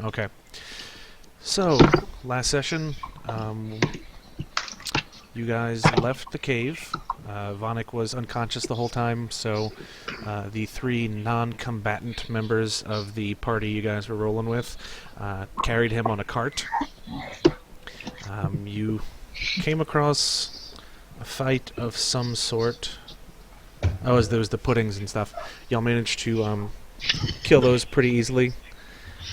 Okay. So, last session, you guys left the cave. Vonik was unconscious the whole time, so the three non-combatant members of the party you guys were rolling with carried him on a cart. You came across a fight of some sort. Oh, as there was the puddings and stuff. Y'all managed to kill those pretty easily.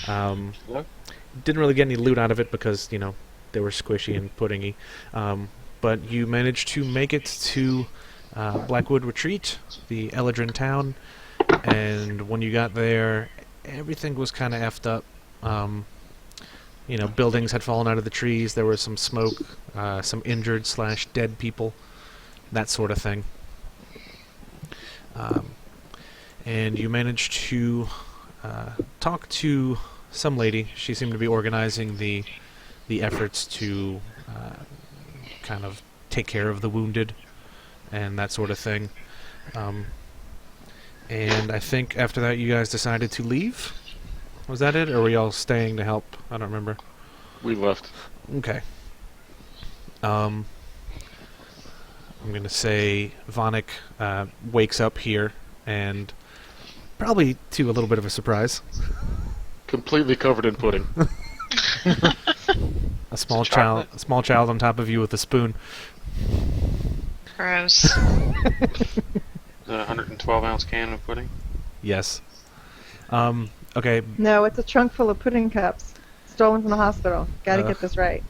Didn't really get any loot out of it because, you know, they were squishy and puddingy. But you managed to make it to Blackwood Retreat, the Eladrin town, and when you got there, everything was kind of effed up. You know, buildings had fallen out of the trees, there was some smoke, some injured/dead people, that sort of thing. And you managed to talk to some lady. She seemed to be organizing the efforts to kind of take care of the wounded and that sort of thing. And I think after that you guys decided to leave? Was that it? Or were y'all staying to help? I don't remember. We left. Okay. I'm going to say Vonik wakes up here and probably to a little bit of a surprise. Completely covered in pudding. A small child on top of you with a spoon. Gross. Is that a 112-ounce can of pudding? Yes. Okay. No, it's a trunk full of pudding cups. Stolen from the hospital. Gotta get this right.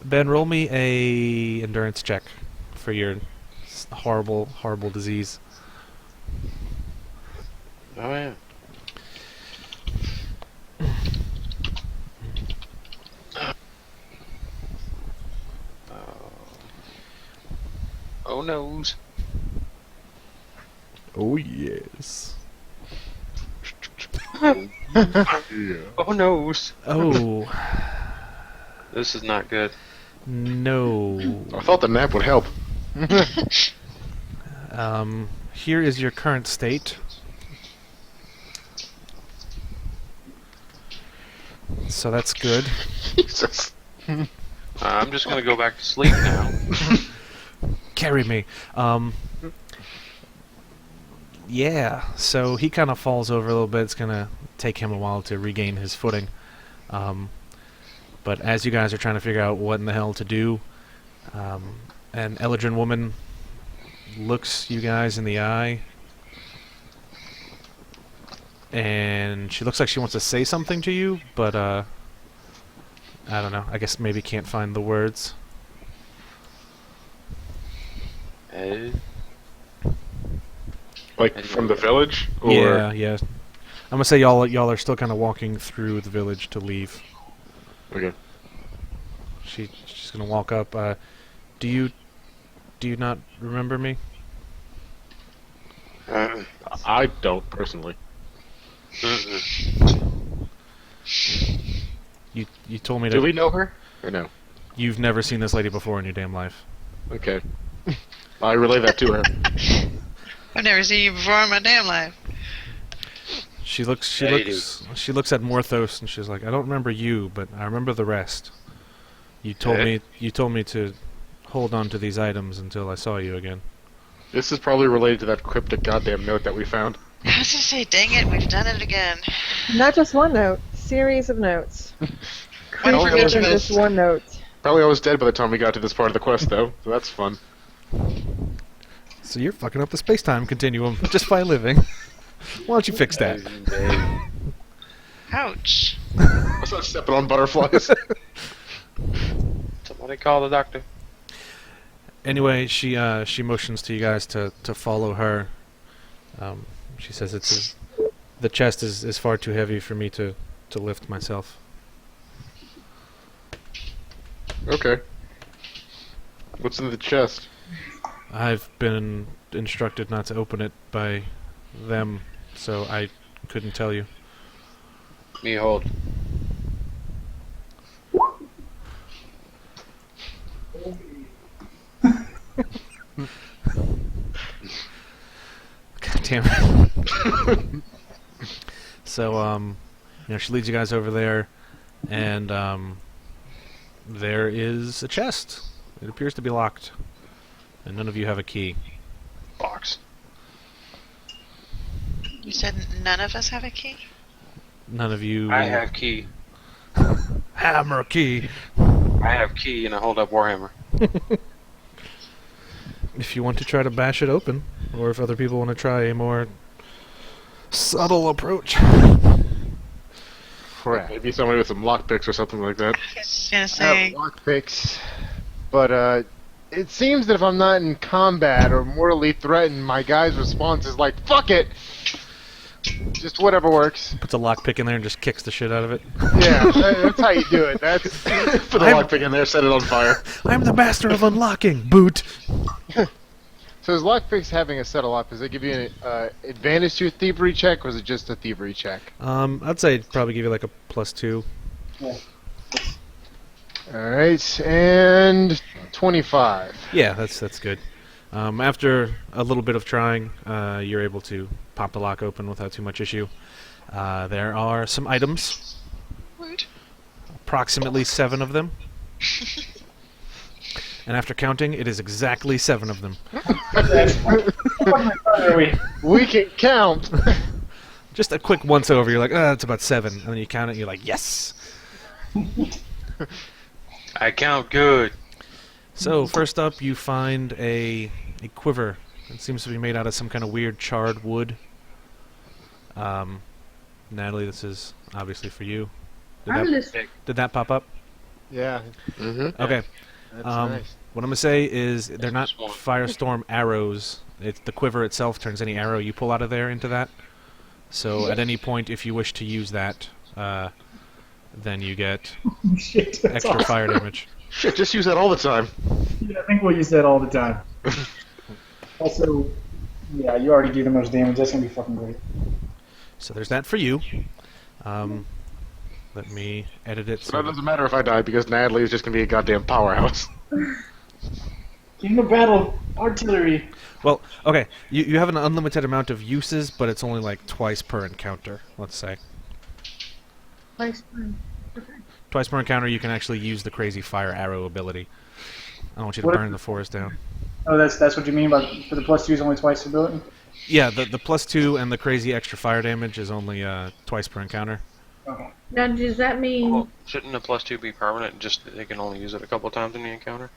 Ben, roll me a endurance check for your horrible, horrible disease. Oh, yeah. Oh, noes. Oh, yes. Yeah. Oh, noes. Oh. This is not good. No. I thought the nap would help. Here is your current state. So that's good. Jesus. I'm just going to go back to sleep now. Carry me. Yeah, so he kind of falls over a little bit. It's going to take him a while to regain his footing. But as you guys are trying to figure out what in the hell to do, an Eladrin woman looks you guys in the eye, and she looks like she wants to say something to you, but I don't know. I guess maybe can't find the words. Like from the village? Or... Yeah. I'm gonna say y'all are still kind of walking through the village to leave. Okay. She's gonna walk up. Do you not remember me? I don't, personally. You told me to. Do we know her? Or no? You've never seen this lady before in your damn life. Okay. I relay that to her. I've never seen you before in my damn life. She looks at Morthos and she's like, I don't remember you, but I remember the rest. You told me to hold on to these items until I saw you again. This is probably related to that cryptic goddamn note that we found. I was gonna say, dang it, we've done it again. Not just one note. Series of notes. One Creepy for each than of us. just one note. Probably I was dead by the time we got to this part of the quest, though, so that's fun. So you're fucking up the space-time continuum just by living. Why don't you fix that? Ouch. I was not stepping on butterflies. Somebody call the doctor. Anyway, she motions to you guys to follow her. She says the chest is far too heavy for me to lift myself. Okay. What's in the chest? I've been instructed not to open it by them, so I couldn't tell you. Me hold. God damn it. So, She leads you guys over there, and there is a chest. It appears to be locked, and none of you have a key. Box. You said none of us have a key? None of you. I have key. Hammer key. I have key and I hold up Warhammer. If you want to try to bash it open, or if other people want to try a more subtle approach. Crap. Maybe somebody with some lockpicks or something like that. I was just gonna I say. have lockpicks, but it seems that if I'm not in combat or mortally threatened, my guy's response is like, "Fuck it." Just whatever works. Puts a lockpick in there and just kicks the shit out of it. Yeah, that's how you do it. That's Put a lockpick in there, set it on fire. I'm the master of unlocking, boot! so. Is lockpicks having a set of lock? Does it give you an advantage to a thievery check, or is it just a thievery check? I'd say it'd probably give you like a +2. All right, and 25. Yeah, that's good. After a little bit of trying, you're able to pop the lock open without too much issue. There are some items, What? approximately 7 of them. And after counting, it is exactly 7 of them. We can count. Just a quick once over, you're like, it's about 7. And then you count it, and you're like, yes! I count good. So, first up, you find a quiver. It seems to be made out of some kind of weird charred wood. Natalie, this is obviously for you. Did that pop up? Yeah, Mm-hmm. Okay. that's Um, nice. What I'm going to say is they're not Small. Firestorm arrows. The quiver itself turns any arrow you pull out of there into that. So at any point, if you wish to use that, then you get Shit, that's extra awesome. fire damage. Shit, just use that all the time. Yeah, I think we'll use that all the time. Also, yeah, you already do the most damage. That's gonna be fucking great. So there's that for you. Let me edit it. So So that doesn't matter if I die because Natalie is just gonna be a goddamn powerhouse. King of battle, artillery. well, okay, you have an unlimited amount of uses, but it's only like twice per encounter, let's say. Twice per encounter, you can actually use the crazy fire arrow ability. I want you to What if- burn the forest down. Oh, that's what you mean by for the +2 is only twice the ability. Yeah, the +2 and the crazy extra fire damage is only twice per encounter. Okay. Now, does that mean? Well, shouldn't a +2 be permanent? Just they can only use it a couple times in the encounter.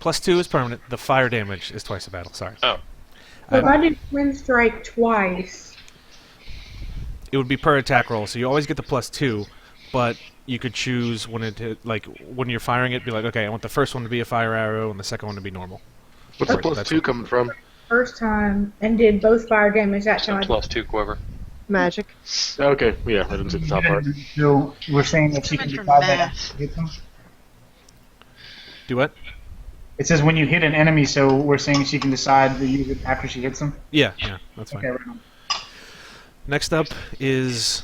+2 is permanent. The fire damage is twice a battle. Sorry. Oh. So if I do twin strike twice, It would be per attack roll, so you always get the +2, but you could choose when when you're firing it, be like, okay, I want the first one to be a fire arrow and the second one to be normal. What's the Right, +2 that's coming from? first time, and did both fire damage that So time. +2 quiver. Magic. Okay, yeah, I didn't see the top part. So we're saying that she can Coming from decide that math. after she hits them? Do what? It says when you hit an enemy, so we're saying she can decide to use it after she hits them. Yeah, that's fine. Okay, right on. Next up is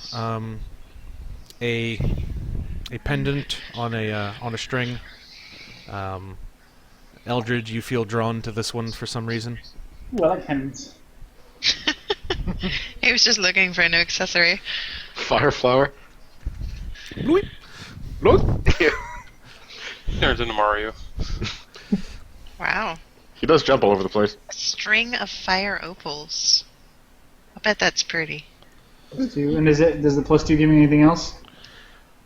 a pendant on a string. Eldridge, you feel drawn to this one for some reason. Ooh, I like pendants. He was just looking for a new accessory. Fire flower. Bloop. Look. Turns into Mario. Wow. He does jump all over the place. A string of fire opals. I bet that's pretty. +2. And does the +2 give me anything else?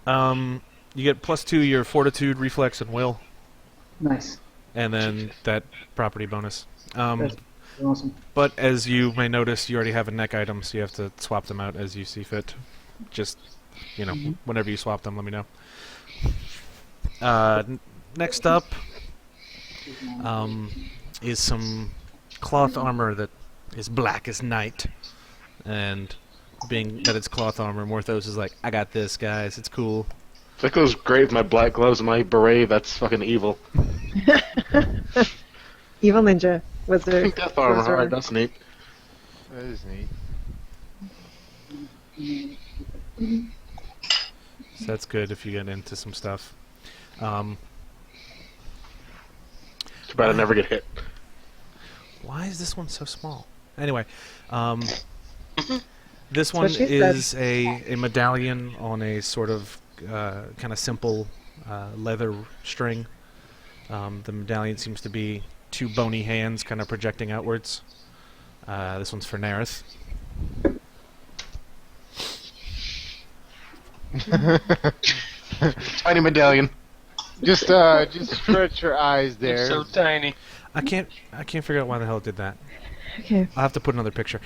You get +2 your fortitude, reflex, and will, Nice. and then that property bonus. That's awesome. But as you may notice, you already have a neck item, so you have to swap them out as you see fit. Just, whenever you swap them, let me know. Next up is some cloth armor that is black as night. And being that it's cloth armor, Morthos is like, I got this, guys. It's cool. That goes great with my black gloves and my beret. That's fucking evil. Evil ninja wizard. Death armor. sorcerer. Alright, that's neat. That is neat. So that's good if you get into some stuff. Too bad I never get hit. This That's one what she is a medallion on a sort of kind of simple leather string. The medallion seems to be two bony hands kind of projecting outwards. This one's for Nareth. Tiny medallion. Just stretch your eyes there. It's so tiny. I can't figure out why the hell it did that. Okay. I'll have to put another picture.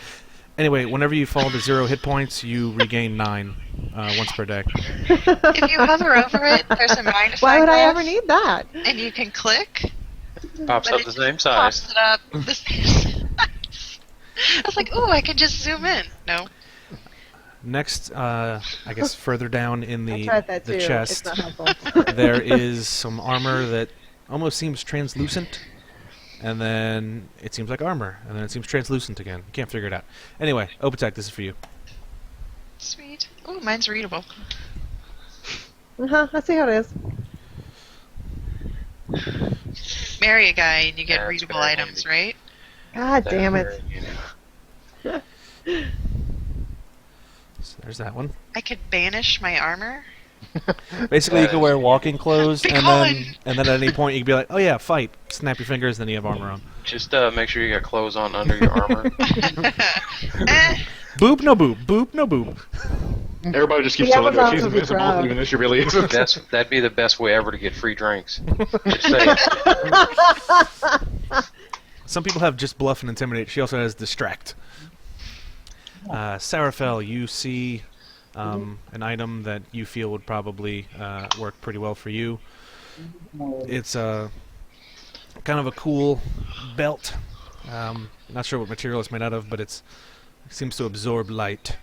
Anyway, whenever you fall to 0 hit points, you regain 9 once per day. If you hover over it, there's a magnifying Why would I glass, ever need that? and you can click. Pops but up it the same Pops size. it up the same size. I was like, ooh, I can just zoom in. No. Next, I guess further down in I the tried that too. chest, It's not helpful. there is some armor that almost seems translucent, and then it seems like armor, and then it seems translucent again. You can't figure it out. Anyway, Opatek, this is for you. Sweet. Ooh, mine's readable. I see how it is. Marry a guy and you get Yeah, it's readable very items, handy. right? God damn it. So there's that one. I could banish my armor. Basically, you can wear walking clothes, Be and calling. then at any point you can be like, "Oh yeah, fight!" Snap your fingers, then you have armor on. Just make sure you got clothes on under your armor. Eh, Boop no boop, boop no boop. Everybody just keeps The telling her she's Amazons will be invisible, proud. even though she really isn't. That'd be the best way ever to get free drinks. Just saying. Some people have just bluff and intimidate. She also has distract. Seraphel, you see an item that you feel would probably work pretty well for you. It's a kind of a cool belt. Not sure what material it's made out of, but it seems to absorb light.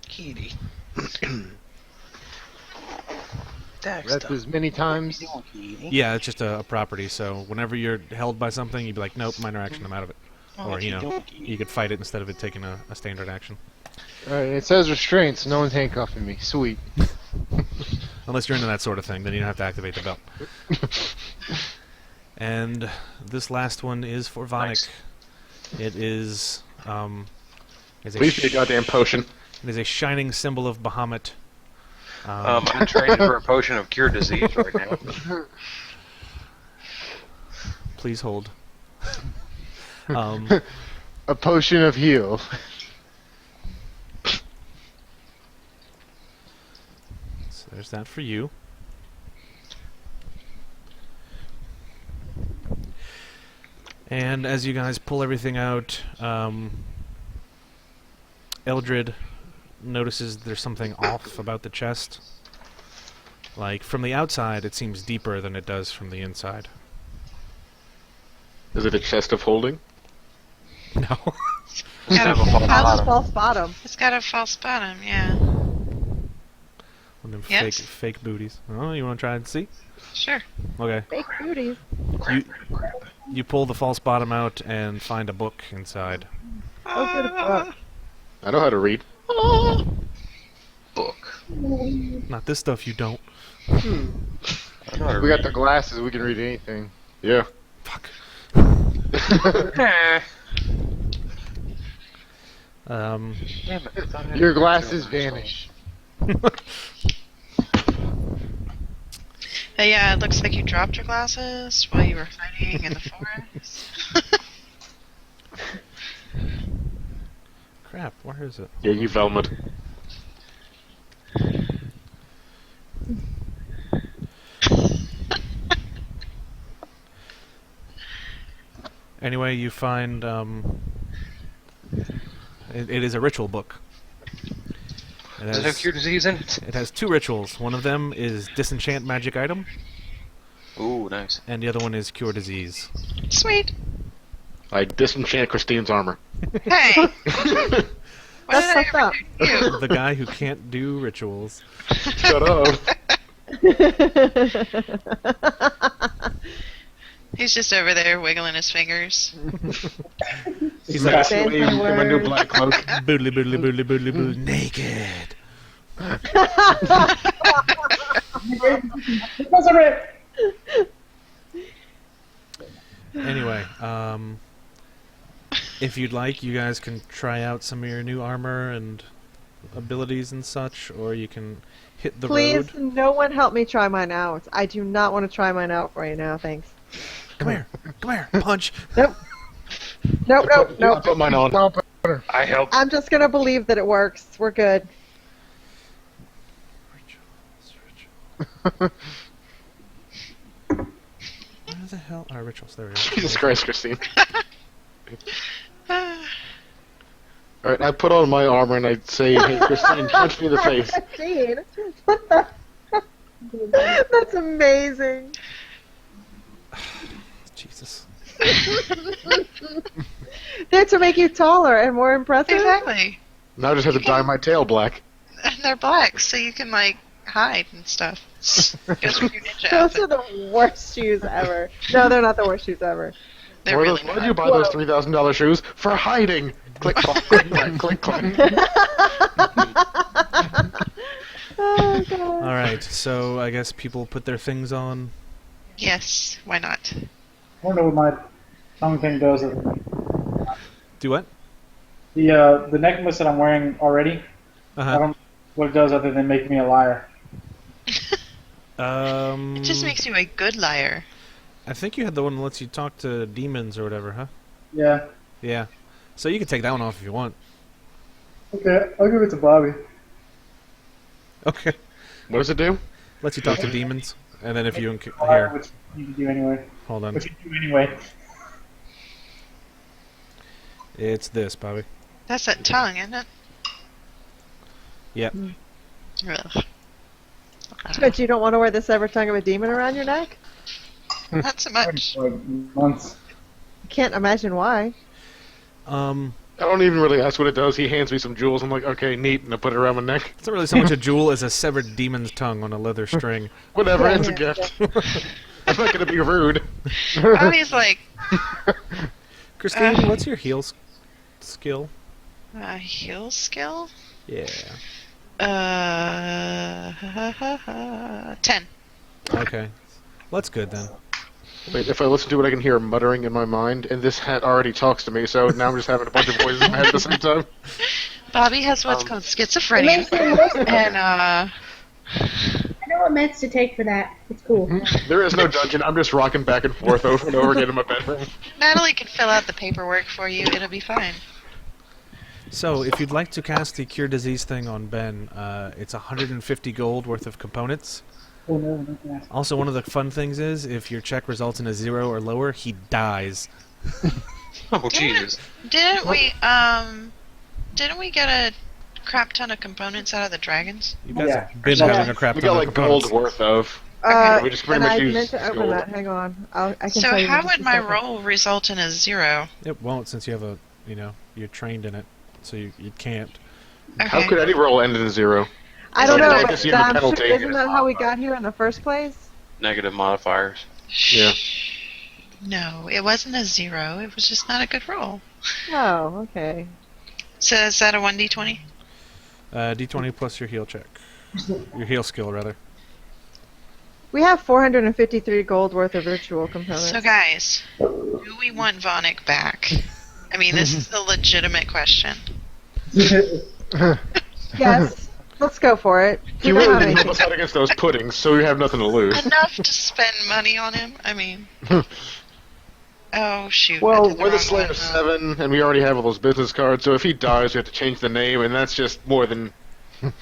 Kitty. Rep as many times. Yeah, it's just a property. So whenever you're held by something, you'd be like, "Nope, minor action, I'm out of it." Or you could fight it instead of it taking a standard action. Alright, it says restraints. No one's handcuffing me. Sweet. Unless you're into that sort of thing, then you don't have to activate the belt. And this last one is for Vonic. Nice. It is Please be a goddamn potion. it is a shining symbol of Bahamut. I'm trading for a potion of cure disease right now. Please hold. A potion of heal. So there's that for you. And as you guys pull everything out, Eldred notices there's something off about the chest. Like, from the outside, it seems deeper than it does from the inside. Is it a chest of holding? No. got Have a false a, How's bottom. a false bottom? it's got a false bottom, yeah. One of them Yes. fake booties. Oh, you want to try and see? Sure. Okay. Fake booties. You pull the false bottom out and find a book inside. Oh, good book. I know how to read. Book. Not this stuff, you don't. I know how to We got read. the glasses. We can read anything. Yeah. Fuck. Eh. Um, Damn it, I thought I had Your a picture glasses on this vanish. Yeah, it looks like you dropped your glasses while you were fighting in the forest. crap, where is it? Yeah, you Velmet. Anyway, you find, it is a ritual book. It Does it have cure disease in it? it has 2 rituals. One of them is disenchant magic item, Ooh, nice. and the other one is cure disease. Sweet. I disenchant Christine's armor. Hey. What That's did I fucked ever up. do to you? The guy who can't do rituals. Shut up. He's just over there wiggling his fingers. He's like, Fancy Wave in my new words. black cloak. boodly boodly boodly boodly boodly, naked. Because of it. Anyway, if you'd like, you guys can try out some of your new armor and abilities and such, or you can hit the Please, road. no one help me try mine out. I do not want to try mine out right now, thanks. Come here, punch. Nope. Nope, nope, I nope. put mine on. I help. I'm just gonna believe that it works. We're good. Where the hell are rituals? There we go. Jesus Christ, Christine. Alright, I put on my armor and I say, hey, Christine, punch me in the face. Gene, what the? That's amazing. Jesus. They're to make you taller and more impressive. Exactly. Now I just have to dye my tail black. And they're black, so you can, like, hide and stuff. Goes with your ninja Those outfit. are the worst shoes ever. No, they're not the worst shoes ever. They're Why really did you buy those $3,000 shoes? For hiding! Click, clock, click, clack, click, clack. Oh, God. Alright, so I guess people put their things on. Yes, why not? I don't know what my tongue thing does. Do what? The necklace that I'm wearing already, I Uh-huh. don't know what it does other than make me a liar. It just makes you a good liar. I think you had the one that lets you talk to demons or whatever, huh? Yeah. Yeah. So you can take that one off if you want. Okay, I'll give it to Bobby. Okay. What does it do? Lets you talk to demons, and then if you Liar, here, which you can do anyway. hold on. Which you do anyway. It's this, Bobby. That's that tongue, isn't it? Yep. Ugh. But you don't want to wear the severed tongue of a demon around your neck? Not so much. For months. I can't imagine why. Um, I don't even really ask what it does. He hands me some jewels. I'm like, okay, neat, and I put it around my neck. it's not really so much a jewel as a severed demon's tongue on a leather string. Whatever, Yeah, it's a yeah, gift. I'm not gonna be rude. Bobby's like, Christine, what's your skill? heal skill? Yeah. 10. Okay. Well, that's good then. Wait, if I listen to it, I can hear muttering in my mind, and this hat already talks to me, so now I'm just having a bunch of voices in my head at the same time. Bobby has what's called schizophrenia. And, I know what meds to take for that. It's cool. There is no dungeon. I'm just rocking back and forth over and over again in my bedroom. Natalie can fill out the paperwork for you. It'll be fine. So, if you'd like to cast the Cure Disease thing on Ben, it's 150 gold worth of components. Oh no, not that. Also, one of the fun things is, if your check results in a 0 or lower, he dies. Oh, Jesus. Didn't we get a crap ton of components out of the dragons? You guys Yeah. have been Yeah. having a crap We ton got of like components. gold worth of. We just pretty And much I use meant to open gold. that. Hang on. I can So tell you in how just would a my second. roll result in a 0? It won't, since you have you're trained in it, so you can't. How Okay. could any roll end in a 0? I don't Yeah, know, I but guess you have a I'm sure, penalty. isn't that how we got here in the first place? Negative modifiers. Yeah. No, it wasn't a 0. It was just not a good roll. Oh, okay. So is that a 1d20? D20 plus your heal check. Your heal skill, rather. We have 453 gold worth of ritual components. So guys, do we want Vonic back? I mean, this is a legitimate question. Yes, let's go for it. He We don't really have didn't help anything. us out against those puddings, so we have nothing to lose. Enough to spend money on him? I mean... Oh, shoot. I Well, did the we're the wrong Slayer one. 7, and we already have all those business cards, so if he dies, we have to change the name, and that's just more than...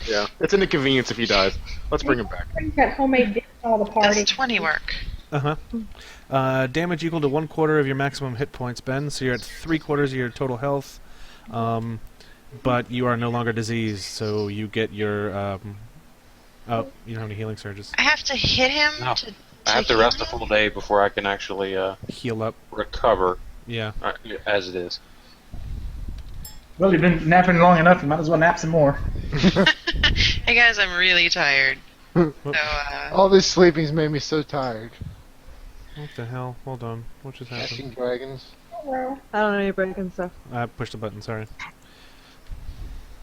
Yeah, it's an inconvenience if he dies. Let's bring him back. Got homemade dish for all the party. That's 20 work. Uh-huh. Damage equal to 1/4 of your maximum hit points, Ben, so you're at 3/4 of your total health. But you are no longer diseased, so you get your, oh, you don't have any healing surges. I have to hit him No. to I have to heal rest a him? full day before I can actually Heal up, recover yeah. as it is. Well, you've been napping long enough. You might as well nap some more. Hey guys, I'm really tired. So, All this sleeping's made me so tired. What the hell? Hold on. What just happened? Catching dragons. Well, I don't know any breaking stuff. I pushed the button, sorry.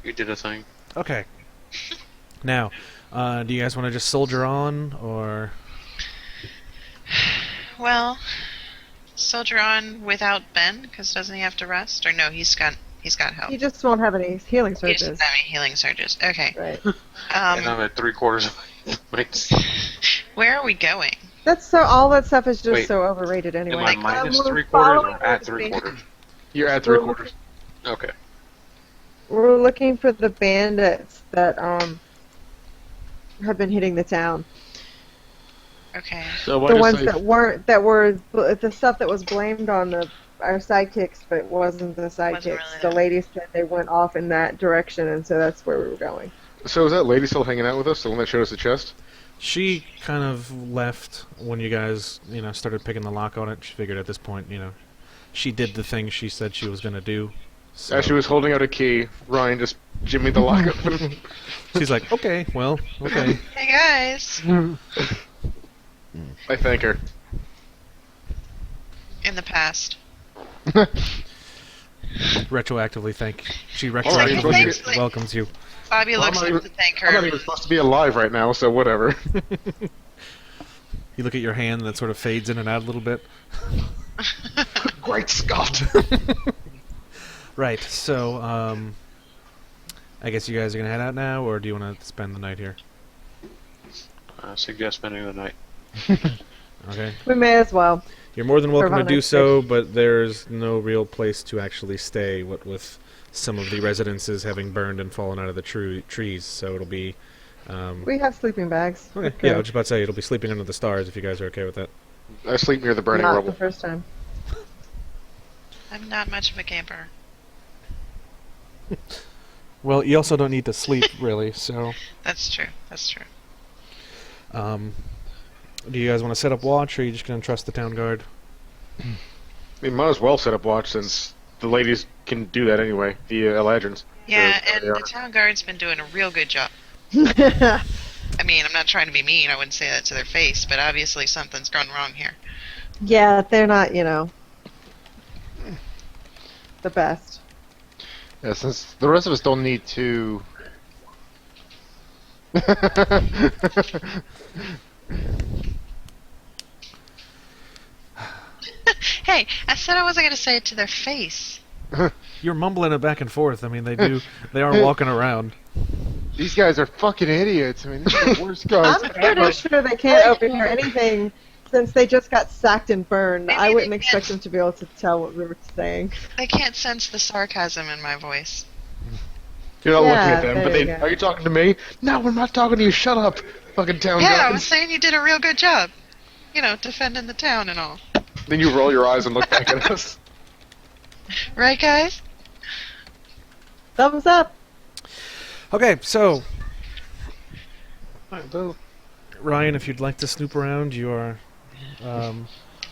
You did a thing. Okay. Now, do you guys want to just soldier on, or... well, soldier on without Ben? Because doesn't he have to rest? Or no, he's got help. He just won't have any healing He doesn't surges. have any healing surges. Okay. Right. And I'm at 3/4 of my Where are we going? That's so. All that stuff is just Wait. so overrated anyway. Am I minus We're 3/4 following or at the band- 3/4? You're at 3/4. Okay. We're looking for the bandits that have been hitting the town. Okay. So what The is ones safe? that were the stuff that was blamed on our sidekicks, but it wasn't the sidekicks. really The them. ladies said they went off in that direction, and so that's where we were going. So is that lady still hanging out with us? The one that showed us the chest? She kind of left when you guys, started picking the lock on it. She figured at this point, she did the thing she said she was going to do. So As she was holding out a key, Ryan just jimmied the lock open. she's like, okay, well, okay. Hey guys. I thank her. In the past. Retroactively she Alright, retroactively welcomes you. Bobby Well, looks I'm not up to thank I'm not her. even supposed to be alive right now, so whatever. You look at your hand that sort of fades in and out a little bit. Great Scott! Right, so, I guess you guys are going to head out now, or do you want to spend the night here? I suggest spending the night. Okay. We may as well. You're more than welcome to do Night's so, but there's no real place to actually stay, what with some of the residences having burned and fallen out of the trees, so it'll be... We have sleeping bags. okay, Okay. yeah, I was about to say, it'll be sleeping under the stars if you guys are okay with that. I sleep near the burning Not rubble. the first time. I'm not much of a camper. Well, you also don't need to sleep, really, so... That's true. That's true. Do you guys want to set up watch, or are you just going to trust the town guard? We might as well set up watch since the ladies can do that anyway, the Eladrins. Yeah, They're- and they are. the town guard's been doing a real good job. I mean, I'm not trying to be mean. I wouldn't say that to their face, but obviously something's gone wrong here. Yeah, they're not, the best. Yeah, since the rest of us don't need to. Hey, I said I wasn't going to say it to their face. You're mumbling it back and forth. I mean, they are walking around. These guys are fucking idiots. I mean, these are the worst guys I'm ever. pretty sure they can't overhear anything since they just got sacked and burned. Maybe I they wouldn't can't. expect them to be able to tell what we were saying. They can't sense the sarcasm in my voice. You're not Yeah, looking at them, but there you they... go. Are you talking to me? No, we're not talking to you. Shut up, fucking town Yeah, I guards. was saying you did a real good job. Defending the town and all. Then you roll your eyes and look back at us. Right, guys? Thumbs up. Okay, so, Alright, well, Ryan, if you'd like to snoop around, you are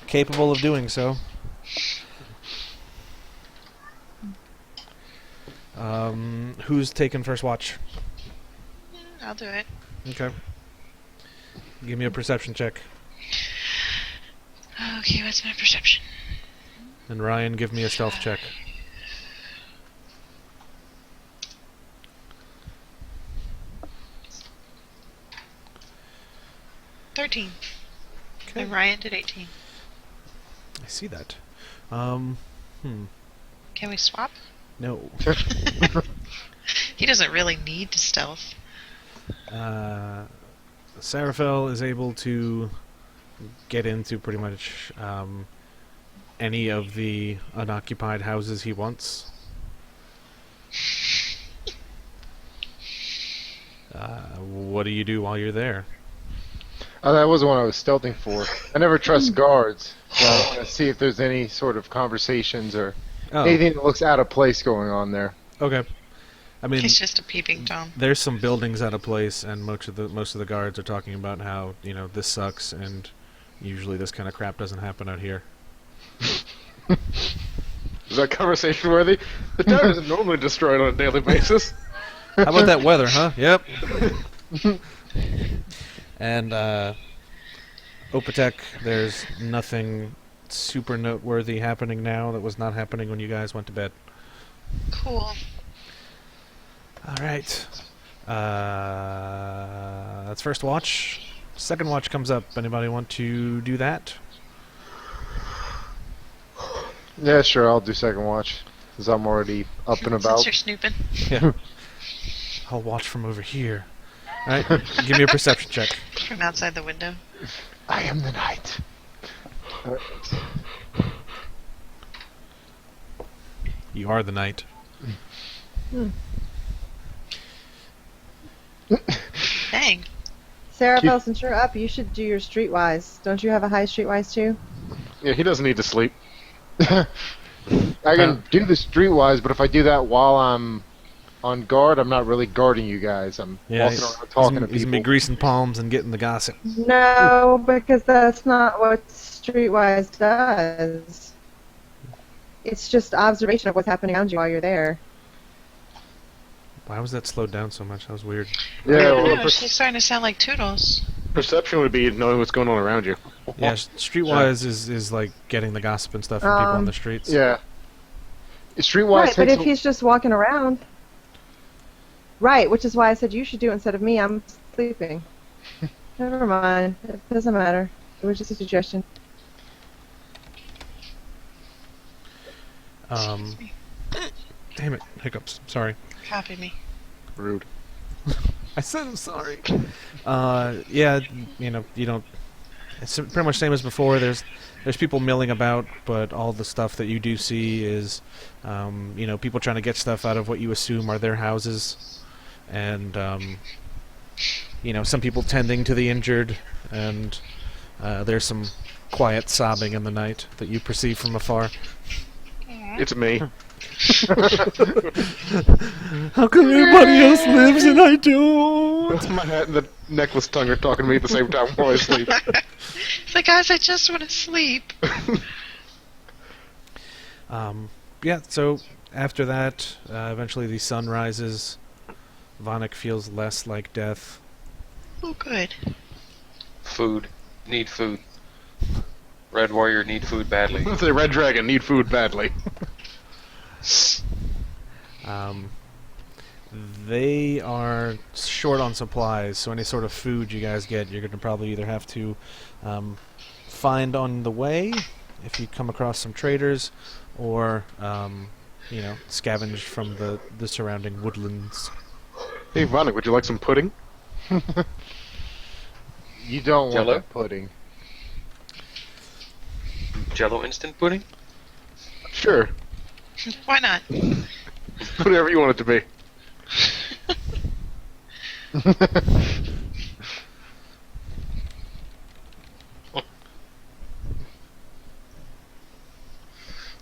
capable of doing so. Who's taking first watch? I'll do it. Okay. Give me a perception check. Okay, what's my perception? And Ryan, give me a stealth check. $13. Okay. And Ryan did 18. I see that. Can we swap? No. He doesn't really need to stealth. Seraphel is able to get into pretty much any of the unoccupied houses he wants. What do you do while you're there? Oh, that was the one I was stealthing for. I never trust guards. So I want to see if there's any sort of conversations or Oh, anything that looks out of place going on there. okay. I mean, He's just a peeping Tom. there's some buildings out of place, and most of the guards are talking about how this sucks, and usually this kind of crap doesn't happen out here. is that conversation worthy? The town isn't normally destroyed on a daily basis. How about that weather, huh? Yep. And Opatek, there's nothing super noteworthy happening now that was not happening when you guys went to bed. Cool. All right. That's first watch. Second watch comes up. Anybody want to do that? Yeah, sure, I'll do second watch, since I'm already up and Since about. you're snooping. Yeah. I'll watch from over here. Alright, give me a perception check. From outside the window. I am the knight. You are the knight. Dang. Sarah, Keep- since you're up, you should do your streetwise. Don't you have a high streetwise too? Yeah, he doesn't need to sleep. I can do the streetwise, but if I do that while I'm on guard, I'm not really guarding you guys. I'm Yeah, walking around talking to he's gonna be people. greasing palms and getting the gossip. No, because that's not what streetwise does. It's just observation of what's happening around you while you're there. Why was that slowed down so much? That was weird. Yeah, Oh, well, she's starting to sound like Toodles. Perception would be knowing what's going on around you. Yeah, streetwise is like getting the gossip and stuff from people on the streets. yeah. Streetwise Right, but takes if he's just walking around. Right, which is why I said you should do it instead of me. I'm sleeping. Never mind. It doesn't matter. It was just a suggestion. Damn it, hiccups. Sorry. Copy me. Rude. I said I'm sorry. Yeah, you know, you don't. It's pretty much same as before. There's people milling about, but all the stuff that you do see is, you know, people trying to get stuff out of what you assume are their houses, and you know, some people tending to the injured, and there's some quiet sobbing in the night that you perceive from afar. It's me. How come everybody else lives and I don't? My hat and the necklace tongue are talking to me at the same time while I sleep. It's like, guys, I just want to sleep. Yeah, so after that, eventually the sun rises. Vonik feels less like death. Oh, good. Food. Need food. Red Warrior need food badly. The Red Dragon need food badly. They are short on supplies, so any sort of food you guys get, you're going to probably either have to find on the way, if you come across some traders, or you know, scavenge from the surrounding woodlands. Hey, Vonik, would you like some pudding? You don't want Jello? that pudding. Jello instant pudding? Sure. Why not? Whatever you want it to be.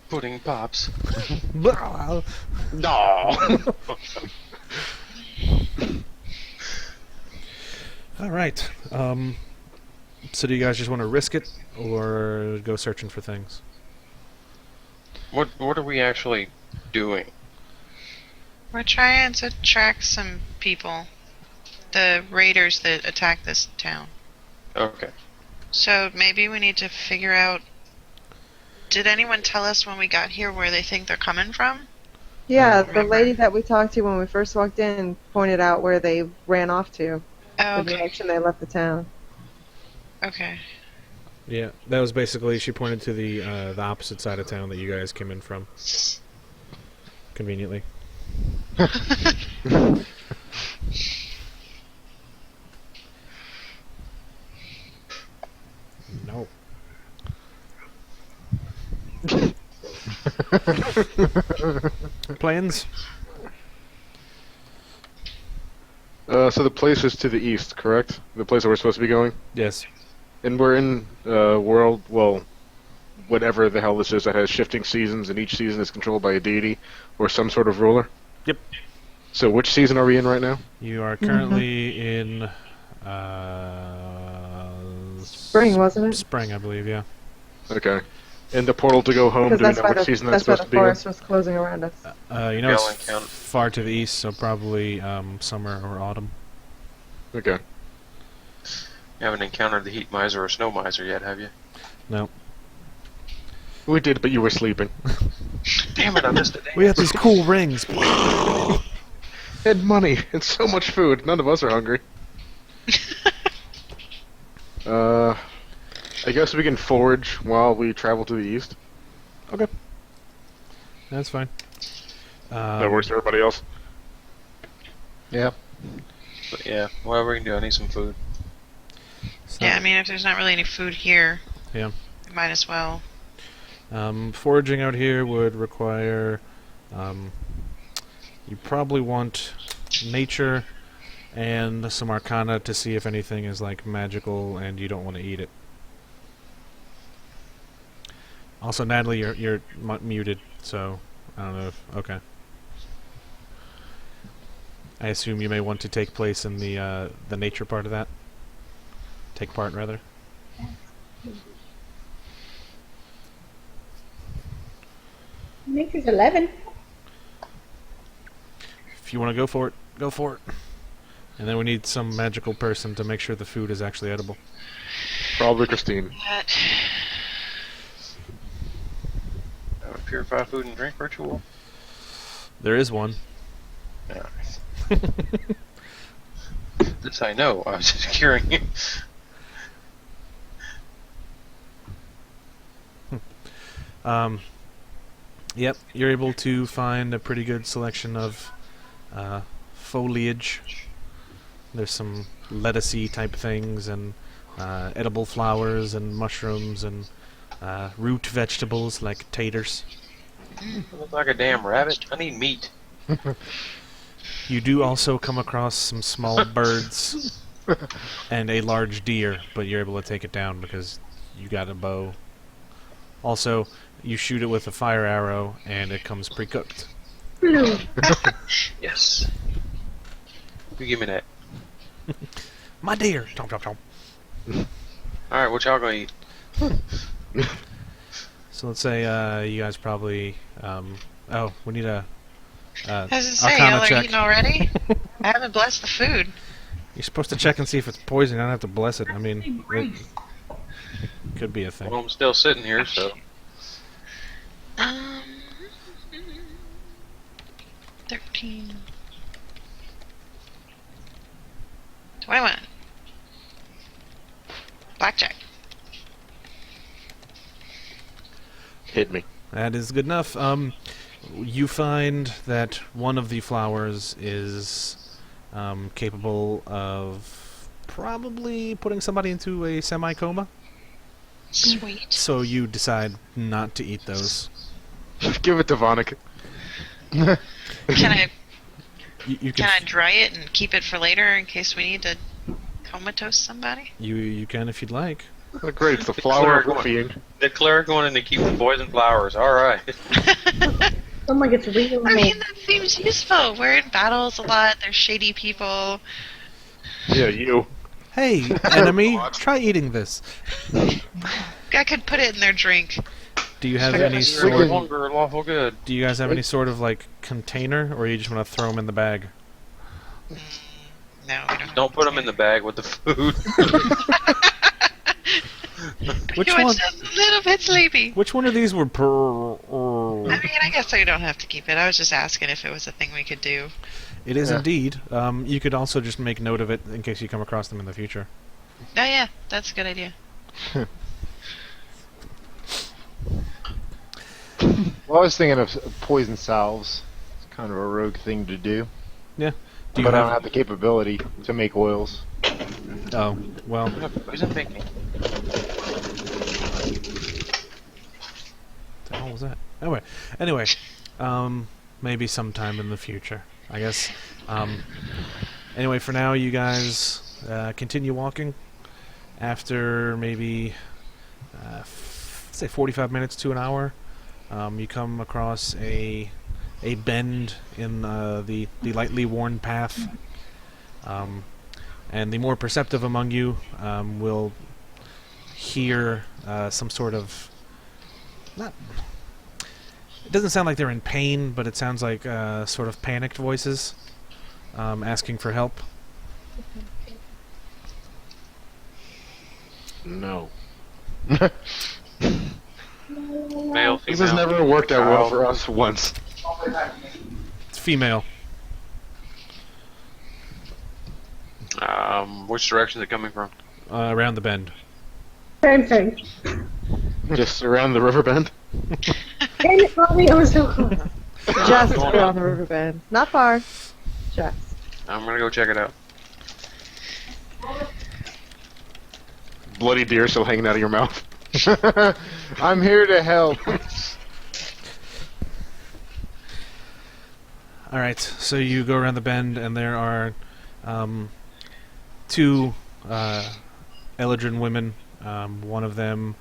Pudding pops. No. All right. So do you guys just want to risk it, or go searching for things? What are we actually doing? We're trying to track some people. The raiders that attacked this town. Okay. So maybe we need to figure out... Did anyone tell us when we got here where they think they're coming from? Yeah, Remember. the lady that we talked to when we first walked in pointed out where they ran off to. Oh, The okay. direction they left the town. Okay. Yeah, that was basically, she pointed to the opposite side of town that you guys came in from. Conveniently. No. Plans? So the place is to the east, correct? The place where we're supposed to be going? Yes. And we're in world, well, whatever the hell this is that has shifting seasons, and each season is controlled by a deity or some sort of ruler? Yep. So which season are we in right now? You are currently in Spring, wasn't it? spring, I believe, yeah. Okay. And the portal to go home, Because do we that's know why which the, season that's that's why supposed the to be in? forest was closing around us. You know, Gallon it's count. far to the east, so probably summer or autumn. Okay. You haven't encountered the heat miser or snow miser yet, have you? No. We did, but you were sleeping. Damn it, I missed it. We have these cool rings. And money, and so much food. None of us are hungry. I guess we can forage while we travel to the east. That's fine. That works for everybody else. Yeah. But yeah, whatever we can do. I need some food. So, Yeah, I mean, if there's not really any food here, Yeah. we might as well. Foraging out here would require. You probably want nature and some arcana to see if anything is like magical, and you don't want to eat it. Also, Natalie, you're muted, so I don't know if okay. I assume you may want to take place in the nature part of that. Take part, rather. Nature's 11. If you want to go for it, go for it. And then we need some magical person to make sure the food is actually edible. Probably Christine. That. Have a purified food and drink ritual. There is one. Nice. This I know. I was just curious. Yep, you're able to find a pretty good selection of foliage. There's some lettucey type things and edible flowers and mushrooms and root vegetables like taters. I look like a damn rabbit. I need meat. You do also come across some small birds and a large deer, but you're able to take it down because you got a bow. Also, you shoot it with a fire arrow and it comes pre-cooked. Blue. Yes. You give me that. My deer! Chomp, chomp, chomp. Alright, what y'all gonna eat? So let's say you guys probably... oh, we need a I was gonna say, arcana y'all are check. eating already? I haven't blessed the food. You're supposed to check and see if it's poison. I don't have to bless it. I mean, it could be a thing. Well, I'm still sitting here, so. 13. 21. Blackjack. Hit me. That is good enough. You find that one of the flowers is capable of probably putting somebody into a semi-coma. Sweet. So you decide not to eat those. Give it to Vonik. Can I You can I dry it and keep it for later in case we need to comatose somebody? You can if you'd like. Oh, great, it's the flower of Cleric being. The cleric wanted to keep the poison flowers. Alright. Someone gets real I mad. mean, that seems useful. We're in battles a lot. There's shady people. Yeah, you. Hey, enemy, try eating this. I could put it in their drink. Do you have any You're sort? no longer lawful good. Do you guys have any sort of like container, or you just want to throw them in the bag? No, we don't. Don't put them in the bag with the food. Which He was one? just a little bit sleepy. Which one of these were I mean, I guess I don't have to keep it. I was just asking if it was a thing we could do. It is Yeah. indeed. You could also just make note of it in case you come across them in the future. Oh yeah, that's a good idea. Well, I was thinking of poison salves. It's kind of a rogue thing to do. Do you But I have? don't have the capability to make oils. Oh, well. Poison picnic. What the hell was that? Anyway, maybe sometime in the future, I guess. Anyway, for now, you guys continue walking. After maybe, say 45 minutes to an hour, you come across a bend in the lightly worn path. And the more perceptive among you will hear some sort of... Not... It doesn't sound like they're in pain, but it sounds like sort of panicked voices asking for help. No. Male, This has female. never worked out well Child. for us once. It's female. Which direction is it coming from? Around the bend. Same thing. Just around the river bend. Damn it, Bobby, I was so close. Just around the river bend. Not far. Just. I'm gonna go check it out. Bloody deer still hanging out of your mouth. I'm here to help. All right, so you go around the bend, and there are two Eldrin women. One of them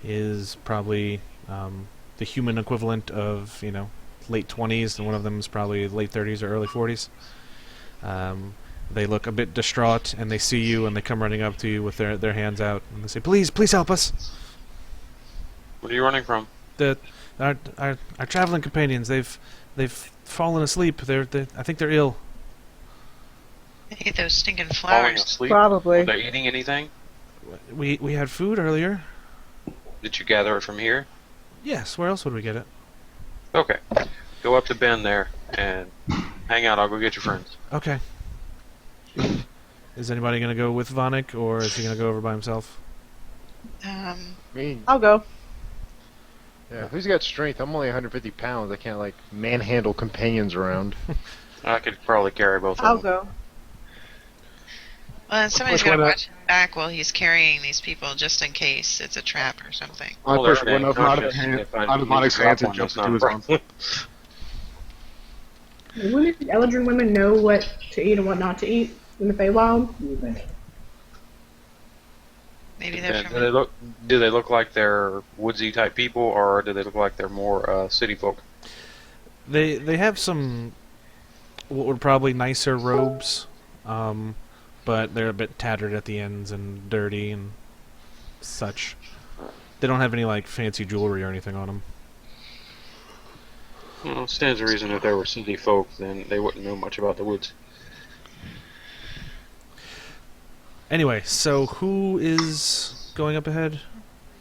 is probably the human equivalent of, late 20s, and one of them is probably late 30s or early 40s. They look a bit distraught, and they see you, and they come running up to you with their hands out, and they say, "Please, please help us." What are you running from? Our traveling companions, they've fallen asleep. I think they're ill. They ate those stinking Falling flowers. asleep? Probably. Were they eating anything? We had food earlier. Did you gather it from here? Yes, where else would we get it? Okay. Go up to Ben there and hang out. I'll go get your friends. Okay. Is anybody going to go with Vonik, or is he going to go over by himself? I mean, I'll go. Yeah, who's got strength? I'm only 150 pounds. I can't, manhandle companions around. I could probably carry both I'll of them. go. Well, and somebody's push got to one watch back while he's carrying these people, just in case it's a trap or something. I Well, push they're one of them out of unconscious. If I Vonik's drop hands and one, jumps that's into his not a arms. problem. Wouldn't Eldrin women know what to eat and what not to eat in the Feywild? What do you think? Maybe they're And from. do they look like they're woodsy type people, or do they look like they're more city folk? They have some what were probably nicer robes, but they're a bit tattered at the ends and dirty and such. They don't have any fancy jewelry or anything on them. Well, stands to reason if they were city folk, then they wouldn't know much about the woods. Anyway, so who is going up ahead?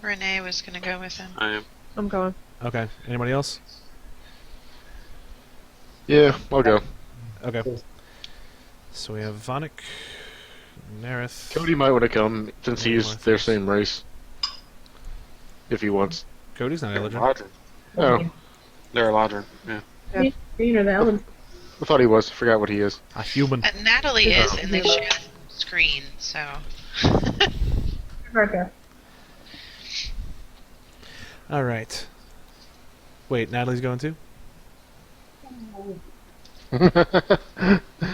Renee was going to go with him. I am. I'm going. Okay. Anybody else? Yeah, I'll go. Okay. So we have Vonik, Nerith. Cody might want to come since he's their same race. If he wants. Cody's not eligible. Lodger. Oh, They're a lodger. Yeah. You know, the Eldrin. I thought he was. Forgot what he is. A human. Natalie is, and they share the screen, so. Right there. All right. Wait, Natalie's going too?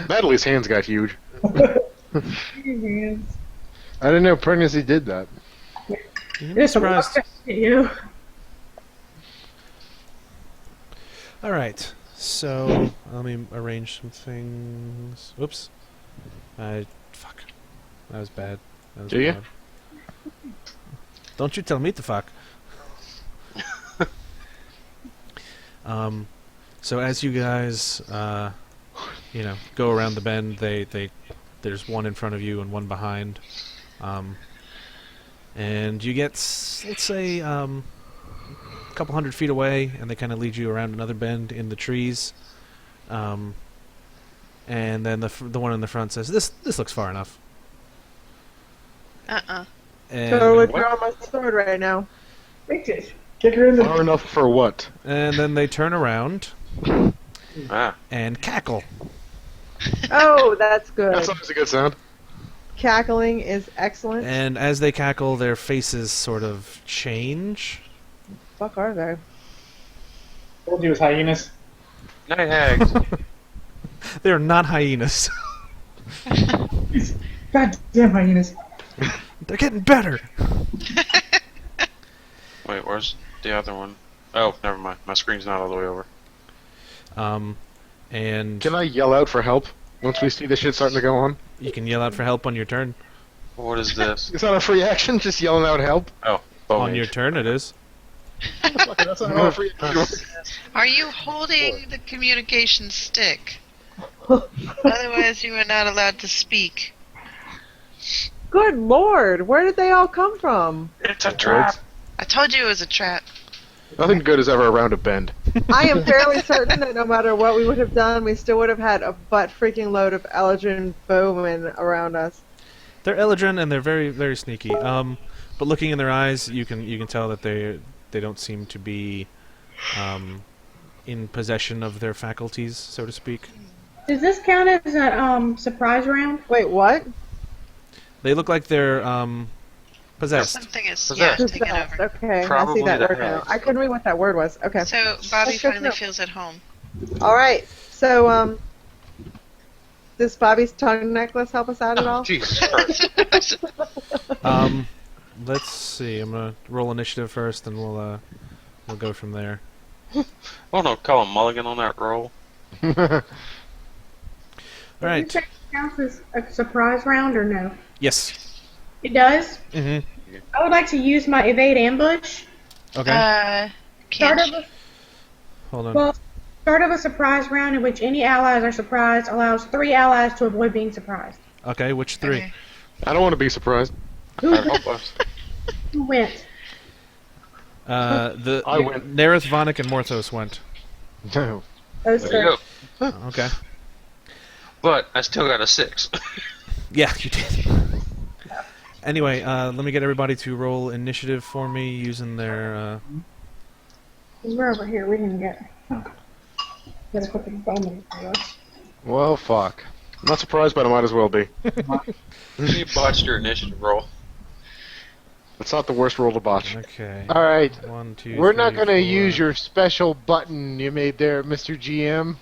Natalie's hands got huge. I didn't know pregnancy did that. You'd be It's a surprised. rock at you. All right. So let me arrange some things. Whoops. Fuck. That was bad. That was Do ya? bad. Don't you tell me to fuck. So as you guys, go around the bend, there's one in front of you and one behind, and you get, let's say, a couple 100 feet away, and they kind of lead you around another bend in the trees, and then the one in the front says, "This looks far enough." And, So we're drawing my sword right now. Richard. Kick her in the. Far enough for what? and then they turn around Ah. and cackle. Oh, that's good. That's always a good sound. Cackling is excellent. And as they cackle, their faces sort of change. Fuck are they? Told you it was hyenas. Night hags. They're not hyenas. Goddamn hyenas. They're getting better. Wait, where's the other one? Oh, never mind. My screen's not all the way over. And Can I yell out for help once we see this shit starting to go on? you can yell out for help on your turn. What is this? It's not a free action, just yelling out help. Oh, bow On mage. your turn, it is. That's not a free action. Are you holding the communication stick? Otherwise, you are not allowed to speak. Good lord, where did they all come from? It's a trap. I told you it was a trap. Nothing good is ever around a bend. I am fairly certain that no matter what we would have done, we still would have had a butt freaking load of Eldrin bowmen around us. They're Eldrin and they're very, very sneaky. But looking in their eyes, you can tell that they don't seem to be in possession of their faculties, so to speak. Does this count as a surprise round? Wait, what? They look like they're possessed. Something is Possessed. taken Possessed. over. Okay, I Probably see that the word now. hags. I couldn't read what that word was. Okay. So Bobby That's good to finally know. feels at home. All right. So, does Bobby's tongue necklace help us out at Oh, all? Jesus Christ. Let's see. I'm gonna roll initiative first, and we'll go from there. Oh no, call him Mulligan on that roll. All You right. say it counts as a surprise round or no? Yes. It does. Mm-hmm. I would like to use my evade ambush. Okay. Start Can't of a, Hold on. well, start of a surprise round in which any allies are surprised allows 3 allies to avoid being surprised. Okay. Which 3? Okay. I don't want to be surprised. I hope us. Who went? The I went. Nerith, Vonik, and Morthos went. No. Those There you three. go. Okay. But I still got a 6. Yeah, you did. Anyway, let me get everybody to roll initiative for me using their. We're over here. We didn't get. Gotta put the bowman for us. Well, fuck. I'm not surprised, but I might as well be. You botched your initiative roll. It's not the worst roll to botch. Okay. All right. 1, 2. We're not 3, going to 4. use your special button you made there, Mr. GM.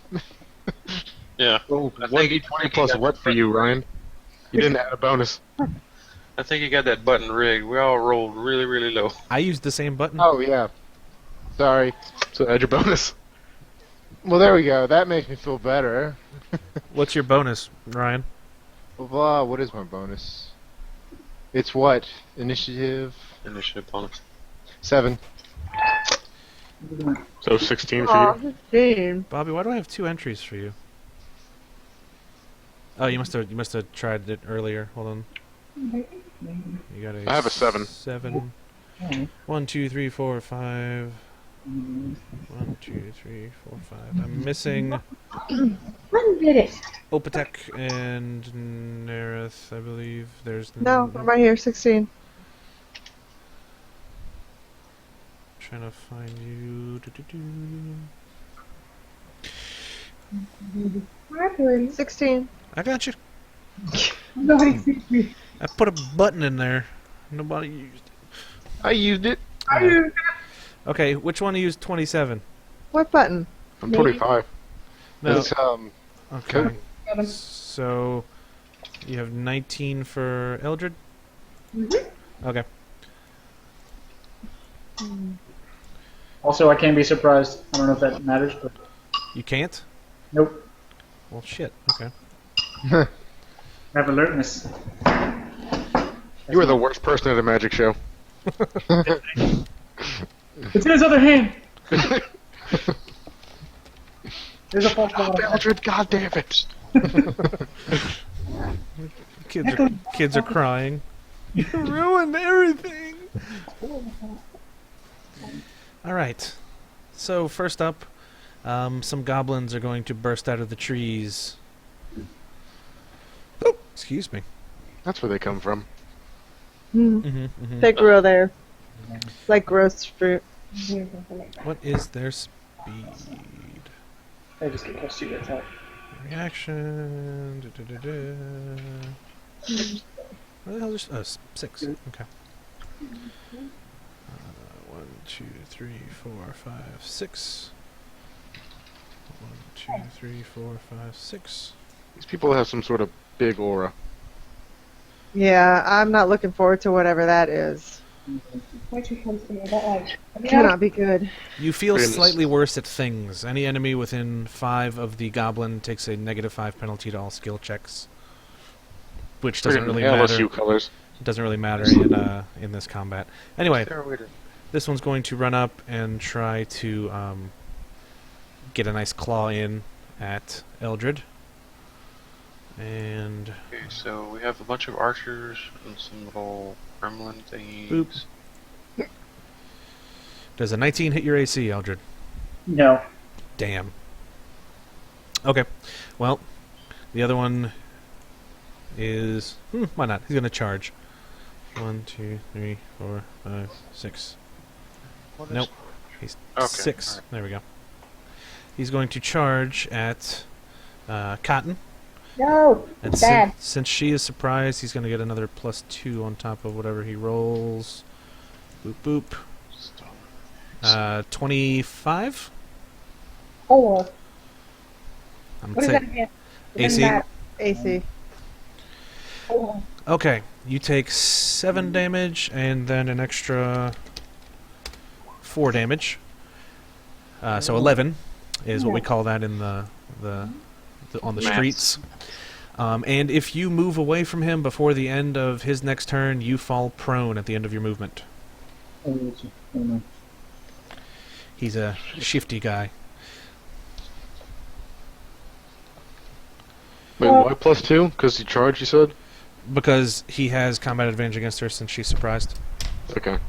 Yeah. Oh, I think he- 1d20 plus what for you, Ryan? You didn't add a bonus. I think you got that button rigged. We all rolled really, really low. I used the same button. Oh, yeah. Sorry. So add your bonus. Well, there we go. That makes me feel better. What's your bonus, Ryan? Blah, blah. What is my bonus? It's what? Initiative? Initiative bonus. 7. So 16 for Aw, you. 15. Bobby, why do I have 2 entries for you? Oh, you must have tried it earlier. Hold on. You got a I have a 7. 7. 1, 2, 3, 4, 5. 1, 2, 3, 4, 5. I'm missing When did it? Opatek and Nerith, I believe. There's No, I'm right here, 16. Trying to find you. Hi, please. 16. I got you. Nobody sees me. I put a button in there. Nobody used it. I used it. Okay, which one used 27? What button? I'm 25. No. It's, Okay. So you have 19 for Eldred? Okay. Also, I can't be surprised. I don't know if that matters, but You can't? nope. Well, shit. Okay. I have alertness. You were the worst person at a magic show. It's in his other hand. There's a false bottom. Eldred, God damn it. Kids are crying. You ruined everything. All right. So first up, some goblins are going to burst out of the trees. Oh, excuse me. That's where they come from. They grow there. Like gross fruit. What is their speed? I just get close to you. That's all. Reaction. What the hell is 6? Okay. 1, 2, 3, 4, 5, 6. 1, 2, 3, 4, 5, 6. These people have some sort of big aura. Yeah, I'm not looking forward to whatever that is. Why too close to me? That like. Cannot be good. You feel Goodness. slightly worse at things. Any enemy within 5 of the goblin takes a -5 penalty to all skill checks, which doesn't really LSU matter. colors. Doesn't really matter in this combat. Anyway, this one's going to run up and try to get a nice claw in at Eldred. And Okay, so we have a bunch of archers and some little gremlin thingies. Boop. Does a 19 hit your AC, Eldred? No. Damn. Okay. Well, the other one is... why not? He's going to charge. 1, 2, 3, 4, 5, 6. What Nope. is He's Okay, 6. alright. There we go. He's going to charge at Cotton. No, And bad. since she is surprised, he's going to get another +2 on top of whatever he rolls. Boop boop. 25? Oh, I'm what is gonna that say again? It AC? doesn't matter. AC. Oh, Okay, you take 7 damage and then an extra 4 damage. So 11 is what we call that in the on the Maths. streets. And if you move away from him before the end of his next turn, you fall prone at the end of your movement. He's a shifty guy. Wait, why +2? Because he charged, you said? Because he has combat advantage against her since she's surprised. Okay.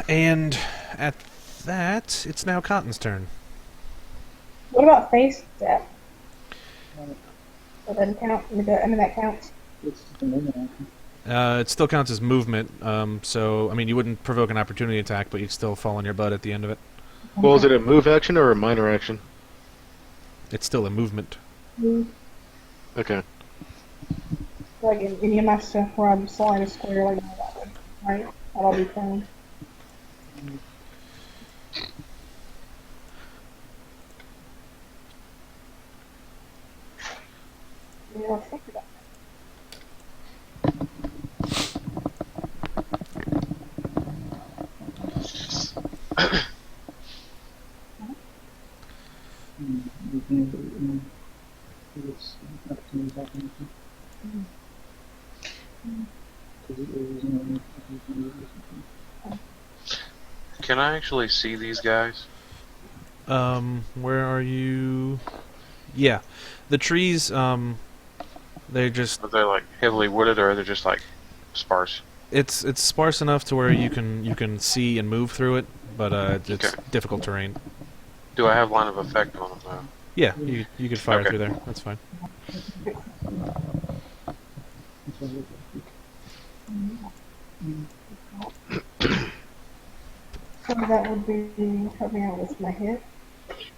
And at that, it's now Cotton's turn. what about face step? That doesn't count. I mean, that counts. It still counts as movement, so, I mean, you wouldn't provoke an opportunity attack, but you'd still fall on your butt at the end of it. Well, is it a move action or a minor action? It's still a movement. Okay. Like in your master, where I'm sliding a square like that one, right? That'll be prone. Yeah, think about Can I actually see these guys? Where are you? Yeah. The trees, they're just... Are they like heavily wooded, or are they just like sparse? It's sparse enough to where you can see and move through it, but it's Okay. difficult terrain. Do I have line of effect on them though? Yeah, you could fire Okay. through there. That's fine. So that would be helping out with my hit.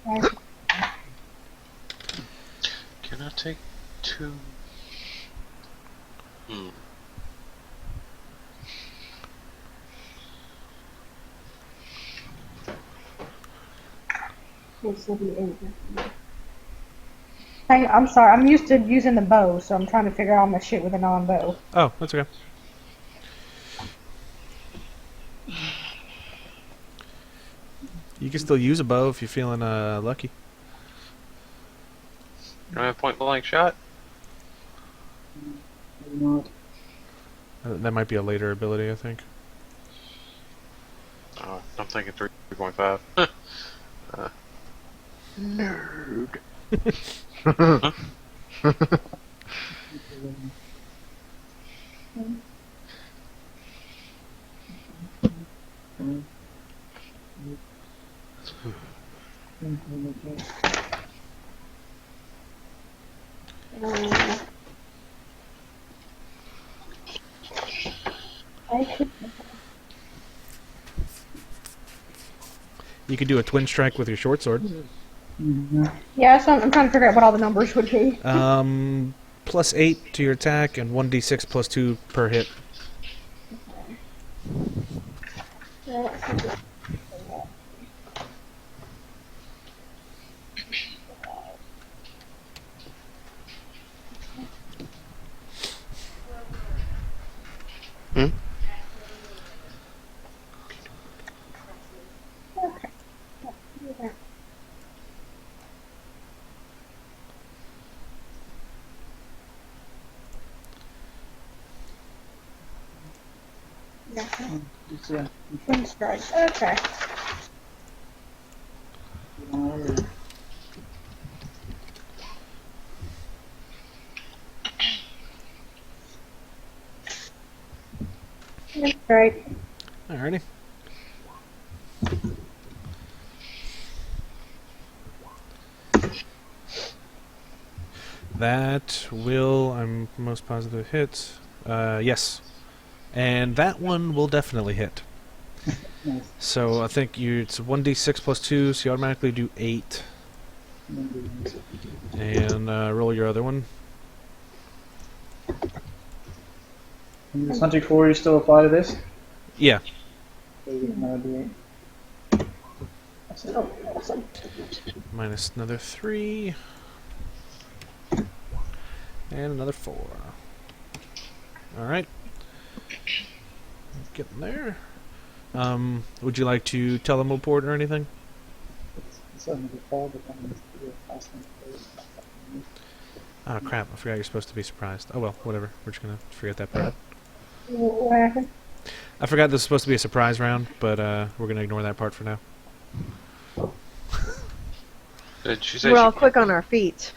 Right? Can I take 2? Hmm. This will be 8. I'm sorry, I'm used to using the bow, so I'm trying to figure out all my shit with a non-bow. Oh, that's okay. You can still use a bow if you're feeling lucky. Can I have point blank shot? That might be a later ability, I think. Oh, I'm thinking 3.5. Nerd. I could. You could do a twin strike with your short sword. Yeah, so I'm trying to figure out what all the numbers would be. +8 to your attack and 1d6 +2 per hit. Hmm? Okay. Yeah. Twin strike. Okay. Twin strike. Alrighty. That will, I'm most positive, hit. Yes. And that one will definitely hit. Nice. So I think it's 1d6 plus 2, so you automatically do 8. And roll your other one. And does hunting 4 still apply to this? Yeah. So you get another D8. That's it. Oh, awesome. Minus another 3. And another 4. Alright. Getting there. Would you like to teleport or anything? It's another fall, but then it's fast and Oh crap, I forgot you're supposed to be surprised. Oh well, whatever. We're just gonna forget that part. What happened? I forgot this was supposed to be a surprise round, but we're gonna ignore that part for now. Did she say We're she all quick on our feet.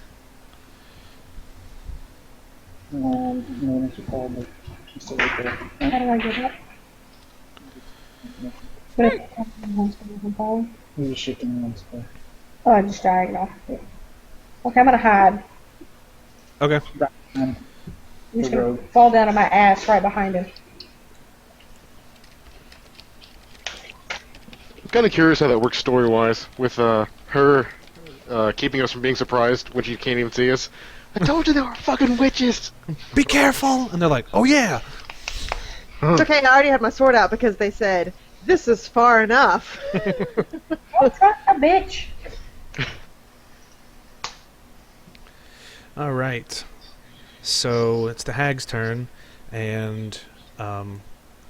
no, it's a fall, but it's still right there. How do I get up? But if I'm falling. We're just shifting around so Oh, I just diagonal. Yeah. Okay, I'm gonna hide. Okay. and I'm just The gonna road. fall down on my ass right behind him. I'm kind of curious how that works story-wise with her keeping us from being surprised when she can't even see us. I told you they were fucking witches. Be careful! And they're like, oh yeah! It's okay, I already had my sword out because they said, this is far enough. What's up, a bitch? Alright. So it's the hag's turn, and Well,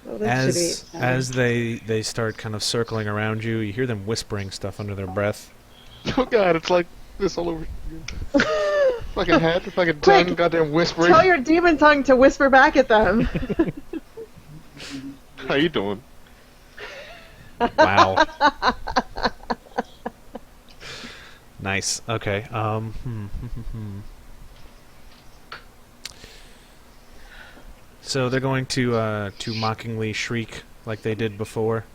this should be as they start kind of circling around you, you hear them whispering stuff under their breath. Oh god, it's like this all over. Fucking hat, fucking Quick, tongue, goddamn whispering. Tell your demon tongue to whisper back at them. How you doing? Wow. Nice. Okay. So they're going to mockingly shriek like they did before.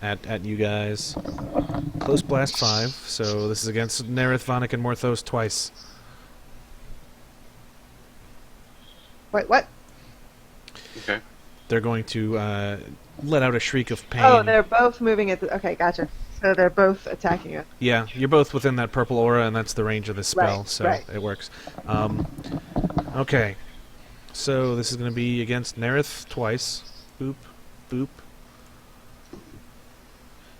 At you guys. Close blast 5. So this is against Nerith, Vonik, and Morthos twice. Wait, what? Okay. They're going to let out a shriek of pain. Oh, they're both moving at the... Okay, gotcha. So they're both attacking you. Yeah, you're both within that purple aura, and that's the range of the spell, Right, so right. it works. Okay. So this is going to be against Nerith twice. Boop, boop.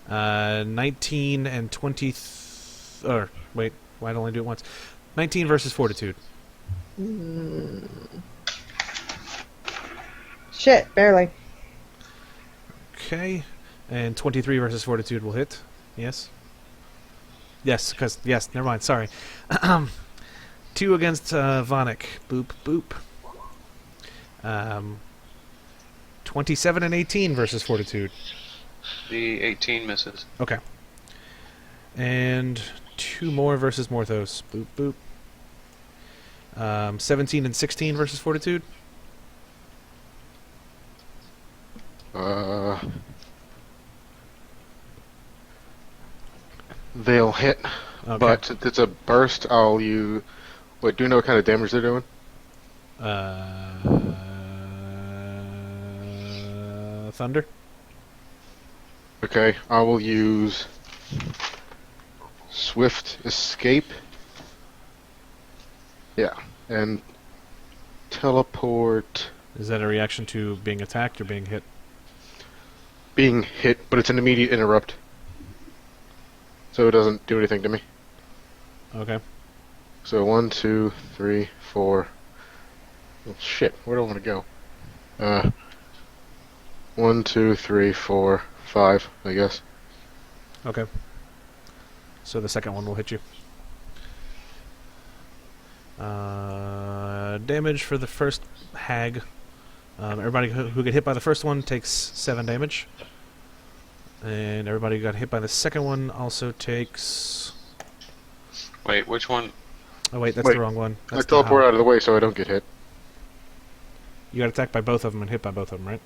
19 and 20... or, wait, why'd I only do it once? 19 versus Fortitude. Shit, barely. Okay. And 23 versus Fortitude will hit. Yes? Yes, because... Yes, never mind, sorry. 2 against Vonik. Boop, boop. 27 and 18 versus Fortitude. The 18 misses. Okay. And 2 more versus Morthos. Boop, boop. 17 and 16 versus Fortitude. They'll hit, Okay. but since it's a burst, I'll use... Wait, do you know what kind of damage they're doing? Thunder? Okay, I will use Swift Escape. Yeah, and Teleport... Is that a reaction to being attacked or being hit? Being hit, but it's an immediate interrupt. So it doesn't do anything to me. Okay. So 1, 2, 3, 4... Oh, shit, where do I want to go? 1, 2, 3, 4, 5, I guess. Okay. So the second one will hit you. Damage for the first hag. Everybody who got hit by the first one takes 7 damage. And everybody who got hit by the second one also takes... Wait, which one? Oh wait, that's Wait, the wrong one. I That's the teleport how- out of the way so I don't get hit. You got attacked by both of them and hit by both of them, right?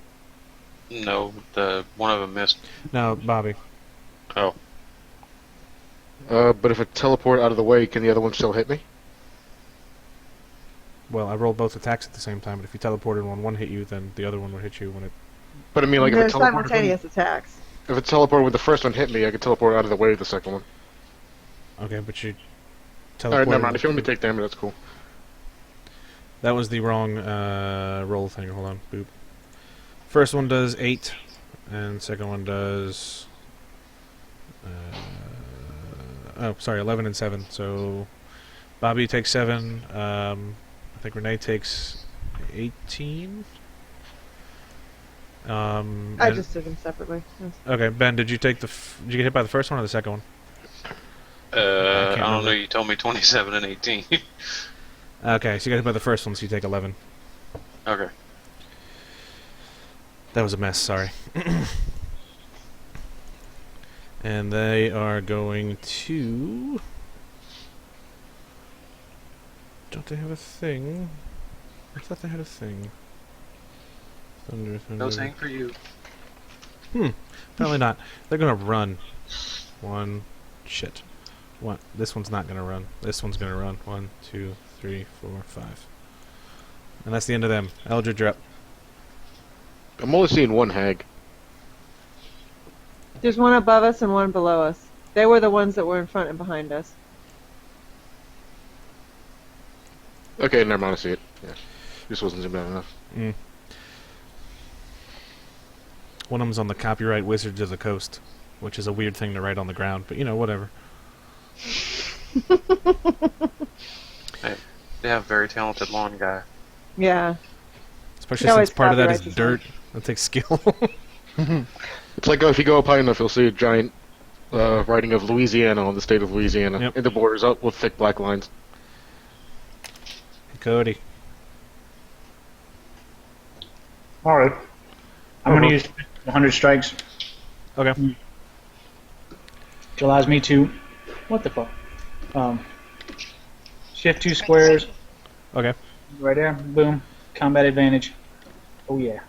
No, the one of them missed. No, Bobby. Oh, But if I teleport out of the way, can the other one still hit me? Well, I rolled both attacks at the same time, but if you teleported when one hit you, then the other one would hit you when it But I mean, like, They're if it teleported, simultaneous attacks. if it teleported when the first one hit me, I could teleport out of the way of the second one. Okay, but you Alright, never teleported. mind. If you want me to take damage, that's cool. That was the wrong roll thing. Hold on. Boop. First one does 8, and second one does. Oh, sorry, 11 and 7. So, Bobby takes 7. I think Renee takes 18. I And- just did them separately. Okay, Ben, did you take did you get hit by the first one or the second one? I don't remember. know. You told me 27 and 18. Okay, so you got hit by the first one, so you take 11. Okay. That was a mess, sorry. And they are going to... Don't they have a thing? I thought they had a thing. Thunder, thunder. No thing for you. Apparently not. They're gonna run. Shit. One. This one's not gonna run. This one's gonna run. 1, 2, 3, 4, 5. And that's the end of them. Eldridge, you're up. I'm only seeing one hag. There's one above us and one below us. They were the ones that were in front and behind us. Okay, never mind. I see it. Yeah, just wasn't zoomed out enough. One of them's on the copyright Wizards of the Coast, which is a weird thing to write on the ground, but you know, whatever. They have a very talented lawn guy. Yeah. Especially No, since it's part of that is copyright dirt. That takes skill. It's like if you go up high enough, you'll see a giant writing of Louisiana on the state of Louisiana, Yep. and the borders up with thick black lines. Cody. All right. I'm going to use 100 strikes. Okay. Which allows me to... What the fuck? Shift 2 squares. Okay. Right there. Boom. Combat advantage. Oh, yeah.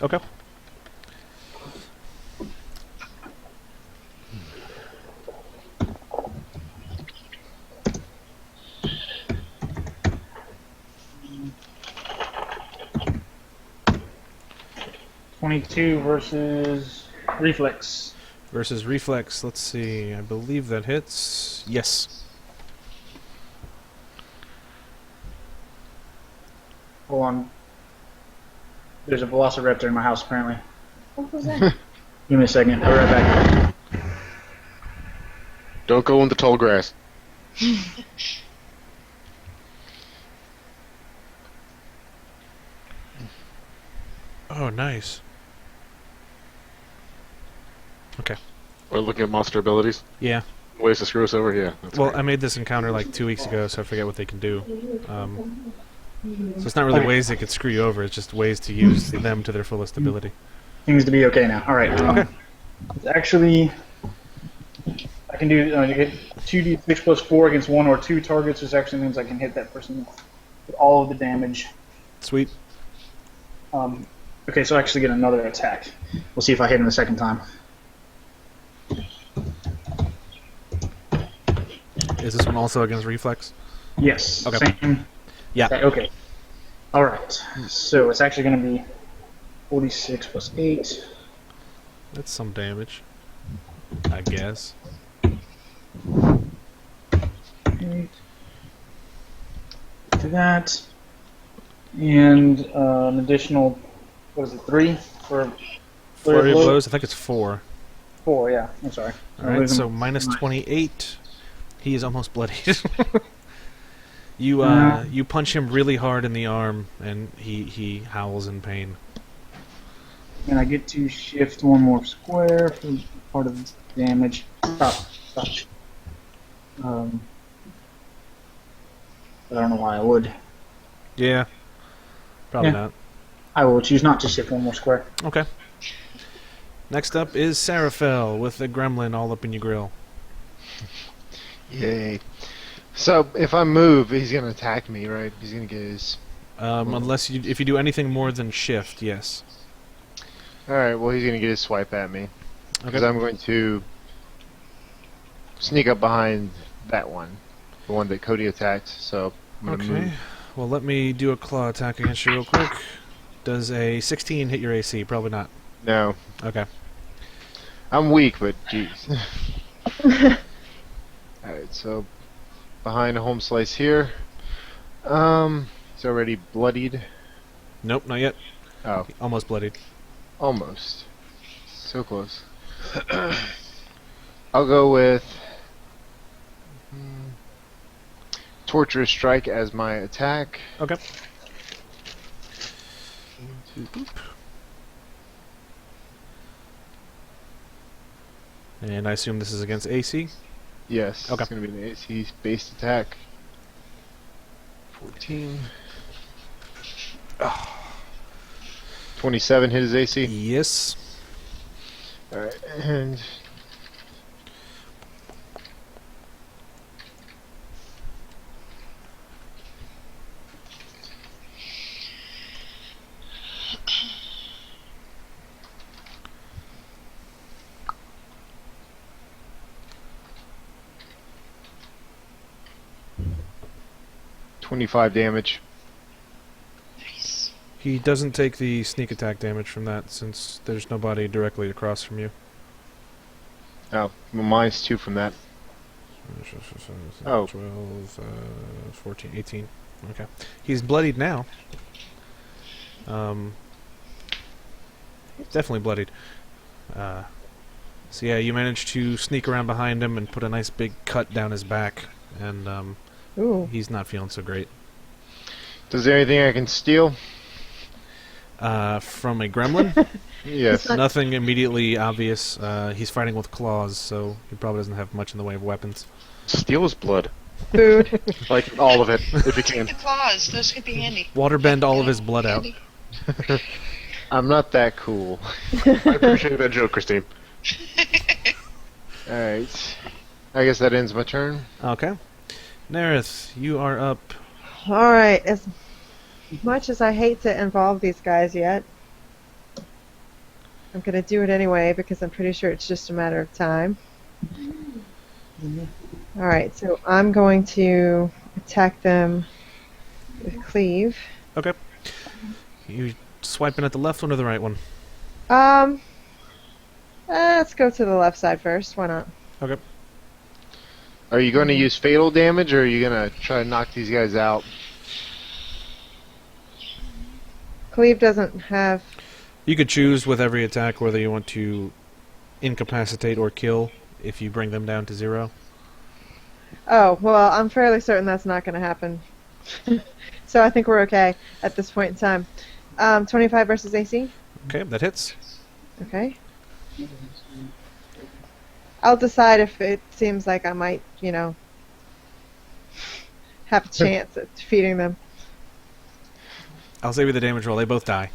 Okay. .22 versus reflex. Versus reflex. Let's see. I believe that hits. Yes. Hold on. There's a velociraptor in my house, apparently. What was that? Give me a second. I'll be right back. Don't go in the tall grass. Oh, nice. Okay. Or looking at monster abilities. Yeah. Ways to screw us over. Yeah. That's Well, great. I made this encounter like 2 weeks ago, so I forget what they can do. So it's not really ways they could screw you over, it's just ways to use them to their fullest ability. Seems to be okay now. All right. Okay. It's actually, I can do you hit 2d6 plus 4 against 1 or 2 targets. This actually means I can hit that person with all of the damage. Sweet. Okay, so I actually get another attack. We'll see if I hit him the second time. Is this one also against reflex? Yes. Okay. Same. Yeah. Okay. All right. So it's actually going to be 46 plus 8. That's some damage. I guess. 8. Do that. And an additional, what is it, 3 for Flurry of blow? blows, I think it's 4. 4, yeah. I'm sorry. Alright, so minus 28. He is almost bloodied. You you punch him really hard in the arm, and he howls in pain. And I get to shift 1 more square for part of the damage. Stop. But I don't know why I would. Yeah. Probably Yeah. not. I will choose not to shift 1 more square. Okay. Next up is Seraphel with the gremlin all up in your grill. Yay. So if I move, he's gonna attack me, right? He's gonna get his. Unless if you do anything more than shift, yes. All right. Well, he's gonna get his swipe at me because Okay. I'm going to sneak up behind that one, the one that Cody attacked. So I'm gonna Okay. move. Well, let me do a claw attack against you real quick. Does a 16 hit your AC? Probably not. No. Okay. I'm weak, but jeez. Alright, so behind a home slice here. He's already bloodied. Nope, not yet. Oh, Almost bloodied. almost. So close. I'll go with Torturous Strike as my attack. Okay. And I assume this is against AC? Yes, Okay. it's going to be an AC-based attack. 14. 27 hit his AC. Yes. Alright, and... $25 damage. Nice. He doesn't take the sneak attack damage from that since there's nobody directly across from you. Oh, well, minus 2 from that. Oh. 12, 14, 18. Okay. He's bloodied now. Definitely bloodied. So yeah, you managed to sneak around behind him and put a nice big cut down his back, and Ooh. he's not feeling so great. Does there anything I can steal? From a gremlin? Yes. Nothing immediately obvious. He's fighting with claws, so he probably doesn't have much in the way of weapons. Steal his blood. Food. Like, all of it, if you can. The claws, those could be handy. Waterbend all of his blood out. Handy. I'm not that cool. I appreciate that joke, Christine. Alright. I guess that ends my turn. Okay. Nerith, you are up. Alright, as much as I hate to involve these guys yet, I'm gonna do it anyway because I'm pretty sure it's just a matter of time. Alright, so I'm going to attack them with Cleave. Okay. You swiping at the left one or the right one? Let's go to the left side first. Why not? Okay. Are you going to use fatal damage, or are you going to try to knock these guys out? Cleave doesn't have... You could choose with every attack whether you want to incapacitate or kill if you bring them down to 0. Oh, well, I'm fairly certain that's not going to happen. So I think we're okay at this point in time. 25 versus AC? Okay, that hits. Okay. I'll decide if it seems like I might, have a chance at defeating them. I'll save you the damage roll. They both die.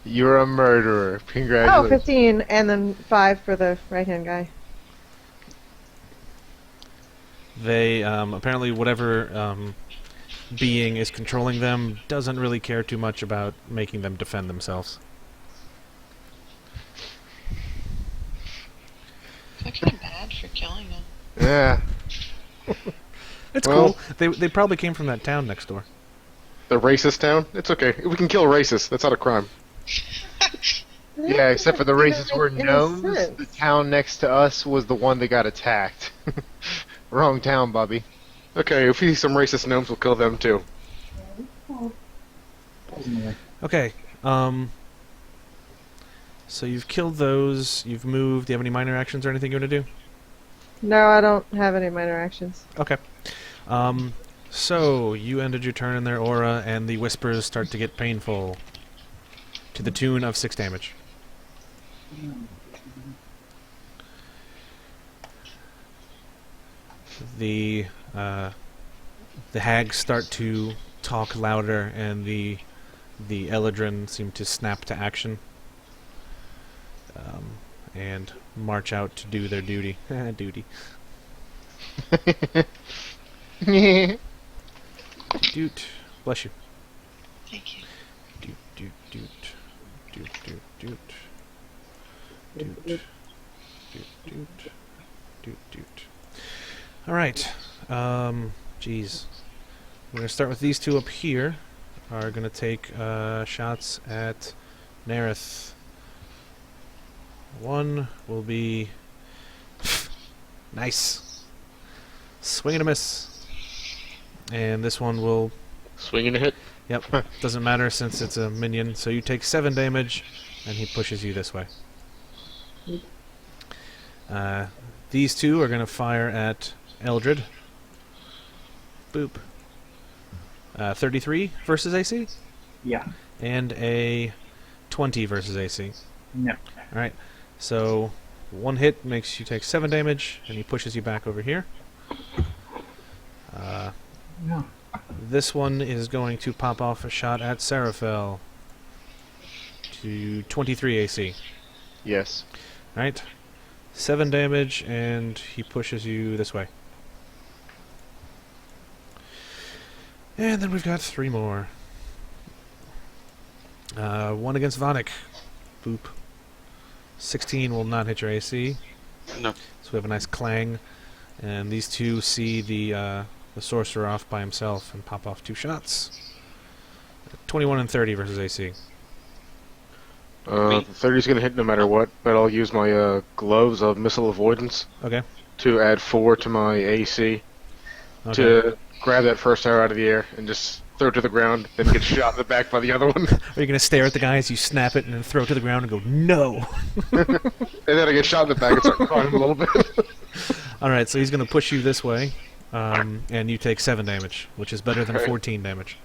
You're a murderer. Oh, Congratulations. 15, and then 5 for the right-hand guy. They, apparently whatever being is controlling them doesn't really care too much about making them defend themselves. I feel kind of bad for killing them. Yeah. It's Well- cool. They probably came from that town next door. The racist town? It's okay. We can kill racists. That's not a crime. Yeah, except for the races were In a gnomes. sense. The town next to us was the one that got attacked. Wrong town, Bobby. Okay, if we see some racist gnomes, we'll kill them too. Okay, so you've killed those, you've moved. Do you have any minor actions or anything you want to do? No, I don't have any minor actions. Okay. So, you ended your turn in their aura, and the whispers start to get painful. To the tune of 6 damage. The hags start to talk louder, and the Eladrin seem to snap to action. And march out to do their duty. Duty. Doot. Bless you. Thank you. Doot, doot, doot. Doot, doot, doot. Doot. Doot, doot. Doot, doot. Alright. Jeez. We're going to start with these two up here. Are going to take shots at Nerith. 1 will be... nice. Swing and a miss. And this one will... Swing and a hit. Yep, doesn't matter since it's a minion. So you take 7 damage, and he pushes you this way. These two are going to fire at Eldred. Boop. 33 versus AC? Yeah. And a 20 versus AC. No. Alright, so 1 hit makes you take 7 damage, and he pushes you back over here. No. This one is going to pop off a shot at Seraphel. To 23 AC. Yes. Alright. 7 damage, and he pushes you this way. And then we've got 3 more. 1 against Vonik. Boop. 16 will not hit your AC. No. So we have a nice clang. And these two see the sorcerer off by himself and pop off 2 shots. 21 and 30 versus AC. 30's gonna hit no matter what, but I'll use my gloves of missile avoidance Okay. to add 4 to my AC Okay. to grab that first arrow out of the air and just throw it to the ground, then get shot in the back by the other one. Are you going to stare at the guy as you snap it and then throw it to the ground and go, no? And then I get shot in the back and start crying a little bit. Alright, so he's going to push you this way, and you take 7 damage, which is better than Okay. 14 damage.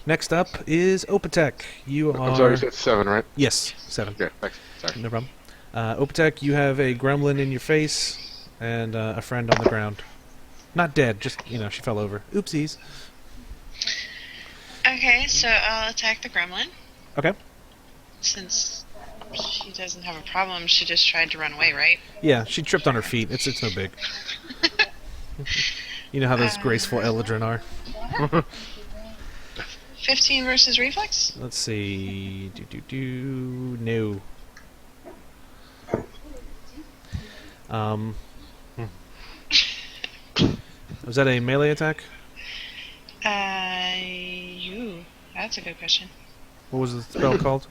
Next up is Opatek. You are... I'm sorry, you said 7, right? Yes, 7. Okay, thanks. Sorry. No problem. Opatek, you have a gremlin in your face and a friend on the ground. Not dead, just, she fell over. Oopsies. Okay, so I'll attack the gremlin. Okay. Since she doesn't have a problem, she just tried to run away, right? Yeah, she tripped on her feet. It's no big. You know how those graceful Eldrin are. 15 versus reflex? Let's see. No. Was that a melee attack? That's a good question. What was the spell called?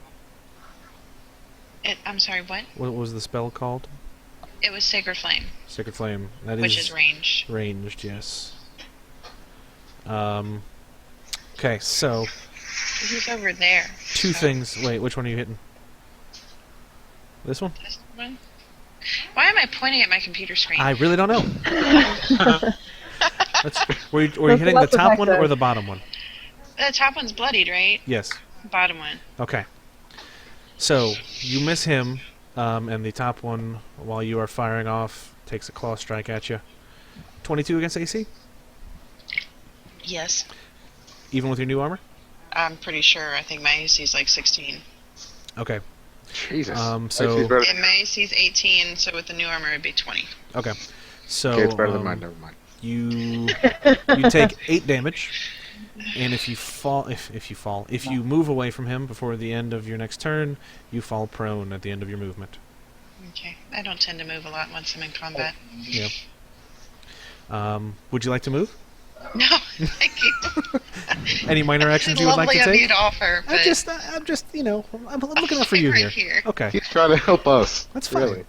I'm sorry, what? What was the spell called? It was Sacred Flame, Sacred Flame. That which is ranged. ranged, yes. Okay, so He's over there. 2 so- things. Wait, which one are you hitting? This one? This one? Why am I pointing at my computer screen? I really don't know. Were you That's hitting the less top one or effective. the bottom one? The top one's bloodied, right? Yes. Bottom one. Okay. So, you miss him, and the top one, while you are firing off, takes a claw strike at you. 22 against AC? Yes. Even with your new armor? I'm pretty sure. I think my AC is like 16. Okay. Jesus. So- It's better, And my AC is 18, so with the new armor it'd be 20. Okay. So, okay, it's better than mine, never mind. you take 8 damage, and if you move away from him before the end of your next turn, you fall prone at the end of your movement. Okay. I don't tend to move a lot once I'm in combat. Yeah. Would you like to move? No, thank you. Any minor actions you would like Lovely to of you take? to offer, but I'm just, I'm looking out for you right here. here. Okay, He's trying to help us. that's fine. Really.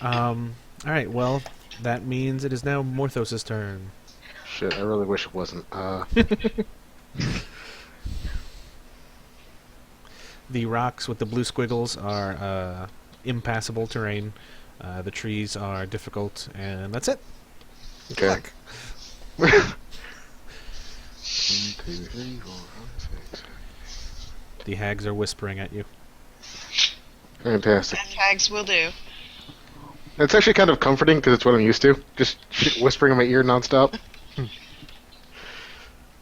All right. Well, that means it is now Morthos' turn. Shit, I really wish it wasn't. The rocks with the blue squiggles are impassable terrain. The trees are difficult, and that's it. Okay. Fuck. 1, 2, 3, 4, 5, 6. The hags are whispering at you. Fantastic. As hags will do. It's actually kind of comforting because it's what I'm used to. Just shit whispering in my ear nonstop.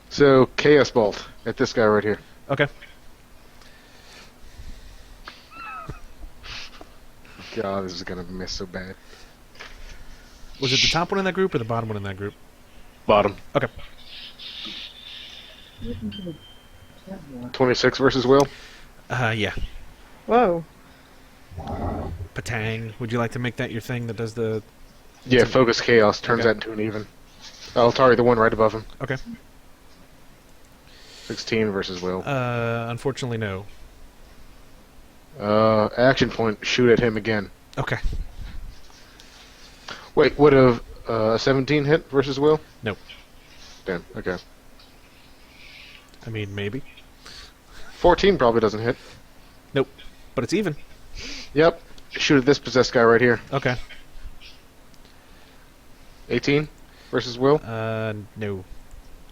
So, Chaos Bolt at this guy right here. Okay. God, this is gonna miss so bad. Was it the top one in that group or the bottom one in that group? Bottom. Okay. 26 versus Will. Yeah. Whoa. Patang. Would you like to make that your thing that does the... Yeah, Focus Chaos turns Okay. that into an even. I'll target the one right above him. Okay. 16 versus will. Unfortunately, no. Action point, shoot at him again. Okay. Wait, would a 17 hit versus will? Nope. Damn, okay. I mean, maybe. 14 probably doesn't hit. Nope. But it's even. Yep. Shoot at this possessed guy right here. Okay. 18 versus will? No.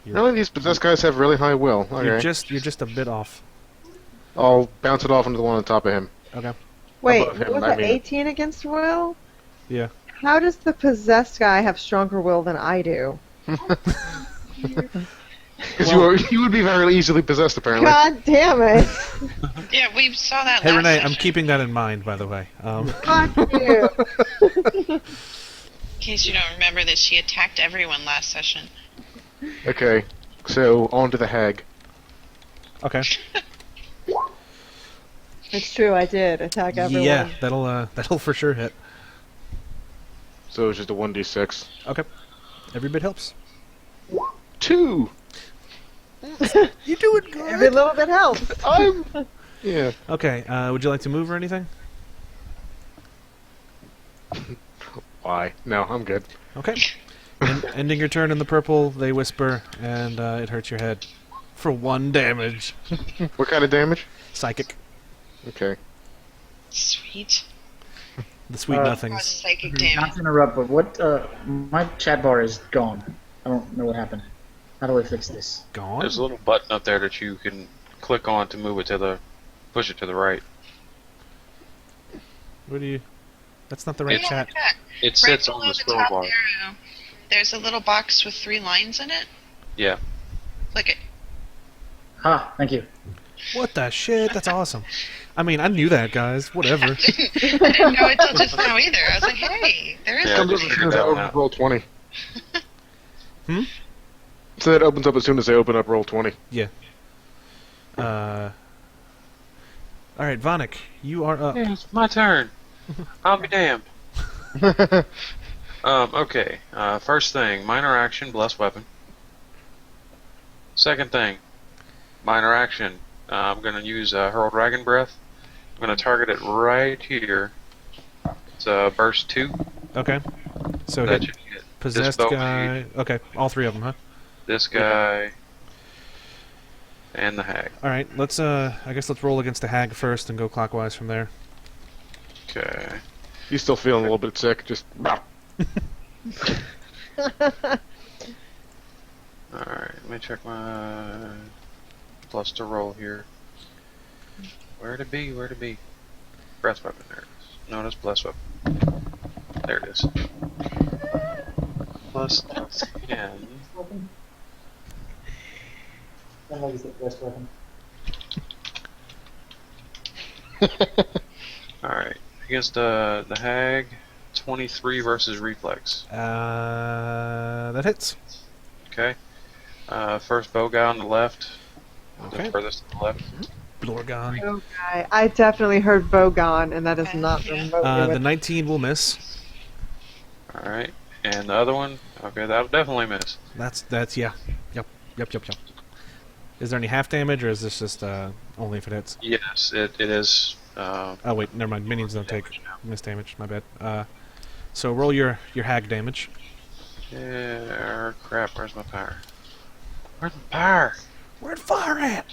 Really? These possessed guys have really high will. Okay. You're just a bit off. I'll bounce it off into the one on top of him. Okay. Wait, Above him, what was I that, mean. 18 against will? Yeah. How does the possessed guy have stronger will than I do? Because you would be very easily possessed, apparently. God damn it! Yeah, we saw that Hey, last Renee, session. I'm keeping that in mind, by the way. Fuck you! In case you don't remember that she attacked everyone last session. Okay, so on to the hag. Okay. It's true, I did attack everyone. Yeah, that'll for sure hit. So it's just a 1d6. Okay. Every bit helps. 2! You do it Every little bit helps. Yeah. Okay. Would you like to move or anything? Why? No, I'm good. Okay. Ending your turn in the purple, they whisper, and it hurts your head for 1 damage. What kind of damage? Psychic. Okay. Sweet. The sweet Uh, Cause nothings. psychic Not damage. to interrupt, but what? My chat bar is gone. I don't know what happened. How do I fix this? Gone. There's a little button up there that you can click on to move it to the, push it to the right. What do you? That's not the right It's- chat. It Right sits below on the the scroll top bar. arrow, there's a little box with 3 lines in it. Yeah. Click it. Ah, thank you. What the shit? That's awesome. I mean, I knew that, guys. Whatever. I didn't know it till just now either. I was like, hey, there is Yeah, Comes something. up as soon figured as I that one open out. roll 20. Hmm? So that opens up as soon as I open up roll 20. Yeah. All right, Vonik, you are up. Yeah, it's my turn. I'll be damned. Okay. First thing, minor action, blessed weapon. Second thing, minor action. I'm gonna use hurl dragon breath. I'm gonna target it right here. It's burst 2. Okay. So That hit should hit possessed this guy. Okay, all 3 of them, huh? this guy, and the hag. All right. Let's. I guess let's roll against the hag first and go clockwise from there. Okay. He's still feeling a little bit sick. Just. Alright, let me check my plus to roll here. Where'd it be? Where'd it be? Breath weapon, there it is. No, that's blessed weapon. There it is. Plus 10. Alright, against the hag, 23 versus reflex. That hits. Okay. First bow guy on the left. Okay. The furthest to the left. Blorgon. Okay, I definitely heard Bogon, and that is not Yeah. remotely The 19 will miss. Alright. And the other one, okay, that'll definitely miss. That's yeah. Yep. Is there any half damage, or is this just only if it hits? Yes, it is. Oh wait, never mind. Minions don't take miss damage. My bad. So roll your hag damage. Yeah, crap, where's my power? Where's my power? Where'd fire at?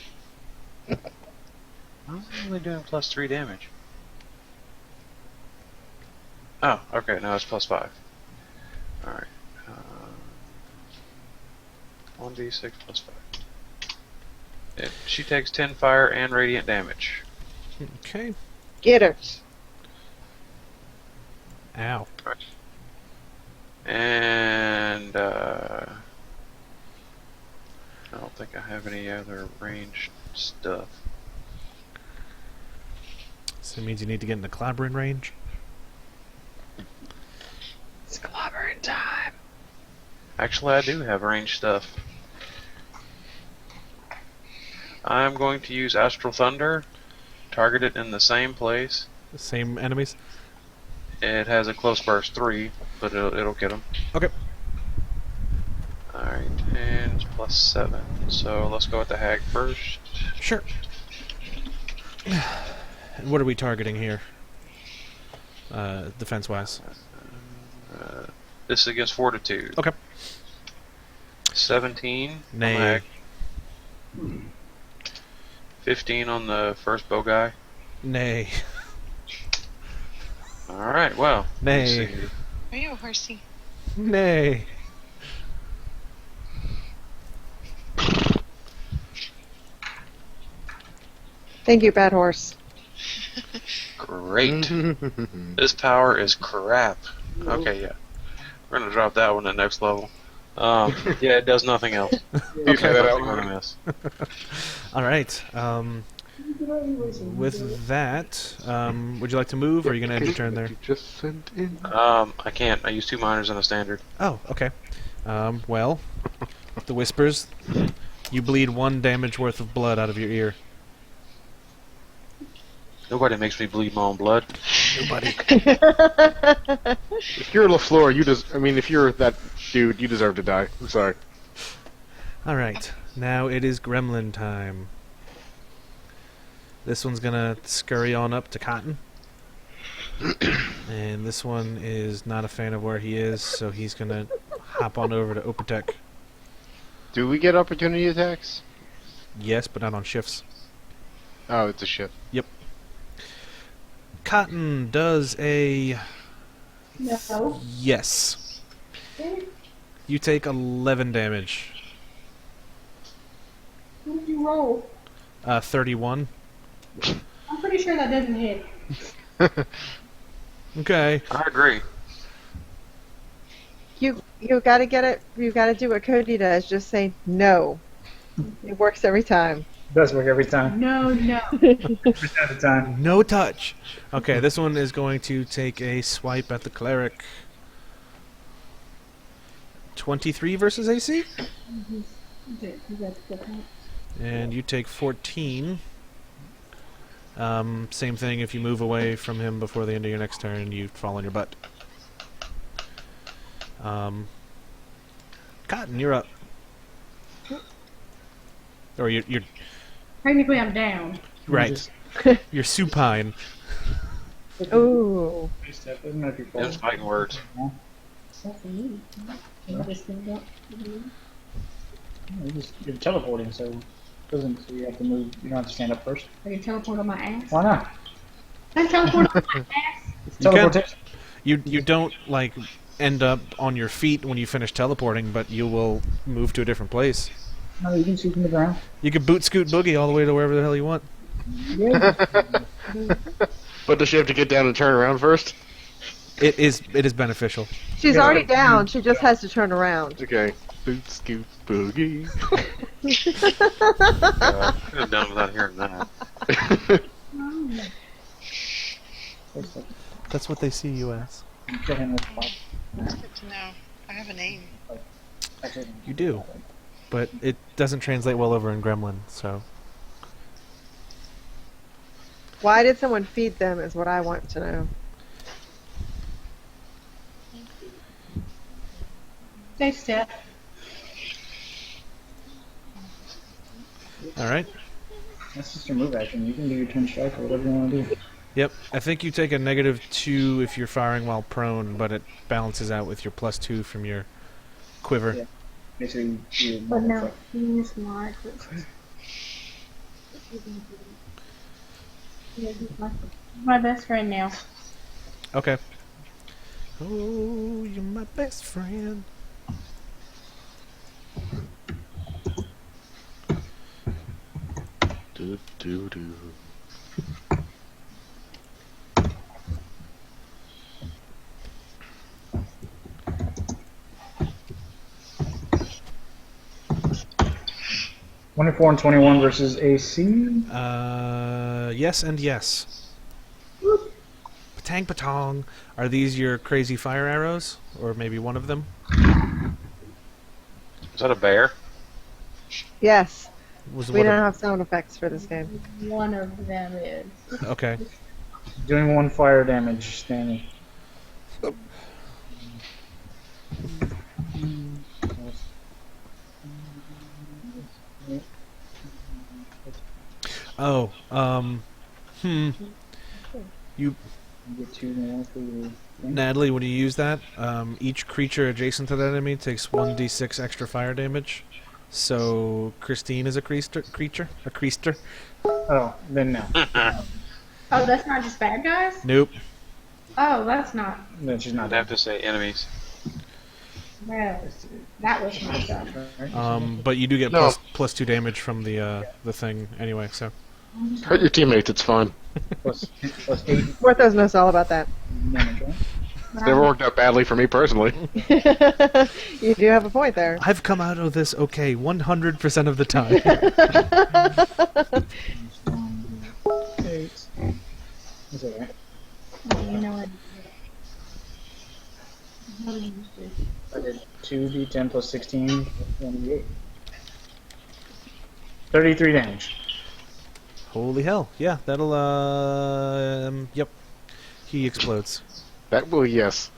I'm only doing plus 3 damage. Oh, okay, now it's plus 5. Alright. 1d6 plus 5. She takes 10 fire and radiant damage. Okay. Get her. Ow. And, I don't think I have any other ranged stuff. So it means you need to get into clobbering range. It's clobbering time. Actually, I do have ranged stuff. I'm going to use Astral Thunder, target it in the same place. The same enemies. It has a close burst 3, but it'll get them. Okay. Alright, and it's +7. So let's go with the hag first. Sure. And what are we targeting here? Defense-wise. This is against Fortitude. Okay. 17 on the Nay. hag. 15 on the first bow guy. Nay. Alright, well. let's Nay. see. Are you a horsey? Nay. Thank you, bad horse. Great. This power is crap. Okay, yeah. We're gonna drop that one at next level. Yeah, it does nothing else. You say that out Nothing loud. on this. All right. With that, would you like to move, or are you going to end your turn there? You just sent in. I can't. I use 2 minors and a standard. Oh, okay. Well, the whispers. You bleed 1 damage worth of blood out of your ear. Nobody makes me bleed my own blood. Nobody. If you're LaFleur, you just. I mean, if you're that dude, you deserve to die. I'm sorry. All right. Now it is gremlin time. This one's gonna scurry on up to Cotton. And this one is not a fan of where he is, so he's gonna hop on over to Opatek. Do we get opportunity attacks? Yes, but not on shifts. Oh, it's a shift. Cotton does a No. yes. You take 11 damage. What did you roll? 31. I'm pretty sure that doesn't hit. Okay. I agree. You gotta get it. You gotta do what Cody does. Just say no. It works every time. Does work every time. No, no. Every time. Time. No touch. Okay, this one is going to take a swipe at the cleric. 23 versus AC? And you take 14. Same thing, if you move away from him before the end of your next turn, you fall on your butt. Cotton, you're up. Or you're Technically, I'm down. right. You're supine. Ooh. Doesn't matter if you fall. Them's fighting words. That's me. Just think about You're teleporting, so doesn't so you have to move. You don't have to stand up first. I can teleport on my ass. Why not? I can teleport on my ass. It's You can. teleportation. You don't like end up on your feet when you finish teleporting, but you will move to a different place. No, you can shoot from the ground. You can boot scoot boogie all the way to wherever the hell you want. Yeah. But does she have to get down and turn around first? It is beneficial. She's Yeah. already down. She just has to turn around. Okay. Boot scoot boogie. Could have done without hearing that. That's what they see you as. Get him with the pop. That's good to know. I have a name. Actually, You do. But it doesn't translate well over in Gremlin, so... Why did someone feed them is what I want to know. Stay step. Alright. That's just your move action. You can do your turn strike or whatever you want to do. Yep. I think you take a -2 if you're firing while prone, but it balances out with your +2 from your quiver. Yeah. Basically, you But now, he's my Yeah, he's my best friend now. Okay. Oh, you're my best friend. Do do do. $24 and 21 versus AC. Yes and yes. Patang patong. Are these your crazy fire arrows? Or maybe one of them? Is that a bear? Yes. Was We one don't of- have sound effects for this game. One of them is. Okay. Doing 1 fire damage, Stanley. Oh, you, You get 2 more for your thing. Natalie, when you use that, each creature adjacent to that enemy takes 1d6 extra fire damage. So Christine is a creature. Oh, then no. Oh, that's not just bad guys? Nope. Oh, that's not. Then she's not I'd have dead. to say enemies. Well, that was not done. Right? But you do get No. plus 2 damage from the thing anyway. So Hurt your teammates, it's fine. plus 8 Morthos knows all about that. damage, right? It's never worked out badly for me personally. You do have a point there. I've come out of this okay 100% of the time. 8. That's alright. You know what? I did 2d10 plus 16, 28. 33 damage. Holy hell! Yeah, that'll yep. He explodes. That will, yes.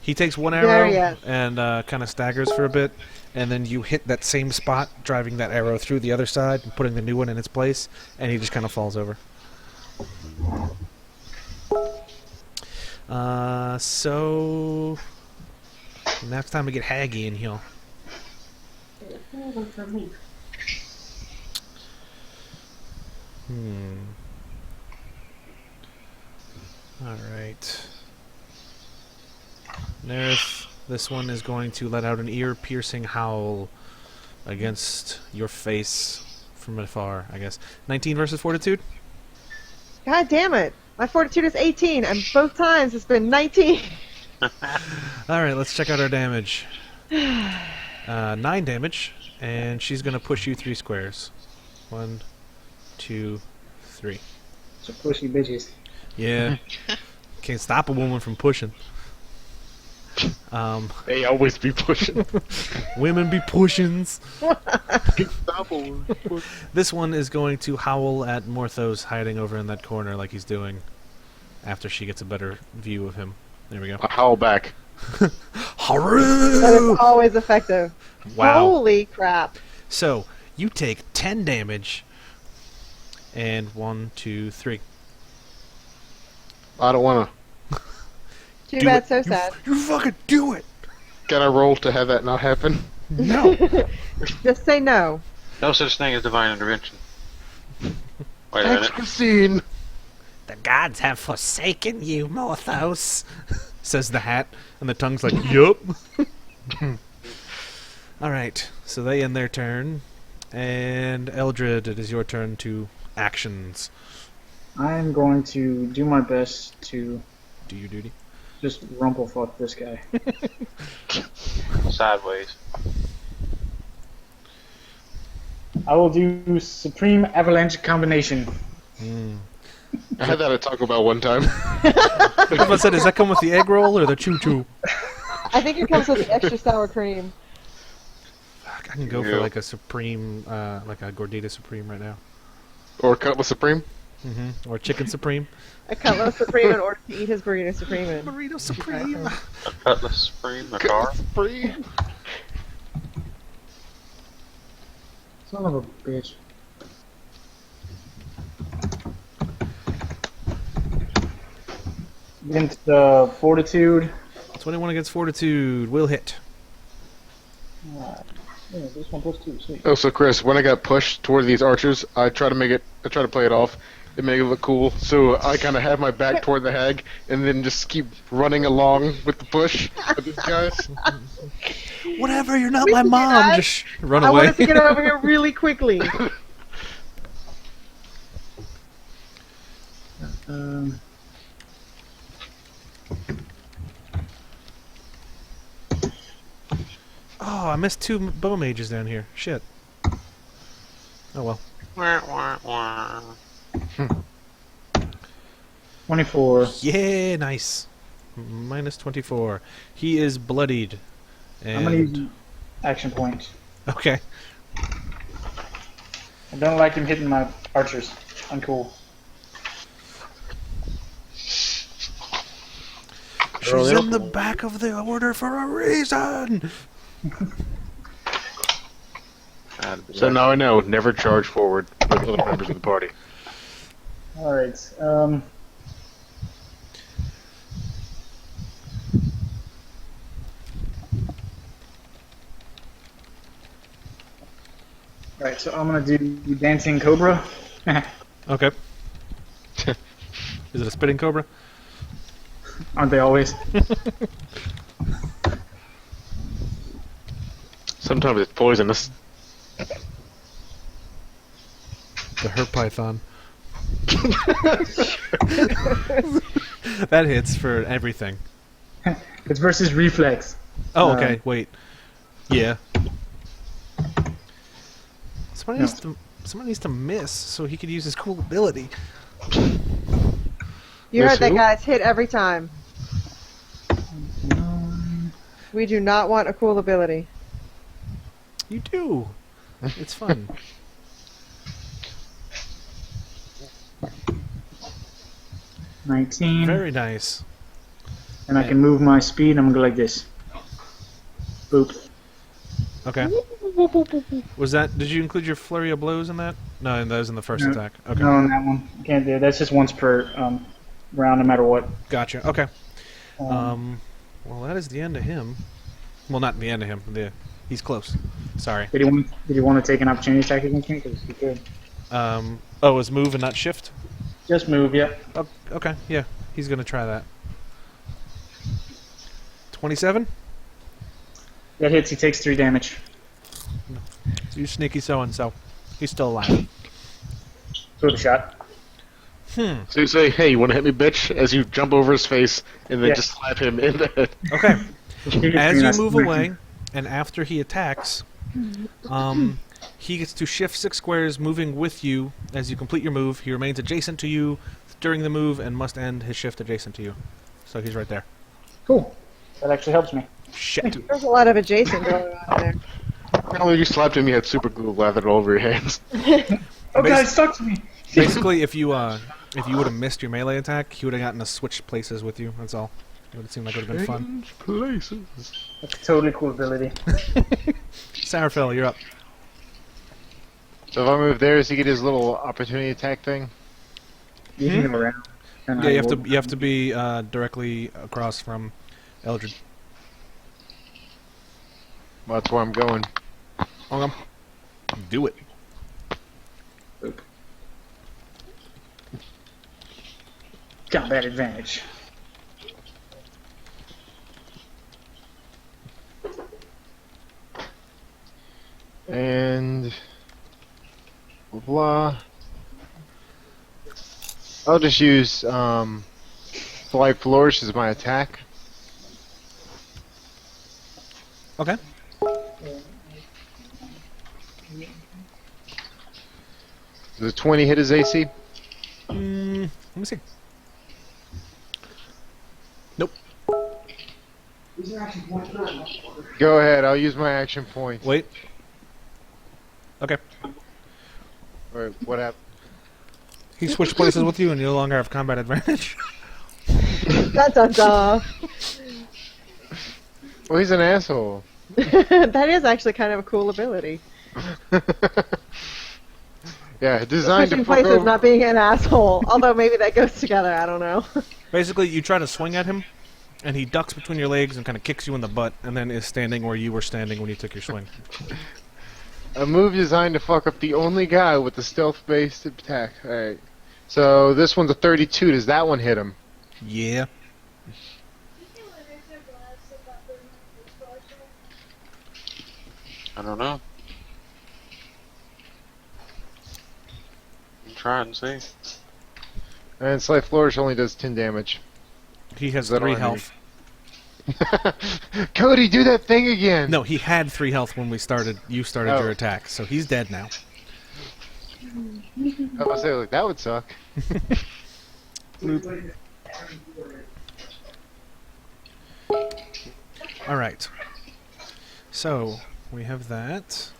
He takes one There, arrow yes. and kind of staggers for a bit, and then you hit that same spot, driving that arrow through the other side and putting the new one in its place, and he just kind of falls over. So now it's time to get Haggy in here. Alright. Nerith, this one is going to let out an ear-piercing howl against your face from afar, I guess. 19 versus Fortitude? God damn it. My fortitude is 18, and both times it's been 19. Alright, let's check out our damage. 9 damage, and she's going to push you 3 squares. 1, 2, 3. So pushy bitches. Yeah. Can't stop a woman from pushing. They always be pushing. Women be pushins. Stop them. This one is going to howl at Morthos hiding over in that corner like he's doing after she gets a better view of him. There we go. I howl back. That Haru! is always effective. Wow. Holy crap. So, you take 10 damage. And 1, 2, 3. I don't want to. Too Do bad, it. so sad. You fucking do it! Can I roll to have that not happen? No! Just say no. No such thing as divine intervention. Wait a Thanks, minute. Christine. The gods have forsaken you, Morthos, says the hat, and the tongue's like, yup. Alright, so they end their turn. And Eldred, it is your turn to actions. I'm going to do my best to Do your duty. just rumple fuck this guy. Sideways. I will do Supreme Avalanche Combination. I had that at Taco Bell one time. I was about to say, does that come with the egg roll or the choo-choo? I think it comes with the extra sour cream. Fuck, I can go for Yeah. like a Supreme, like a Gordita Supreme right now. Or Cutlass Supreme. Or Chicken Supreme. A Cutlass Supreme in order to eat his burrito supreme in. Burrito Supreme! A Cutlass Supreme, a car. Supreme. Son of a bitch. Against Fortitude. 21 against Fortitude. Will hit. Yeah, this one plus 2, sweet. Oh, so Chris, when I got pushed toward these archers, I try to play it off and make it look cool. So I kind of have my back toward the hag, and then just keep running along with the push with these guys. Whatever, you're not We my can do mom. that. Just run I away. wanted to get over here really quickly. Oh, I missed 2 bow mages down here. Shit. Oh well. Wah, wah, wah. 24. Yeah, nice. Minus 24. He is bloodied. I'm gonna And use action point. okay. I don't like him hitting my archers. Uncool. She's in the back of the order for a reason. So now I know, never charge forward with other members of the party. Alright. Right, so I'm gonna do Dancing Cobra. Okay. Is it a spitting cobra? Aren't they always? Sometimes it's poisonous. The herp python. That hits for everything. It's versus Reflex. Oh, okay. Wait. Yeah. Someone needs to miss so he could use his cool ability. You Miss heard that, who? guys. Hit every time. We do not want a cool ability. You do. It's fun. $19. Very nice. And I can move my speed. I'm gonna go like this. Boop. Okay. Was that? Did you include your flurry of blows in that? No, that was in the first No. attack. Okay. No, on that one. I can't do it. That's just once per round, no matter what. Gotcha. Okay. Well, that is the end of him. Well, not the end of him. He's close. Sorry. Did he want to take an opportunity attack against me? Because he could. Oh, it was move and not shift? Just move, yeah. Oh, okay, yeah. He's going to try that. 27? That hits. He takes 3 damage. You sneaky so-and-so. He's still alive. Throw the shot. So you say, hey, you want to hit me, bitch? As you jump over his face and then Yeah. just slap him in the head. Okay. As you move Nice. away, and after he attacks, he gets to shift 6 squares, moving with you as you complete your move. He remains adjacent to you during the move and must end his shift adjacent to you. So he's right there. Cool. That actually helps me. Shit. There's a lot of adjacent going on there. Apparently you slapped him, you had super glue lathered all over your hands. Oh god, it's stuck to me. Basically, if you would have missed your melee attack, he would have gotten to switch places with you. That's all. It would have seemed like it would have been fun. Places. That's a totally cool ability. Sourfell, you're up. So if I move there, does he get his little opportunity attack thing? You can go around. And Yeah, I you will- have to be directly across from Eldred. Well, that's where I'm going. Okay. Do it. Combat advantage. And blah, blah. I'll just use Flight Flourish as my attack. Okay. Does 20 hit his AC? Let me see. Nope. Go ahead, I'll use my action point. Wait. Okay. Or what happened? He switched places with you and you no longer have combat advantage. Dun, dun, dun. Well, he's an asshole. That is actually kind of a cool ability. Yeah, designed to Switching fuck places, over. not being an asshole. Although maybe that goes together. I don't know. Basically, you try to swing at him, and he ducks between your legs and kind of kicks you in the butt, and then is standing where you were standing when you took your swing. A move designed to fuck up the only guy with the stealth-based attack. Alright. So this one's a 32. Does that one hit him? Yeah. I don't know. Try and see. And Slight Flourish only does 10 damage. He has Is that 3 all I health. Cody, do that thing again! No, he had 3 health when we started. You started Oh. your attack, so he's dead now. I was say, like, that would suck. All right. So we have that.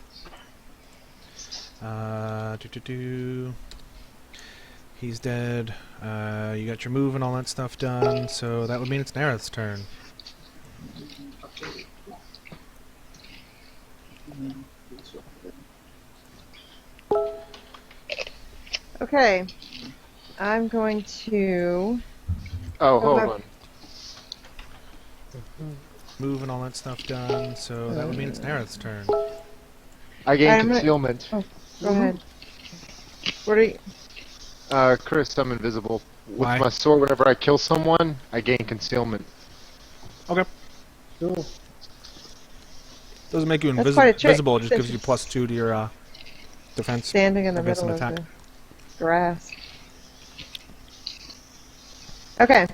He's dead. You got your move and all that stuff done. So that would mean it's Nareth's turn. Okay. I'm going to. Oh, hold Okay. on. Move and all that stuff done, so that would mean it's Aerith's turn. I gain I'm gonna- concealment. Oh, go ahead. What are you? Chris, I'm invisible. With Why? my sword, whenever I kill someone, I gain concealment. Okay. Cool. Doesn't make you That's quite a trick, invisible, it just since gives you it's +2 to your defense. Standing in the against middle an of attack. the grass. Okay.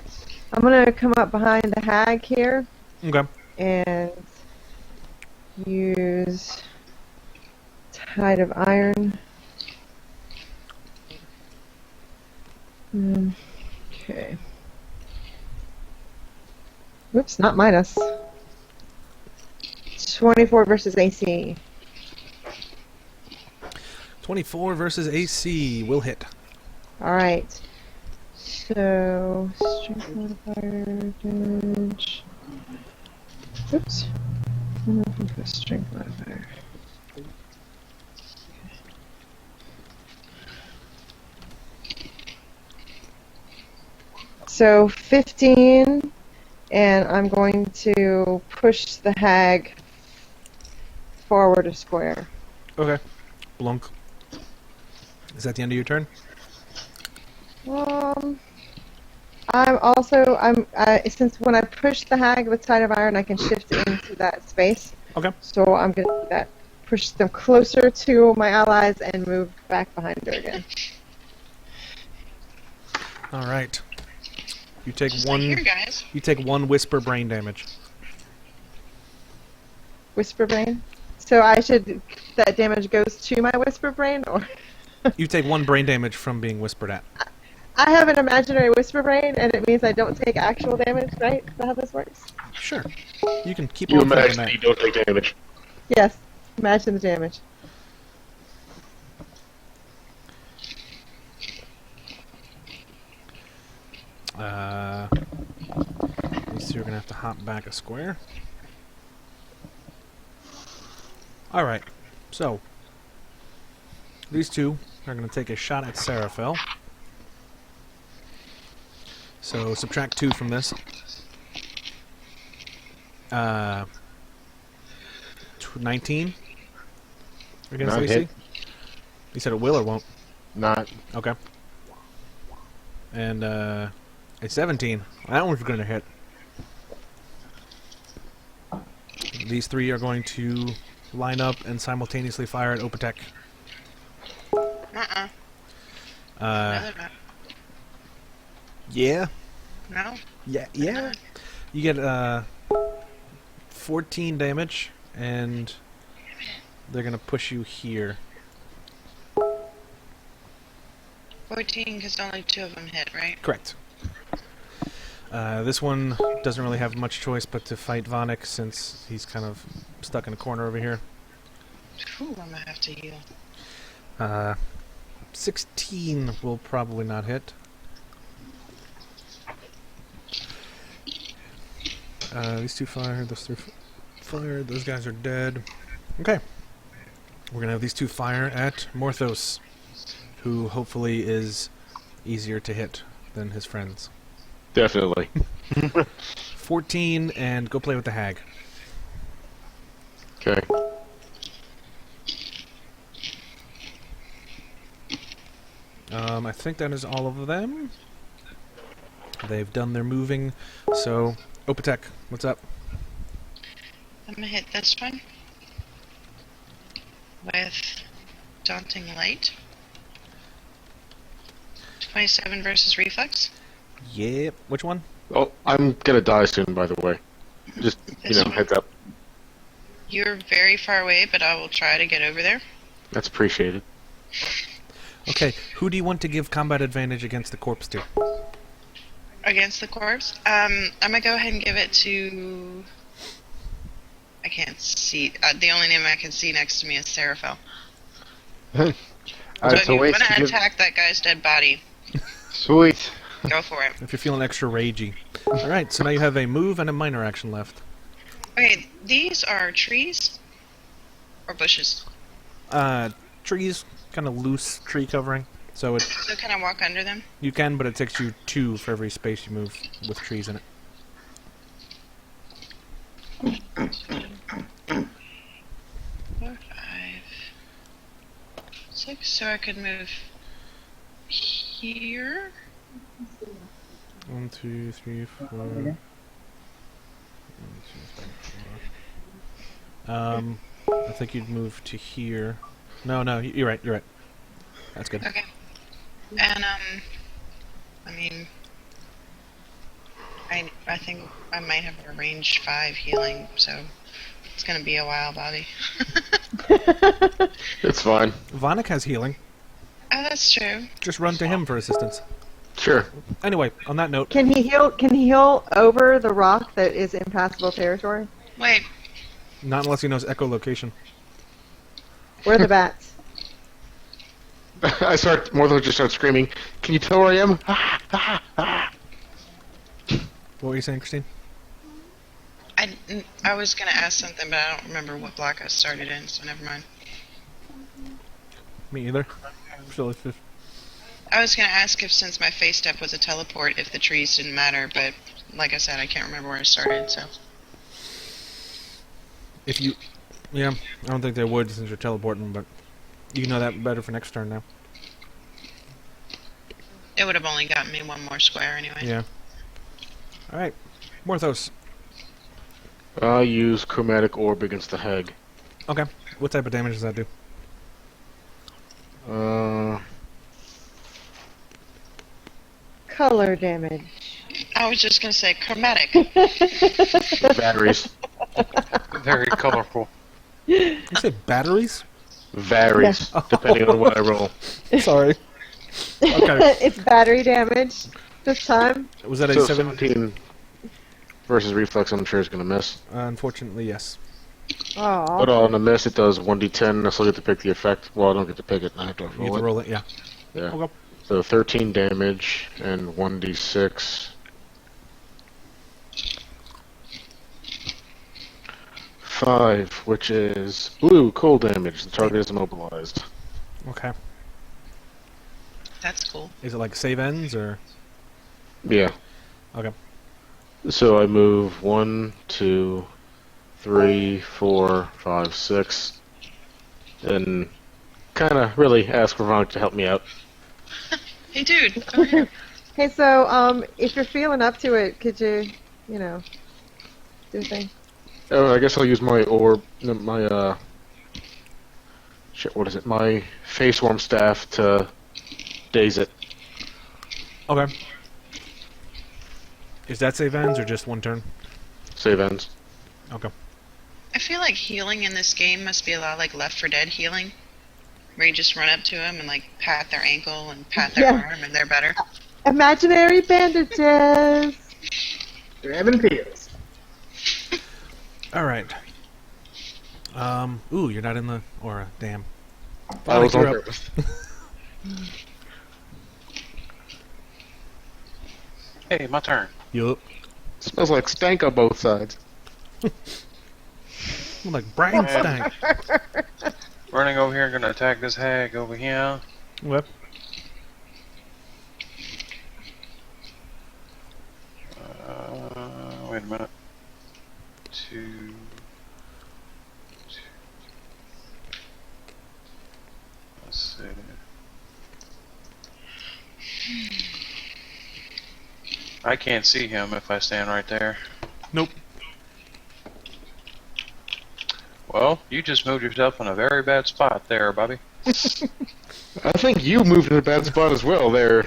I'm gonna come up behind the hag here Okay. and use Tide of Iron. Okay. Whoops, not minus. 24 versus AC. 24 versus AC will hit. Alright. So, strength modifier, damage. Oops. I'm looking for strength modifier. So, 15, and I'm going to push the hag forward a square. Okay. Blunk. Is that the end of your turn? Since when I push the hag with Tide of Iron, I can shift into that space. Okay. So I'm going to do that. Push them closer to my allies and move back behind her again. Alright. You take Just one like here, guys. you take 1 whisper brain damage. Whisper Brain. So that damage goes to my Whisper Brain, or You take 1 brain damage from being whispered at. I have an imaginary Whisper Brain, and it means I don't take actual damage, right? Is that how this works? Sure. You can keep You on thinking imagine that. that you don't take damage. Yes. Imagine the damage. These two are gonna have to hop back a square. Alright, so these two are gonna take a shot at Seraphil. So subtract 2 from this. 19 against Not AC? hit. You said it will or won't? Not. Okay. And a 17. That one's going to hit. These 3 are going to line up and simultaneously fire at Opatek. Uh-uh. No, they're not. Yeah. No. Yeah. You get 14 damage, and they're going to push you here. 14, because only 2 of them hit, right? Correct. This one doesn't really have much choice but to fight Vonik since he's kind of stuck in a corner over here. Ooh, I'm gonna have to heal. 16 will probably not hit. These 2 fired, those 3 fired, those guys are dead. Okay. We're gonna have these 2 fire at Morthos, who hopefully is easier to hit than his friends. Definitely. 14, and go play with the hag. Okay. I think that is all of them. They've done their moving, so Opatek, what's up? I'm gonna hit this one with Daunting Light. 27 versus Reflex. Yep. Which one? Oh, I'm gonna die soon, by the way. Just, This one. heads up. You're very far away, but I will try to get over there. That's appreciated. Okay, who do you want to give combat advantage against the corpse to? Against the corpse. I'm gonna go ahead and give it to. I can't see. The only name I can see next to me is Seraphil. So if So you wait, want to to give- attack that guy's dead body, Sweet. go for it. If you're feeling extra ragey. Alright, so now you have a move and a minor action left. Okay, these are trees or bushes. Trees, kind of loose tree covering. So So can I walk under them? you can, but it takes you 2 for every space you move with trees in it. 4, 5, 6. So I could move here. 1, 2, 3, 4. 1, 2, 3, 4. I think you'd move to here. No, you're right. You're right. That's good. Okay. And I mean, I think I might have a range 5 healing, so it's gonna be a while, Bobby. It's fine. Vonik has healing. Oh, that's true. Just run to him for assistance. Sure. Anyway, on that note, Can he heal? Can he heal over the rock that is impassable territory? Wait, not unless he knows echolocation. Where are the bats? I start, Morthos just starts screaming, "Can you tell where I am?" What were you saying, Christine? I was gonna ask something, but I don't remember what block I started in, so never mind. Me either. Still, if I was gonna ask if, since my face step was a teleport, if the trees didn't matter, but like I said, I can't remember where I started, so. you, yeah, I don't think they would since you're teleporting, but you know that better for next turn now. It would have only gotten me 1 more square anyway. Yeah. All right, Morthos. I use chromatic orb against the hag. Okay. What type of damage does that do? Color damage. I was just gonna say chromatic. Varies. Very colorful. You said batteries? Varies, depending on what I roll. Sorry. Okay. It's battery damage this time. Was that a So 17? 17 versus reflex, I'm sure is going to miss. Unfortunately, yes. Oh. But on a miss, it does 1d10. I still get to pick the effect. Well, I don't get to pick it. I have to You get roll to it. roll it, yeah. Yeah. Okay. So 13 damage and 1d6. 5, which is blue cold damage. The target is immobilized. Okay. That's cool. Is it like save ends or? Yeah. Okay. So I move 1, 2, 3, 4, 5, 6, and kind of really ask for Vonk to help me out. Hey, dude, over here. Hey, so if you're feeling up to it, could you, do a thing? Oh, I guess I'll use my orb, my shit. What is it? My face worm staff to daze it. Okay. Is that save ends or just 1 turn? Save ends. Okay. I feel like healing in this game must be a lot like Left 4 Dead healing, where you just run up to them and like pat their ankle and pat their Yeah. arm and they're better. Imaginary bandages. Grab and pills. All right. Ooh, you're not in the aura. Damn. I was you're on up. purpose. Hey, my turn. Yup. Smells like stank on both sides. Like brain stank. Running over here, gonna attack this hag over here. Yep. Wait a minute. Two. Let's see. I can't see him if I stand right there. Nope. Well, you just moved yourself in a very bad spot there, Bobby. I think you moved in a bad spot as well there.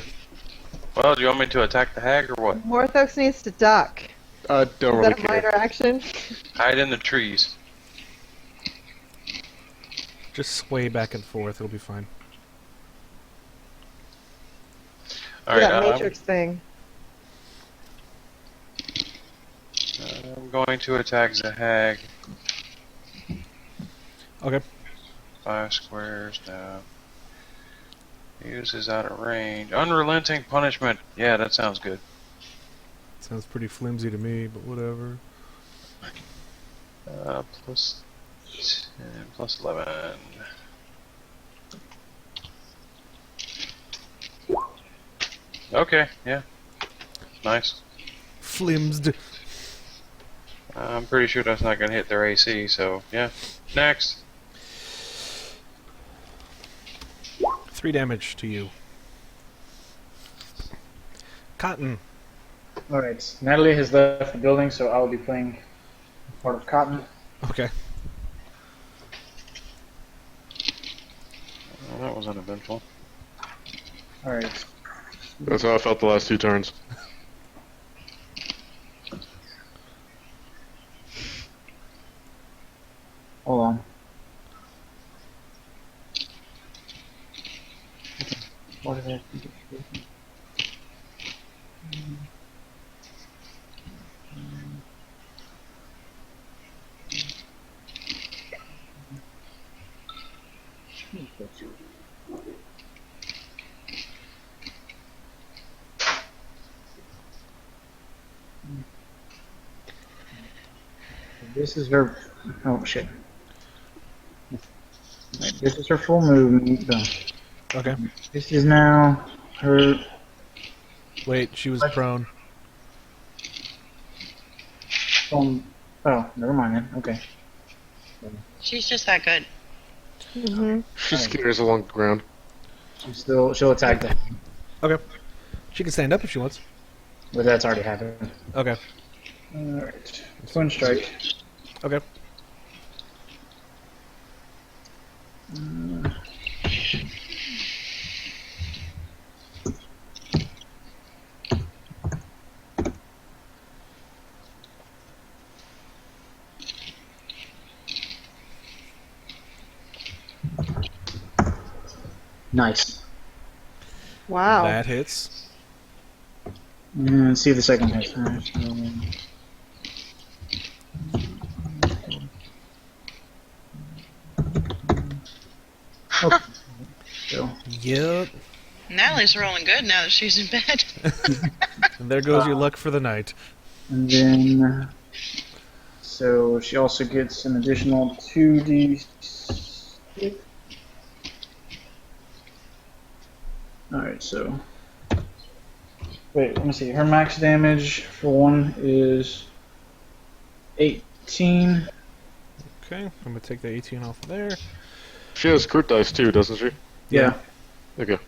Well, do you want me to attack the hag or what? Morthos needs to duck. I don't Is really that a care. minor action? Hide in the trees. Just sway back and forth. It'll be fine. Alright, that Matrix thing. I'm going to attack the hag. Okay. 5 squares now. Uses out of range. Unrelenting punishment. Yeah, that sounds good. Sounds pretty flimsy to me, but whatever. Plus 10, plus 11. Okay, yeah. Nice. Flimsed. I'm pretty sure that's not going to hit their AC, so yeah. Next. 3 damage to you. Cotton. Alright, Natalie has left the building, so I'll be playing part of Cotton. Okay. Well, that was uneventful. Alright. That's how I felt the last 2 turns. Hold on. What did I do? This is her. Oh shit. Right, this is her full movement. Done. Okay. This is now her. Wait, she was prone. Oh, never mind then. Okay. She's just that good. Mm-hmm. She skitters along the ground. She'll attack them, Okay. She can stand up if she wants. but that's already happened. Okay. Alright. Twin strike. Okay. Nice. Wow. That hits. And let's see if the second hit. Okay. So, Yep. Natalie's rolling good now that she's in bed. And there goes your luck for the night. and then, so she also gets an additional 2d6. Alright, so. Wait, let me see. Her max damage for one is 18. Okay, I'm gonna take the 18 off of there. She has crit dice too, doesn't she? Yeah. Okay.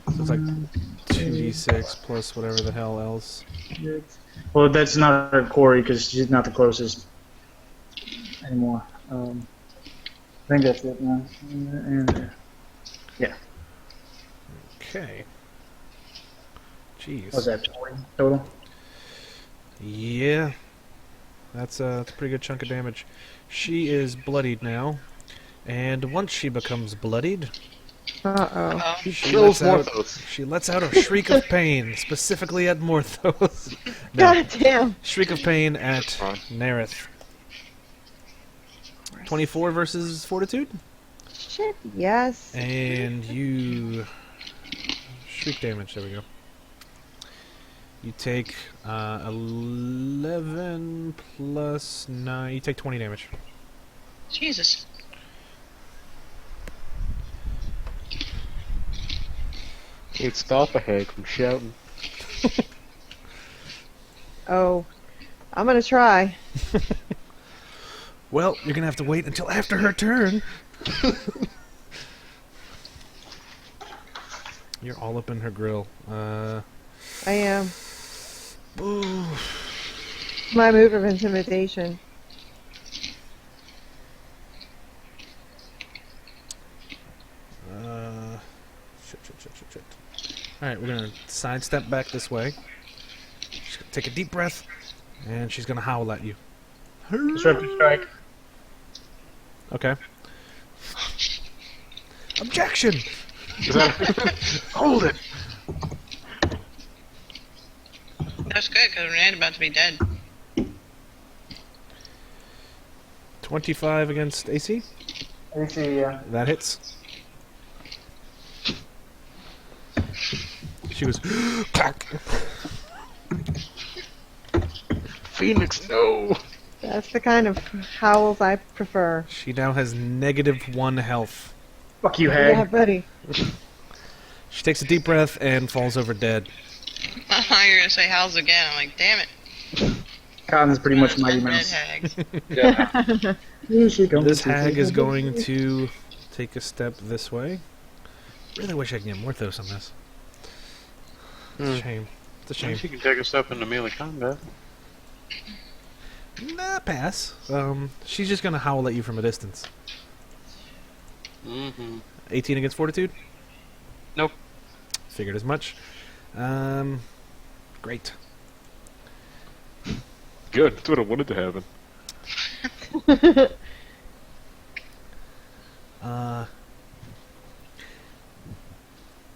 So it's like 2d6 plus whatever the hell else. Well, that's not her Corey because she's not the closest anymore. I think that's it now. And, yeah. Okay. Jeez. What's that, 20 total? Yeah. That's a pretty good chunk of damage. She is bloodied now. And once she becomes bloodied, Uh-oh. Oh, she Kills lets, out, Morthos. she lets out a shriek of pain, specifically at Morthos. No, God damn. shriek of pain at Fine. Nerith. 24 versus Fortitude? Shit, yes. And you... Shriek damage, there we go. You take 11 plus 9... You take 20 damage. Jesus. It'd stop a hag from shouting. Oh. I'm gonna try. Well, you're gonna have to wait until after her turn. You're all up in her grill. I am. Ooh. My move of intimidation. Shit. Alright, we're gonna sidestep back this way. She's gonna take a deep breath, and she's gonna howl at you. Disruptive strike. Okay. Objection! Is that hold it? That's good because Renee's about to be dead. 25 against AC? AC, yeah. That hits. She was clack. Phoenix, no. That's the kind of howls I prefer. She now has -1 health. Fuck you, hag. Yeah, buddy. She takes a deep breath and falls over dead. I thought you were gonna say howls again. I'm like, damn it. Cotton's pretty much Mighty Red Mouse. hags. Yeah. Here she comes. This hag is going to take a step this way. Really wish I could get Morthos on this. It's a shame. It's a shame. She can take a step into melee combat. Nah, pass. She's just gonna howl at you from a distance. Mm-hmm. 18 against Fortitude? Nope. Figured as much. Great. Good. That's what I wanted to happen.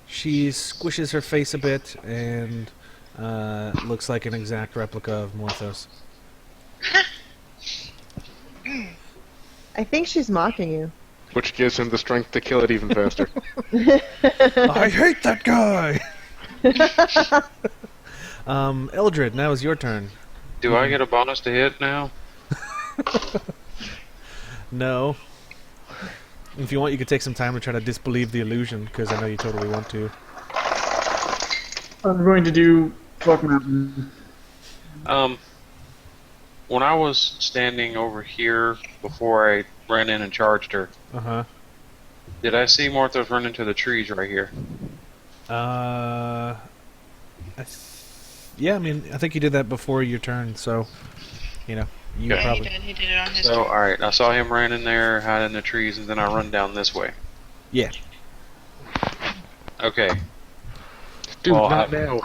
She squishes her face a bit and looks like an exact replica of Morthos. I think she's mocking you. Which gives him the strength to kill it even faster. I hate that guy! Eldred, now is your turn. Do I get a bonus to hit now? No. If you want, you could take some time to try to disbelieve the illusion, because I know you totally want to. I'm going to do Fuck Mountain. When I was standing over here before I ran in and charged her, Uh-huh. did I see Morthos run into the trees right here? Yeah, I mean, I think you did that before your turn, so, you know, you Yeah, probably... He did it on his So, turn. alright, I saw him run in there, hide in the trees, and then I run down this way. Yeah. Okay. Dude, Well, not now.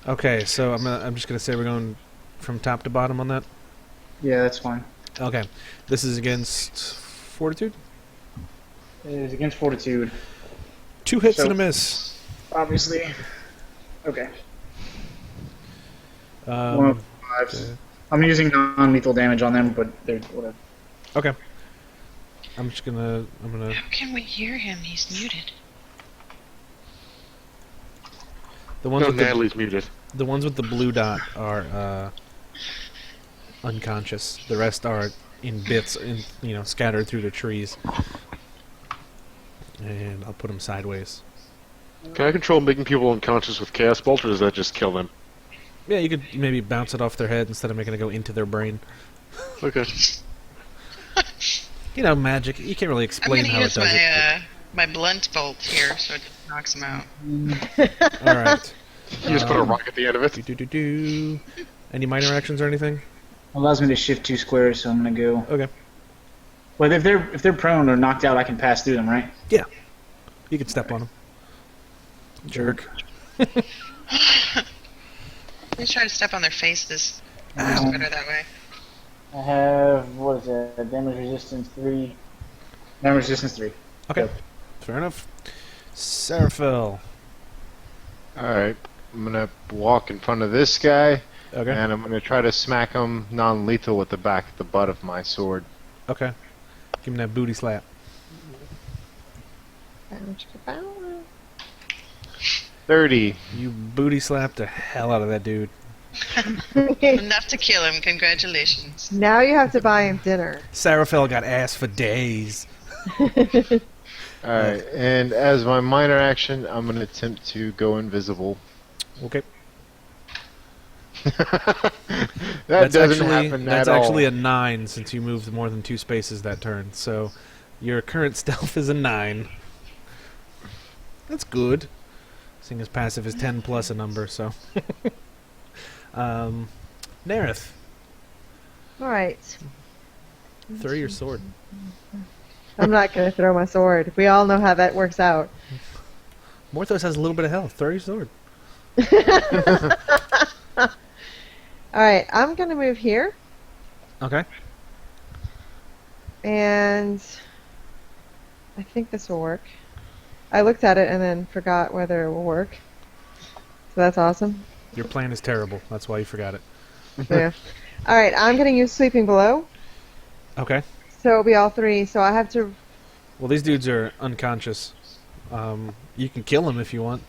Okay, so I'm just gonna say we're going from top to bottom on that. Yeah, that's fine. Okay, this is against Fortitude. It is against Fortitude, 2 hits So- and a miss. obviously. Okay. One Um, of fives. I'm using non-lethal damage on them, but they're whatever. okay. I'm gonna. How can we hear him? He's muted. The ones No, with the Natalie's muted. ones with the blue dot are unconscious. The rest are in bits, scattered through the trees. And I'll put them sideways. Can I control making people unconscious with Chaos Bolt, or does that just kill them? Yeah, you could maybe bounce it off their head instead of making it go into their brain. Okay. You know, magic. You can't really I'm explain gonna how it use does it. my blunt bolt here, so it knocks him out. All right. You just put a rock at the end of it. Do. Any minor actions or anything? Allows me to shift 2 squares, so I'm gonna go. Okay. But if they're prone or knocked out, I can pass through them, right? Yeah. You can step on them. Jerk. Let's try to step on their faces. Ow. It's better that way. I have what is that? Damage resistance 3. Damage resistance 3. Okay. Yep. Fair enough. Seraphil. Alright, I'm gonna walk in front of this guy, Okay. and I'm gonna try to smack him non-lethal with the back of the butt of my sword. Okay. Give him that booty slap. 30. You booty slapped the hell out of that dude. Enough to kill him. Congratulations. Now you have to buy him dinner. Seraphil got ass for days. Alright, and as my minor action, I'm gonna attempt to go invisible. Okay. that That's doesn't actually happen that's at actually all. a 9 since you moved more than 2 spaces that turn. So your current stealth is a 9. That's good. Seeing as passive is 10 plus a number, so. Nerith, Alright. throw your sword. I'm not going to throw my sword. We all know how that works out. Morthos has a little bit of health. Throw your sword. Alright, I'm going to move here. Okay. And I think this will work. I looked at it and then forgot whether it will work. So that's awesome. Your plan is terrible. That's why you forgot it. Yeah. Alright, I'm going to use Sweeping Blow. Okay. So it'll be all 3. So I have to... Well, these dudes are unconscious. You can kill them if you want.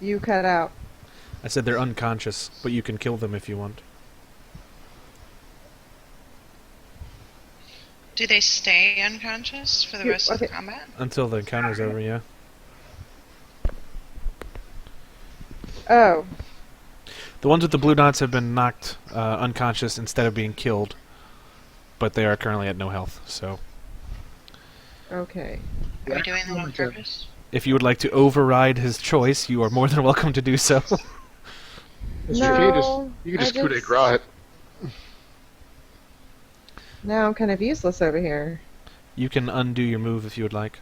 You cut out. I said they're unconscious, but you can kill them if you want. Do they stay unconscious for the rest of the combat? Until the encounter's over, yeah. Oh. The ones with the blue dots have been knocked unconscious instead of being killed, but they are currently at no health. So, Okay. Are we doing that on purpose? if you would like to override his choice, you are more than welcome to do so. No. You can just I coup de grace it. Now I'm kind of useless over here. You can undo your move if you would like.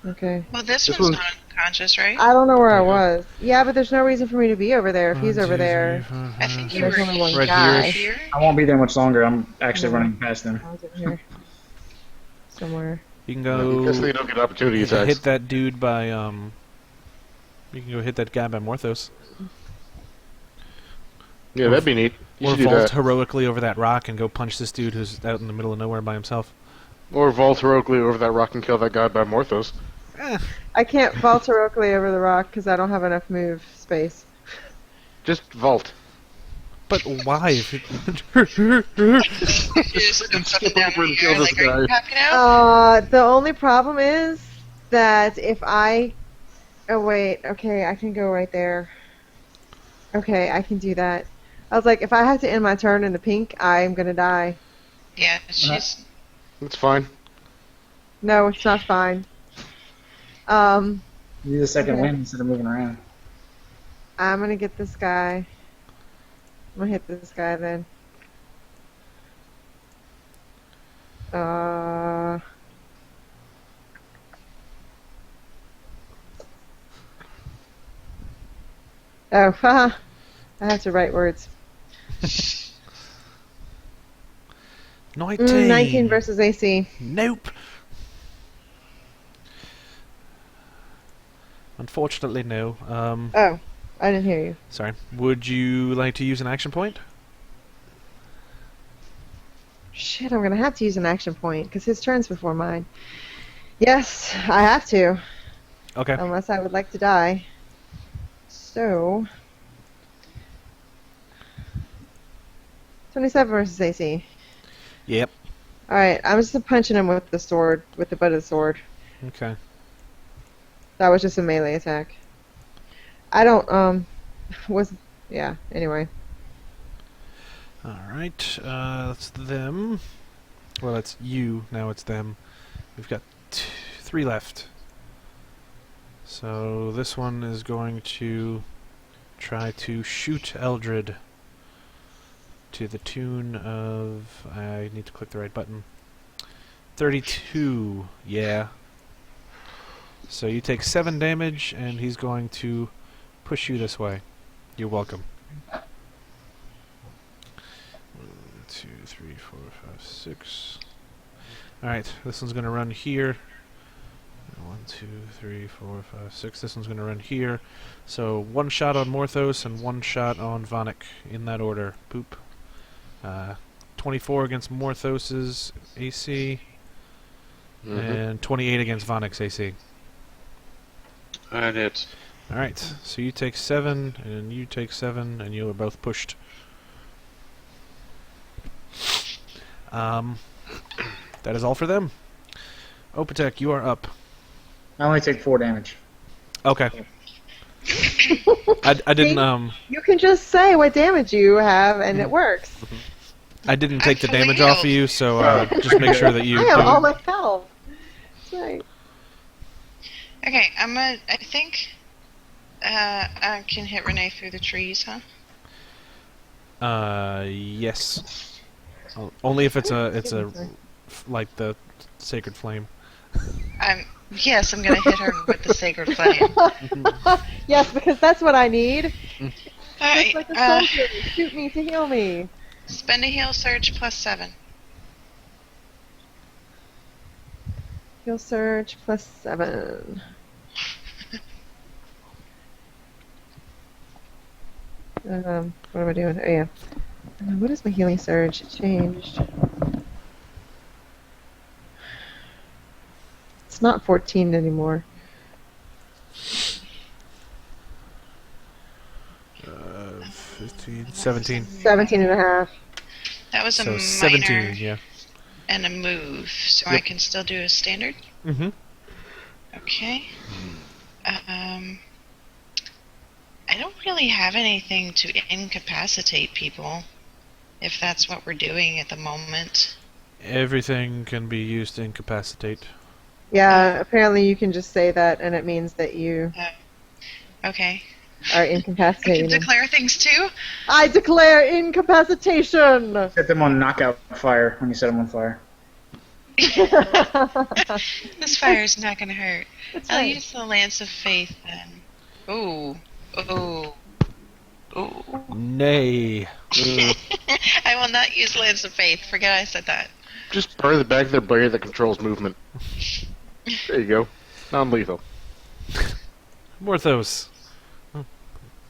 Okay. Well, this This one's one- not unconscious, right? I don't know where I Yeah. was. Yeah, but there's no reason for me to be over there if he's One, over two, there. three, four, I five, think you There's were only one Right guy. here. I won't be there much longer. I'm actually No. running past them. I was in here. Somewhere. You can Guess go they don't get opportunity you can attacks. hit that dude by You can go hit that guy by Morthos, Yeah, that'd be neat. You or should do vault that. heroically over that rock and go punch this dude who's out in the middle of nowhere by himself. Or vault heroically over that rock and kill that guy by Morthos. I can't vault heroically over the rock because I don't have enough move space. Just vault. But why? You just go skip down over and here, kill this like, are you guy. happy now? The only problem is that if I... Oh, wait. Okay, I can go right there. Okay, I can do that. I was like, if I have to end my turn in the pink, I'm gonna die. Yeah, she's. That's fine. No, it's not fine. Use a second Okay. wind instead of moving around. I'm gonna get this guy. I'm gonna hit this guy then. Oh, haha. I have to write words. 19. 19 versus AC. Nope. Unfortunately, no. Oh, I didn't hear you. Sorry. Would you like to use an action point? Shit, I'm gonna have to use an action point because his turn's before mine. Yes, I have to, Okay. unless I would like to die. So, 27 versus AC. Yep. All right, I'm just punching him with the sword, with the butt of the sword. Okay. That was just a melee attack. I don't yeah. Anyway, Alright. That's them. Well, that's you. Now it's them. We've got 3 left. So this one is going to try to shoot Eldred to the tune of... I need to click the right button. 32. Yeah. So you take 7 damage, and he's going to push you this way. You're welcome. 1, 2, 3, 4, 5, 6. Alright, this one's going to run here. 1, 2, 3, 4, 5, 6. This one's going to run here. So 1 shot on Morthos and 1 shot on Vonik, in that order. Boop. 24 against Morthos's AC, and 28 against Vonik's AC. And it's Alright, so you take 7, and you take 7, and you are both pushed. That is all for them. Opatek, you are up. I only take 4 damage. Okay. I didn't you can just say what damage you have, and it works. I didn't take the fully damage off of healed. you, so just make sure that you I do have all it. my health. That's right. Okay, I think I can hit Renee through the trees, huh? Yes. Only if it's like the sacred flame. Yes, I'm gonna hit her with the sacred flame. Yes, because that's what I need. Just Alright, like a soldier, shoot me to heal me. spend a heal surge plus 7. Heal surge plus 7. What am I doing? Oh yeah. What is my healing surge? It changed. It's not 14 anymore. 15, 17. 17 and a half. That was a So minor 17, yeah. and a move, so I Yep. can still do a standard. Mm-hmm. Okay. I don't really have anything to incapacitate people, if that's what we're doing at the moment. Everything can be used to incapacitate. Yeah, apparently you can just say that, and it means that you Okay. are I can incapacitating them. declare things too? I declare incapacitation! Set them on knockout fire when you set them on fire. This fire is not going to hurt. That's I'll right. use the Lance of Faith then. Ooh. Ooh. Ooh. Nay. I will not use Lance of Faith. Forget I said that. Just burn the back of their blade that controls movement. There you go. Non-lethal. Morthos.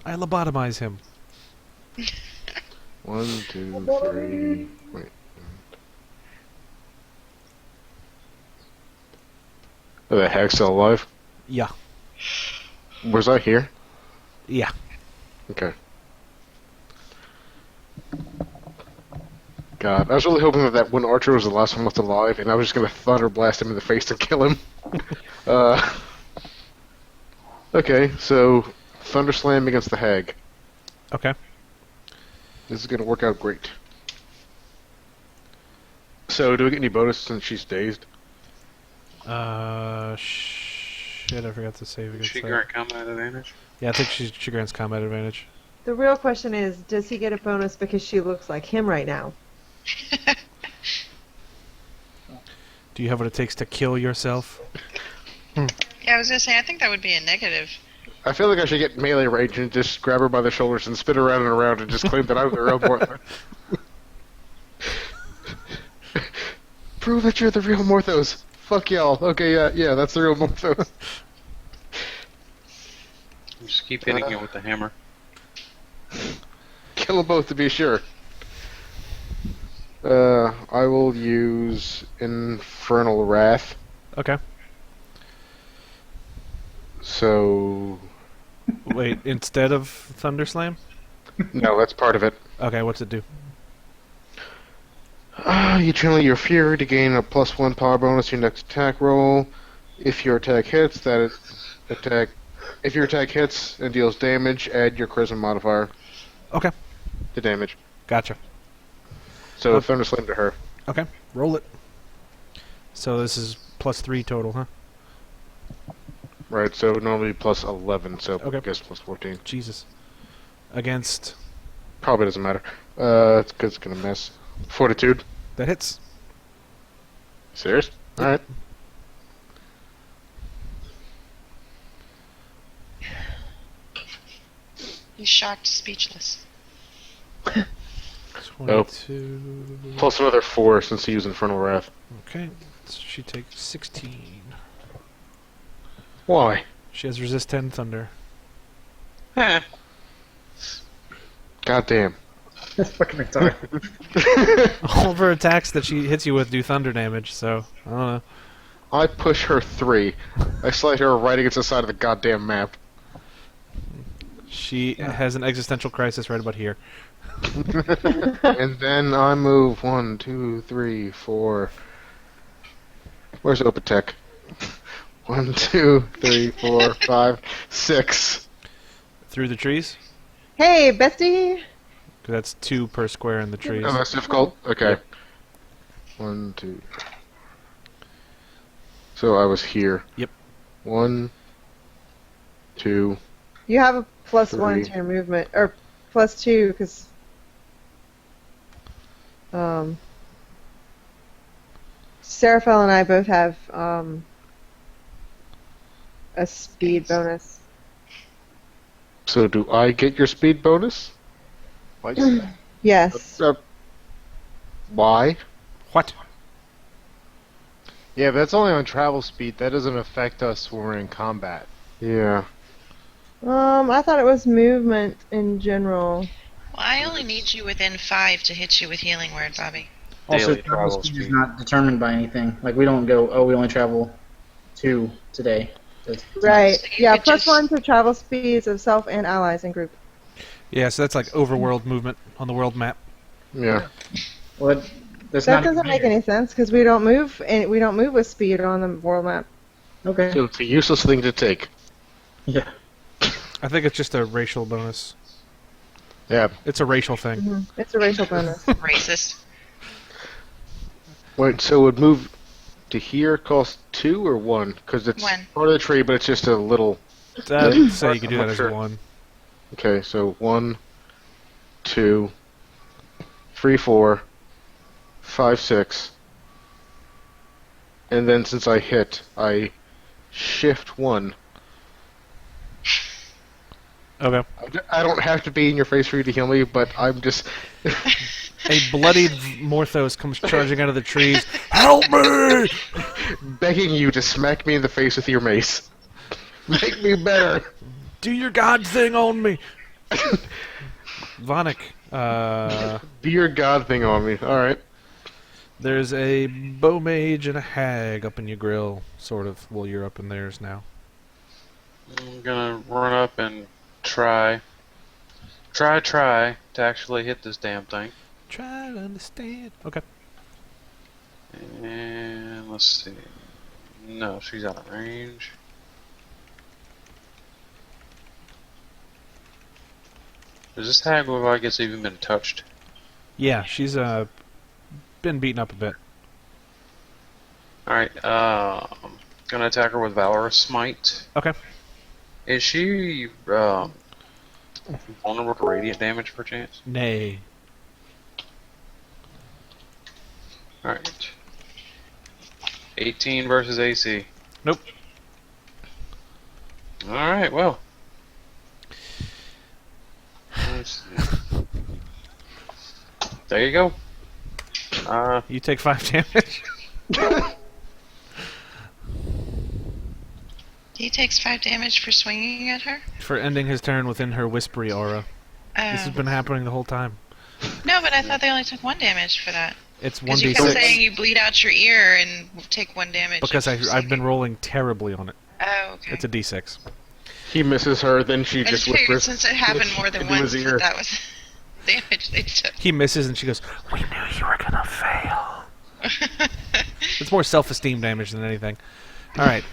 I lobotomize him. 1, 2, 3. Wait. Oh, the hag's still alive? Yeah. Was I here? Yeah. Okay. God, I was really hoping that one archer was the last one left alive, and I was just gonna thunder blast him in the face to kill him. Okay, so thunder slam against the hag. Okay. This is gonna work out great. So, do we get any bonus since she's dazed? Shit, I forgot to save against She that. grant combat advantage. Yeah, I think she grants combat advantage. The real question is, does he get a bonus because she looks like him right now? Do you have what it takes to kill yourself? Yeah, I was going to say, I think that would be a negative. I feel like I should get melee range and just grab her by the shoulders and spin around and around and just claim that I'm the real Morthos. Prove that you're the real Morthos. Fuck y'all. Okay, yeah, that's the real Morthos. Just keep hitting it with the hammer. Kill them both to be sure. I will use Infernal Wrath. Okay. So... Wait, instead of Thunder Slam? No, that's part of it. Okay, what's it do? You channel your fury to gain a +1 power bonus to your next attack roll. If your attack hits, if your attack hits and deals damage, add your charisma modifier Okay, to damage. gotcha. So Okay. Thunder Slam to her. Okay, roll it. So this is +3 total, huh? Right, so normally +11, so Okay. I guess +14. Jesus. Against... Probably doesn't matter. It's 'cause it's gonna miss. Fortitude. That hits. Serious? Alright. He's shocked, speechless. 22... Plus another 4 since he used Infernal Wrath. Okay, so she takes 16. Why? She has resist 10 thunder. Eh. God damn. That's fucking retarded. All of her attacks that she hits you with do thunder damage, so I don't know. I push her 3. I slide her right against the side of the goddamn map. She has an existential crisis right about here. And then I move 1, 2, 3, 4. Where's Opatech? 1, 2, 3, 4, 5, 6. Through the trees? Hey, bestie! 'Cause that's 2 per square in the trees. Oh, that's difficult? Okay. Yep. 1, 2. So I was here. Yep. 1, 2. You have a +1 to 3. your movement, or +2, because Seraphel and I both have a speed bonus. So do I get your speed bonus? Yes. Why? What? Yeah, but that's only on travel speed. That doesn't affect us when we're in combat. Yeah. I thought it was movement in general. Well, I only need you within 5 to hit you with Healing Word, Bobby. Also, Daily travel travel speed is speed. not determined by anything. Like, we don't go, oh, we only travel 2 today. That's- Right. So you Yeah, could just- +1 to travel speeds of self and allies in group. Yeah, so that's like overworld movement on the world map. Yeah. Well, that's That not doesn't make any sense because we don't move and we don't move with speed on the world map. Okay. So it's a useless thing to take. Yeah. I think it's just a racial bonus. Yeah. It's a racial thing. It's a racial bonus. Racist. Wait, so it would move to here cost 2 or 1? Because it's 1. part of the tree, but it's just a little... I'd say you could do I'm that not as sure. 1. Okay, so 1, 2, 3, 4, 5, 6. And then since I hit, I shift 1. Okay. I don't have to be in your face for you to heal me, but I'm just... A bloodied Morthos comes charging out of the trees. Help me! begging you to smack me in the face with your mace. Make me better. Do your god thing on me! Vonik, Do your god thing on me. Alright. there's a bow mage and a hag up in your grill, sort of. Well, you're up in theirs now. I'm gonna run up and try to actually hit this damn thing. Try to understand. Okay. And let's see. No, she's out of range. Does this hag look like it's even been touched? Yeah, she's been beaten up a bit. Alright, gonna attack her with Valorous Smite. Okay. Is she vulnerable to radiant damage perchance? Nay. Alright. 18 versus AC. Nope. Alright, well. Let's see. There you go. You take 5 damage. He takes 5 damage for swinging at her? For ending his turn within her whispery aura. This has been happening the whole time. No, but I thought they only took 1 damage for that. It's Because you kept 1d6. saying you bleed out your ear and take 1 damage. Because for I've been swinging. rolling terribly on it. Oh, okay. It's a d6. He misses her, then she I just just figured whispers. since it happened more than into once his ear. that was damage they took. He misses and she goes, "We knew you were gonna fail." It's more self-esteem damage than anything. Alright.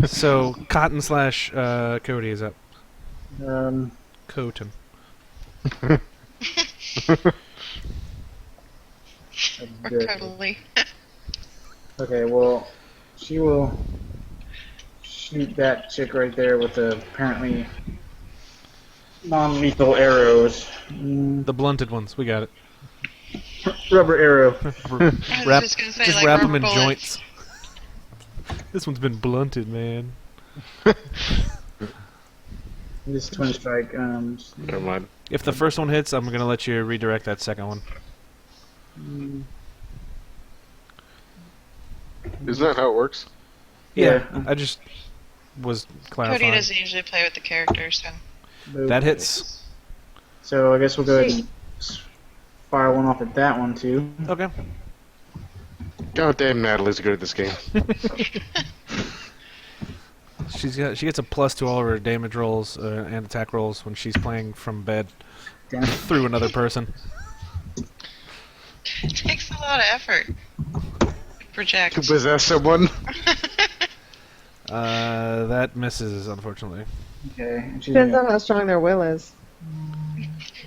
So, Cotton slash Cody is up. Coton. Totally. Okay, well, she will shoot that chick right there with the apparently non-lethal arrows. The blunted ones, we got it. Rubber arrow. I was Wrap, just gonna say, just like, wrap them rubber in bullets. joints. This one's been blunted, man. This twin strike. Never mind. If the first one hits, I'm gonna let you redirect that second one. Isn't that how it works? Yeah, I just was clarifying. Cody doesn't usually play with the characters, so. That hits. So I guess we'll go ahead and fire one off at that one too. Okay. God damn, Natalie's good at this game. She gets a plus to all of her damage rolls and attack rolls when she's playing from bed Damn it. through another person. It takes a lot of effort. Project. To possess someone. That misses, unfortunately. Okay. And she's Depends gonna, on how strong their will is.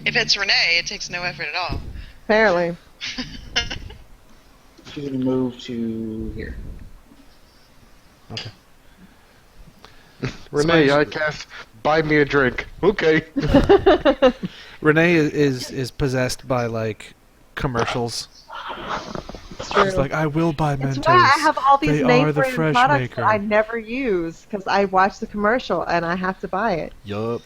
If it's Renee, it takes no effort at all. Apparently. she's gonna move to here. Okay. Renee, I cast buy me a drink. Okay. Renee is possessed by like commercials. It's She's true. like, I will buy That's Mentos. why I have all these They name are the brand fresh products maker. that I never use because I watch the commercial and I have to buy it. Yup.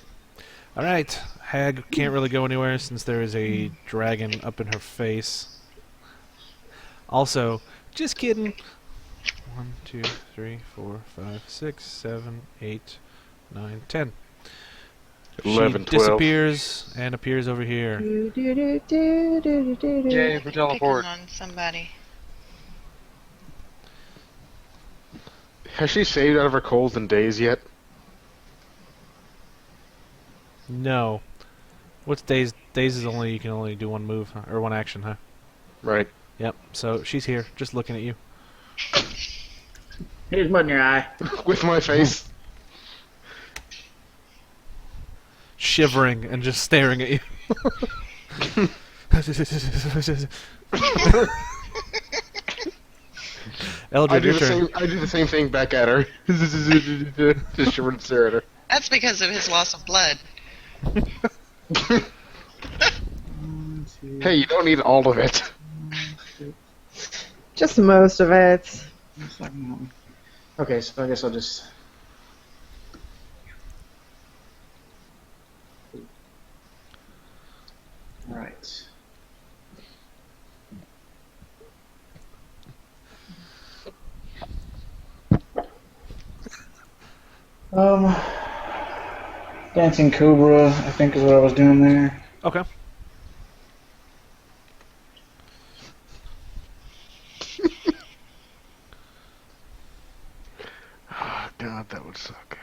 Alright. Hag can't really go anywhere since there is a dragon up in her face. Also, just kidding. 1, 2, 3, 4, 5, 6, 7, 8, 9, 10. 11, She 12. disappears and appears over here. Do, do, do, do, do, do, do. Yay for teleport. Picking on somebody. Has she saved out of her colds and days yet? No. What's days? Days is only you can only do one move or one action, huh? Right. Yep. So she's here, just looking at you. Here's mud in your eye. With my face. shivering and just staring at you. Eldred, your turn. I do the same thing back at her. Just shiver and stare at her. That's because of his loss of blood. Hey, you don't need all of it. Just most of it. Okay, so I guess I'll just. Right. Dancing Cobra, I think is what I was doing there. Okay. Oh, God, that would suck.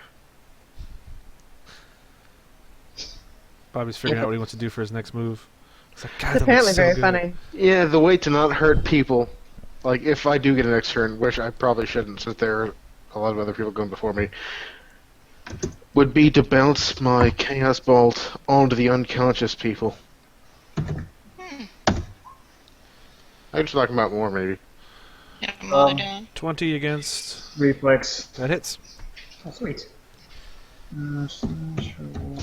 Bobby's figuring out what he wants to do for his next move. It's like, God, It's that looks apparently so very good. funny. Yeah, the way to not hurt people, like if I do get an next turn, which I probably shouldn't since there are a lot of other people going before me, would be to bounce my Chaos Bolt onto the unconscious people. I can just knock them out more, maybe. Yeah, while they're down. 20 against... Reflex. That hits. Oh, sweet. Slash roll.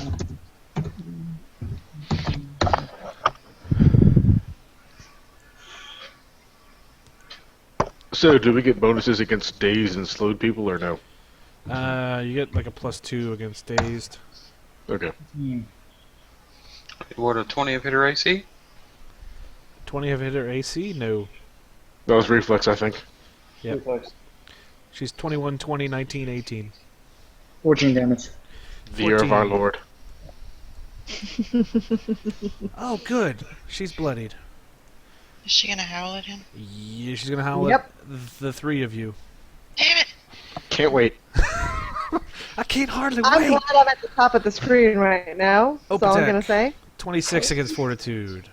So, do we get bonuses against dazed and slowed people, or no? You get like a +2 against dazed. Okay. What, a 20 of hitter AC? 20 have hit her AC? No. That was reflex, I think. Yep. Reflex. She's 21, 20, 19, 18. 14 damage. The year of our 14. Lord. Oh, good. She's bloodied. Is she gonna howl at him? Yeah, she's gonna howl Yep. at the three of you. Damn it! Can't wait. I can't hardly I'm wait. glad I'm at the top of the screen right now. That's all I'm Open gonna say. 26 against Fortitude.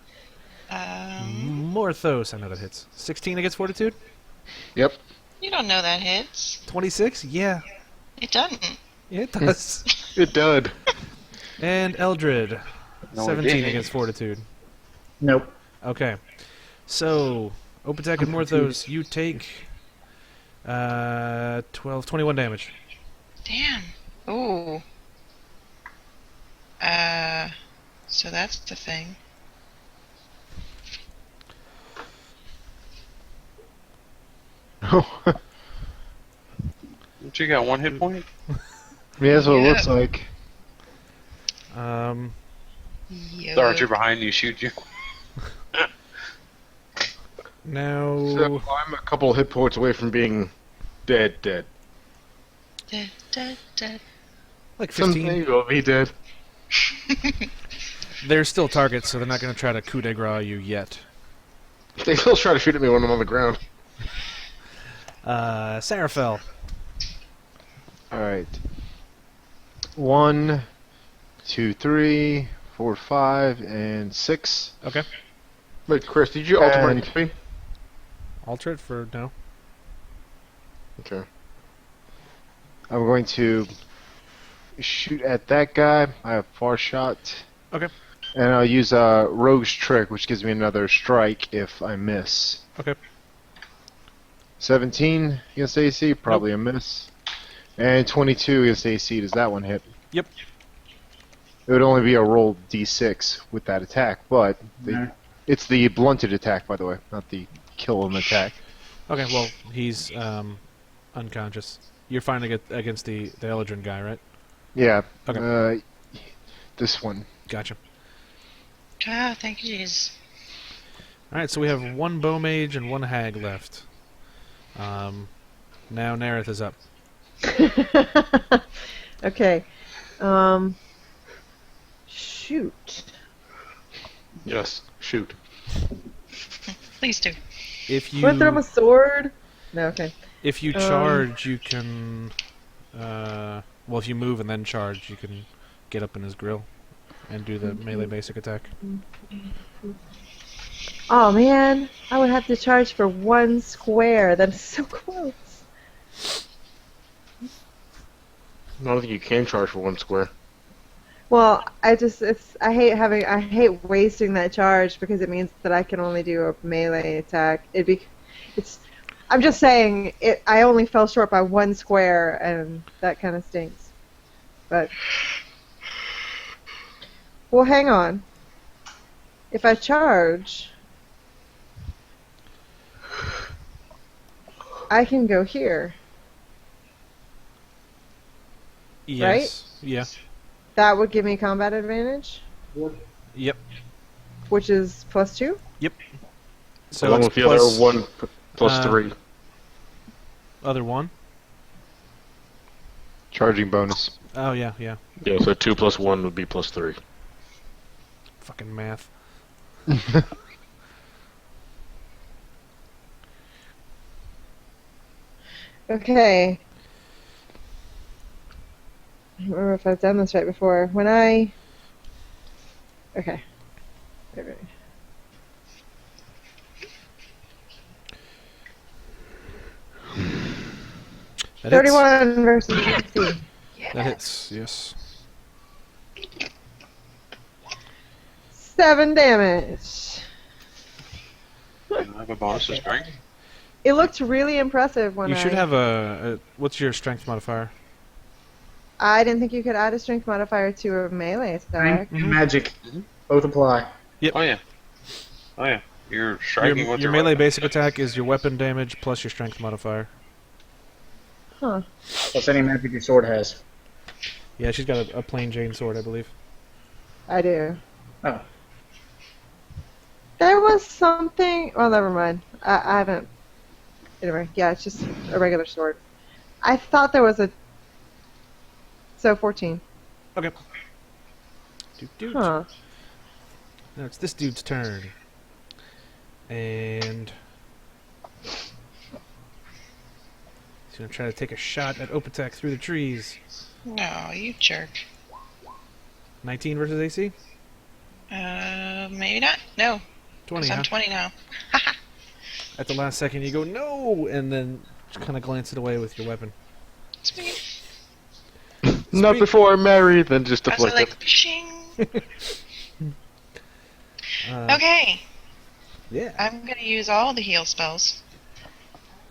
Morthos, I know that hits. 16 against Fortitude? Yep. You don't know that hits. 26? Yeah. It doesn't. Yeah, it does. It did. And Eldred. No, it 17 didn't. against Fortitude. Nope. Okay. So, Opatek and Morthos, you take 21 damage. Damn. Ooh. So that's the thing. Oh. You got 1 hit point? Yeah, that's what it Yeah. looks like. Yo. The archer behind you shoot you. Now... So I'm a couple hit points away from being dead. Da, da, da. like 15. Someday you'll be dead. They're still targets, so they're not going to try to coup de grace you yet. They still try to shoot at me when I'm on the ground. Seraphel. Alright. 1, 2, 3, 4, 5, and 6. Okay. Wait, Chris, did you ultimate XP? Alter it for no. Okay. I'm going to shoot at that guy. I have far shot. Okay. And I'll use a rogue's trick, which gives me another strike if I miss. Okay. 17 against AC, probably a miss. And 22 against AC, does that one hit? Yep. It would only be a roll d6 with that attack, but it's the blunted attack, by the way, not the kill him attack. Okay, well, he's unconscious. You're fighting against the Eldrin guy, right? Yeah. Okay. This one. Gotcha. Ah, thank you, Jesus. Alright, so we have one bow mage and one hag left. Now Nareth is up. Okay. Shoot. Yes. Shoot. Please do. If you Want to throw him a sword? No, okay. if you charge, you can well, if you move and then charge, you can get up in his grill and do the melee basic attack. Oh man, I would have to charge for 1 square. That is so close. I don't think you can charge for 1 square. Well, I hate wasting that charge because it means that I can only do a melee attack. I'm just saying I only fell short by 1 square, and that kind of stinks. But well, hang on. If I charge, I can go here. Yes. Yeah. That would give me combat advantage, Yep. which is +2. So Along it's with the plus, other one plus uh, 3. Other one. Charging bonus. Oh yeah, yeah. Yeah, so 2 plus 1 would be plus 3. Fucking math. Okay. I don't remember if I've done this right before. Okay. Wait. That 31 versus 16. That hits. Yes. 7 damage. I have a bonus to strength. It looked really impressive when You should have a. What's your strength modifier? I didn't think you could add a strength modifier to a melee attack. And magic. Both apply. Oh yeah. Oh yeah. You're striking with Your your melee weapon. basic attack is your weapon damage plus your strength modifier. Huh. Plus any magic your sword has. Yeah, she's got a plain Jane sword, I believe. I do. Oh. There was something. Well, never mind. I haven't. Anyway, yeah, it's just a regular sword. I thought there was a. So 14. Okay. Doot. Huh. Now it's this dude's turn. And he's gonna try to take a shot at Opatek through the trees. No, you jerk. 19 versus AC? Maybe not. No, 20, 'cause I'm huh? 20 now. At the last second you go, no! And then just kind of glance it away with your weapon. Sweet. Not Sweet. before I'm married, then just I was deflect like, shing. Uh, Okay, Yeah. I'm going to use all the heal spells.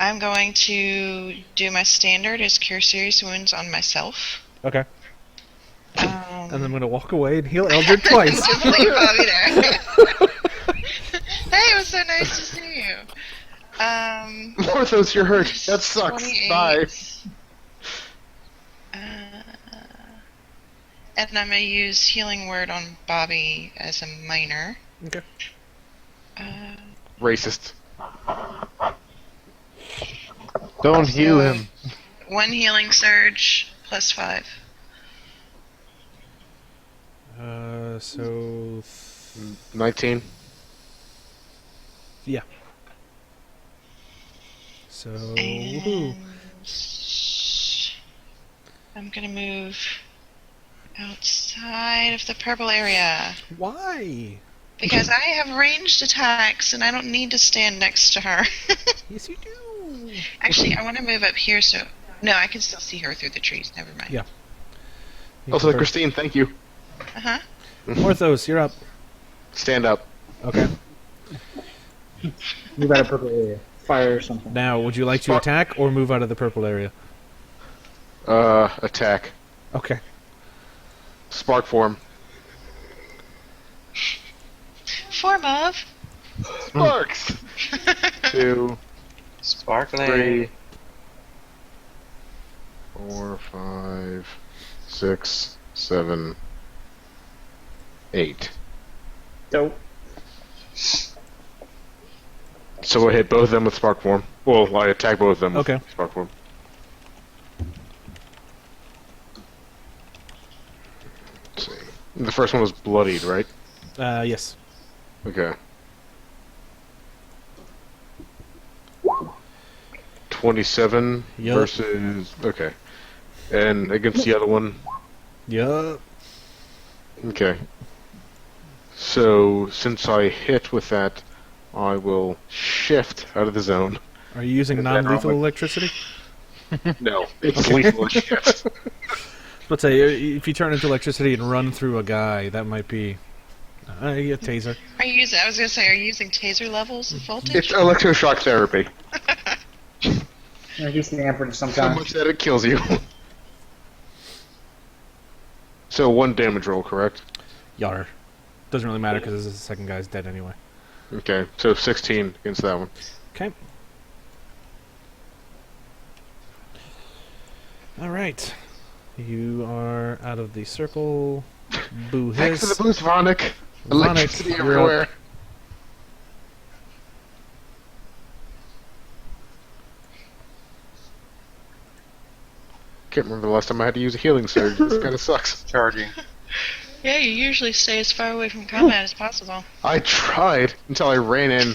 I'm going to do my standard as Cure Serious Wounds on myself. Okay. Um, And then I'm gonna walk away and heal Eldred twice. Just leave Bobby there. Hey, it was so nice to see you. Porthos, you're hurt. That sucks. 28. Bye. And I'm going to use Healing Word on Bobby as a minor. Okay. Racist. Don't heal him. 1 Healing Surge plus 5. So 19. yeah. So woohoo. I'm going to move outside of the purple area. Why? Because I have ranged attacks and I don't need to stand next to her. Yes, you do. Actually, I want to move up here so... No, I can still see her through the trees. Never mind. Yeah. Also, Christine, thank you. Uh-huh. Porthos, you're up. Stand up. Okay. Move out of purple area. Fire or something. Now, would you like to attack or move out of the purple area? Attack. Okay. Spark form. Form of... Sparks! 2, Sparkling. 3, 4, 5, 6, 7, 8. Dope. So I hit both of them with spark form. Well, I attack both of them with Okay. spark form. Let's see. The first one was bloodied, right? Yes. Okay. 27 Yup. versus... Okay. And against the other one... Yup. Okay. So, since I hit with that, I will shift out of the zone. Are you using Is that non-lethal wrong? electricity? No, it's lethal shift. Let's say if you turn into electricity and run through a guy, that might be a taser. Are you using? I was gonna say, are you using taser levels of voltage? It's electroshock therapy. Reduce the amperage So sometimes. much that it kills you. So 1 damage roll, correct? Yar. Doesn't really matter because the second guy's dead anyway. Okay, so 16 against that one. Okay. All right. You are out of the circle. Boo Thanks for hiss. the boost, Vonic. Electricity you're up. everywhere. Can't remember the last time I had to use a healing surge. This kind of sucks. Charging. Yeah, you usually stay as far away from combat as possible. I tried until I ran in.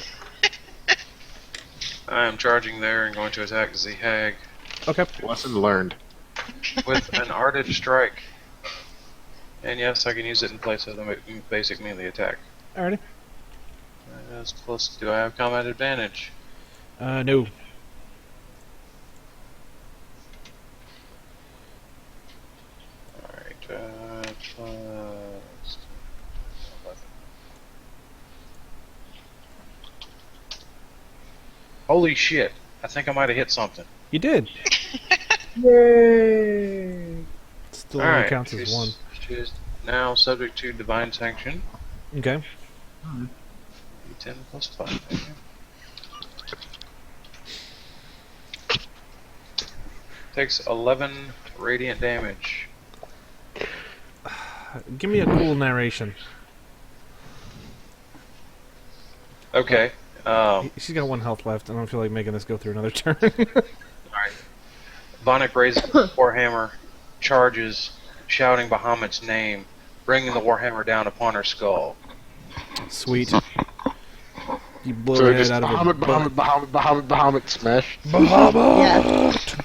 I am charging there and going to attack the hag Okay. Lesson learned. with an ardent strike. And yes, I can use it in place of the basic melee attack. Alrighty. That's plus. Do I have combat advantage? No. Alright, plus 11. Holy shit! I think I might have hit something. You did. Yay! Still only Alright, counts as she's- 1. She's now subject to divine sanction. Okay. D10 plus 5. Takes 11 radiant damage. Give me a cool narration. Okay. She's got 1 health left. I don't feel like making this go through another turn. Alright. Vonic raises the warhammer, charges, shouting Bahamut's name, bringing the warhammer down upon her skull. Sweet. You blow So her just head out of her Bahamut, smash. Yes.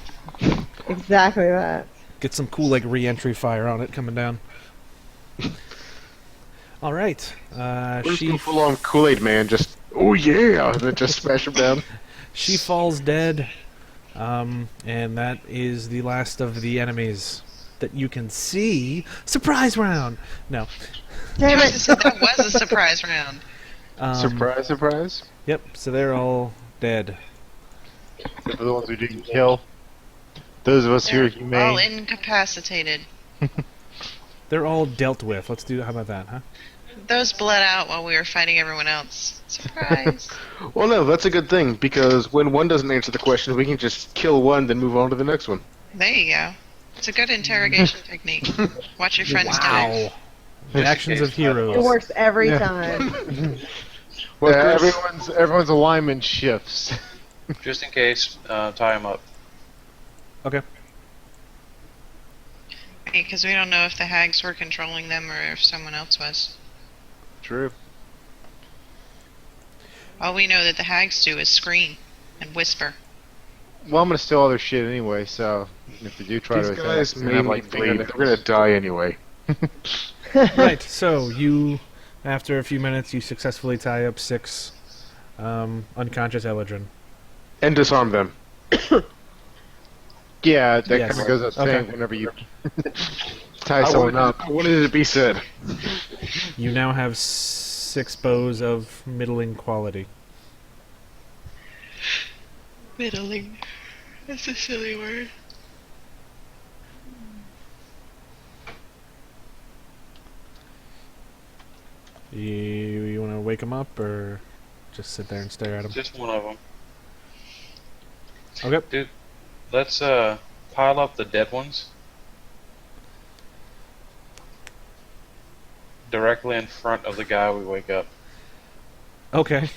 Exactly that. Get some cool like re-entry fire on it coming down. All right. She Full on Kool-Aid man, just oh yeah, and then just smash him down. she falls dead, and that is the last of the enemies that you can see. Surprise round. No. Damn I it! said that was a surprise round. Surprise, surprise. Yep. So they're all dead. Except for the ones we didn't kill. Those of us who are They're all humane. incapacitated. They're all dealt with. Let's do. How about that, huh? Those bled out while we were fighting everyone else. Surprise. Well, no, that's a good thing because when one doesn't answer the question, we can just kill one, then move on to the next one. There you go. It's a good interrogation technique. Watch your friends die. Wow. The actions of It heroes. works every Yeah. time. Well, Yeah, everyone's alignment shifts. Just in case, tie him up. Okay. Because we don't know if the hags were controlling them or if someone else was. True. All we know that the hags do is scream and whisper. Well, I'm gonna steal all their shit anyway, so if they do try These to guys attack, they're gonna have, mainly like bleed. fingernails. They're gonna die anyway. Right. So you, after a few minutes, you successfully tie up 6 unconscious Eladrin. And disarm them. Yeah, that Yes. kind of goes up Okay. saying whenever you tie I someone wanted, up. I wanted it to be said. You now have 6 bows of middling quality. Middling. That's a silly word. You want to wake them up or just sit there and stare at them? Just one of them. Okay. Let's pile up the dead ones directly in front of the guy we wake up. Okay.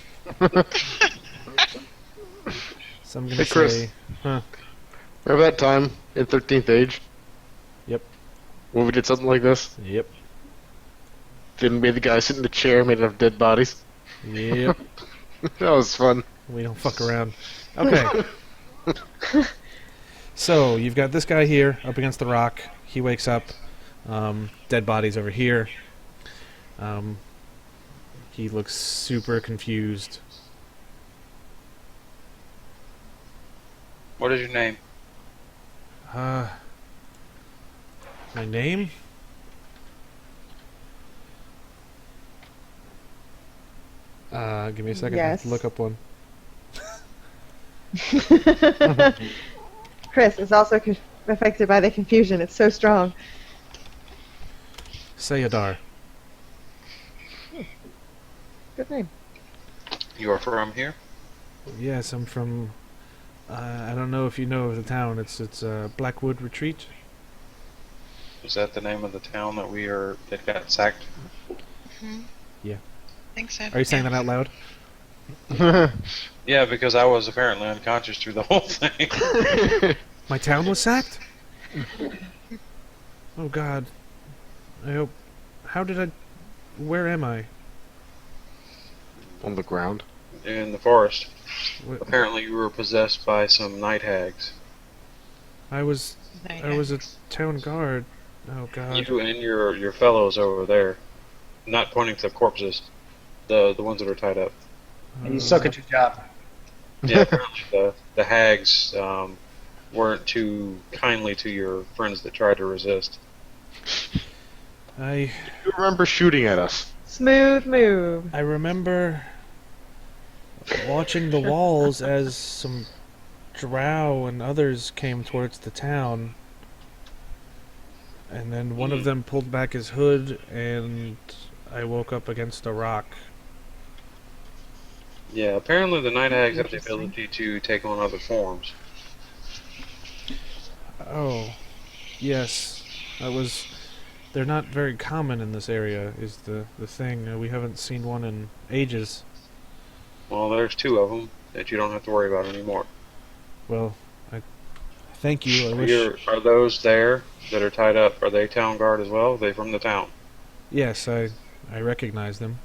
So I'm gonna Hey, Chris. say, huh? Remember that time in 13th Age? Yep. When we did something like this? Yep. Then made the guy sit in the chair made out of dead bodies? Yep. That was fun. We don't fuck around. Okay. So you've got this guy here up against the rock. He wakes up. Dead bodies over here. He looks super confused. What is your name? My My name? Give me a second. I have to Yes. look up one. Chris is also affected by the confusion. It's so strong. Sayadar. Good name. You are from here? Yes, I'm from. I don't know if you know of the town. It's Blackwood Retreat. Is that the name of the town that got sacked? Hmm. Yeah. I think so. Are you saying that out loud? Yeah, because I was apparently unconscious through the whole thing. My town was sacked? Oh God. I hope. How did I. Where am I? On the ground. In the forest. What? Apparently you were possessed by some night hags. I was a town guard. Oh God. You and your fellows over there. Not pointing to the corpses. The ones that are tied up. And you suck at your job. Yeah, apparently the hags weren't too kindly to your friends that tried to resist. I You remember shooting at us? Smooth move. remember watching the walls as some drow and others came towards the town. And then one of them pulled back his hood and I woke up against a rock. Yeah, apparently the night hags have the ability to take on other forms. Oh, yes. That was. They're not very common in this area, is the thing. We haven't seen one in ages. Well, there's 2 of them that you don't have to worry about anymore. Well, I thank you. I wish. Are those there that are tied up, are they town guard as well? Are they from the town? Yes, I recognize them.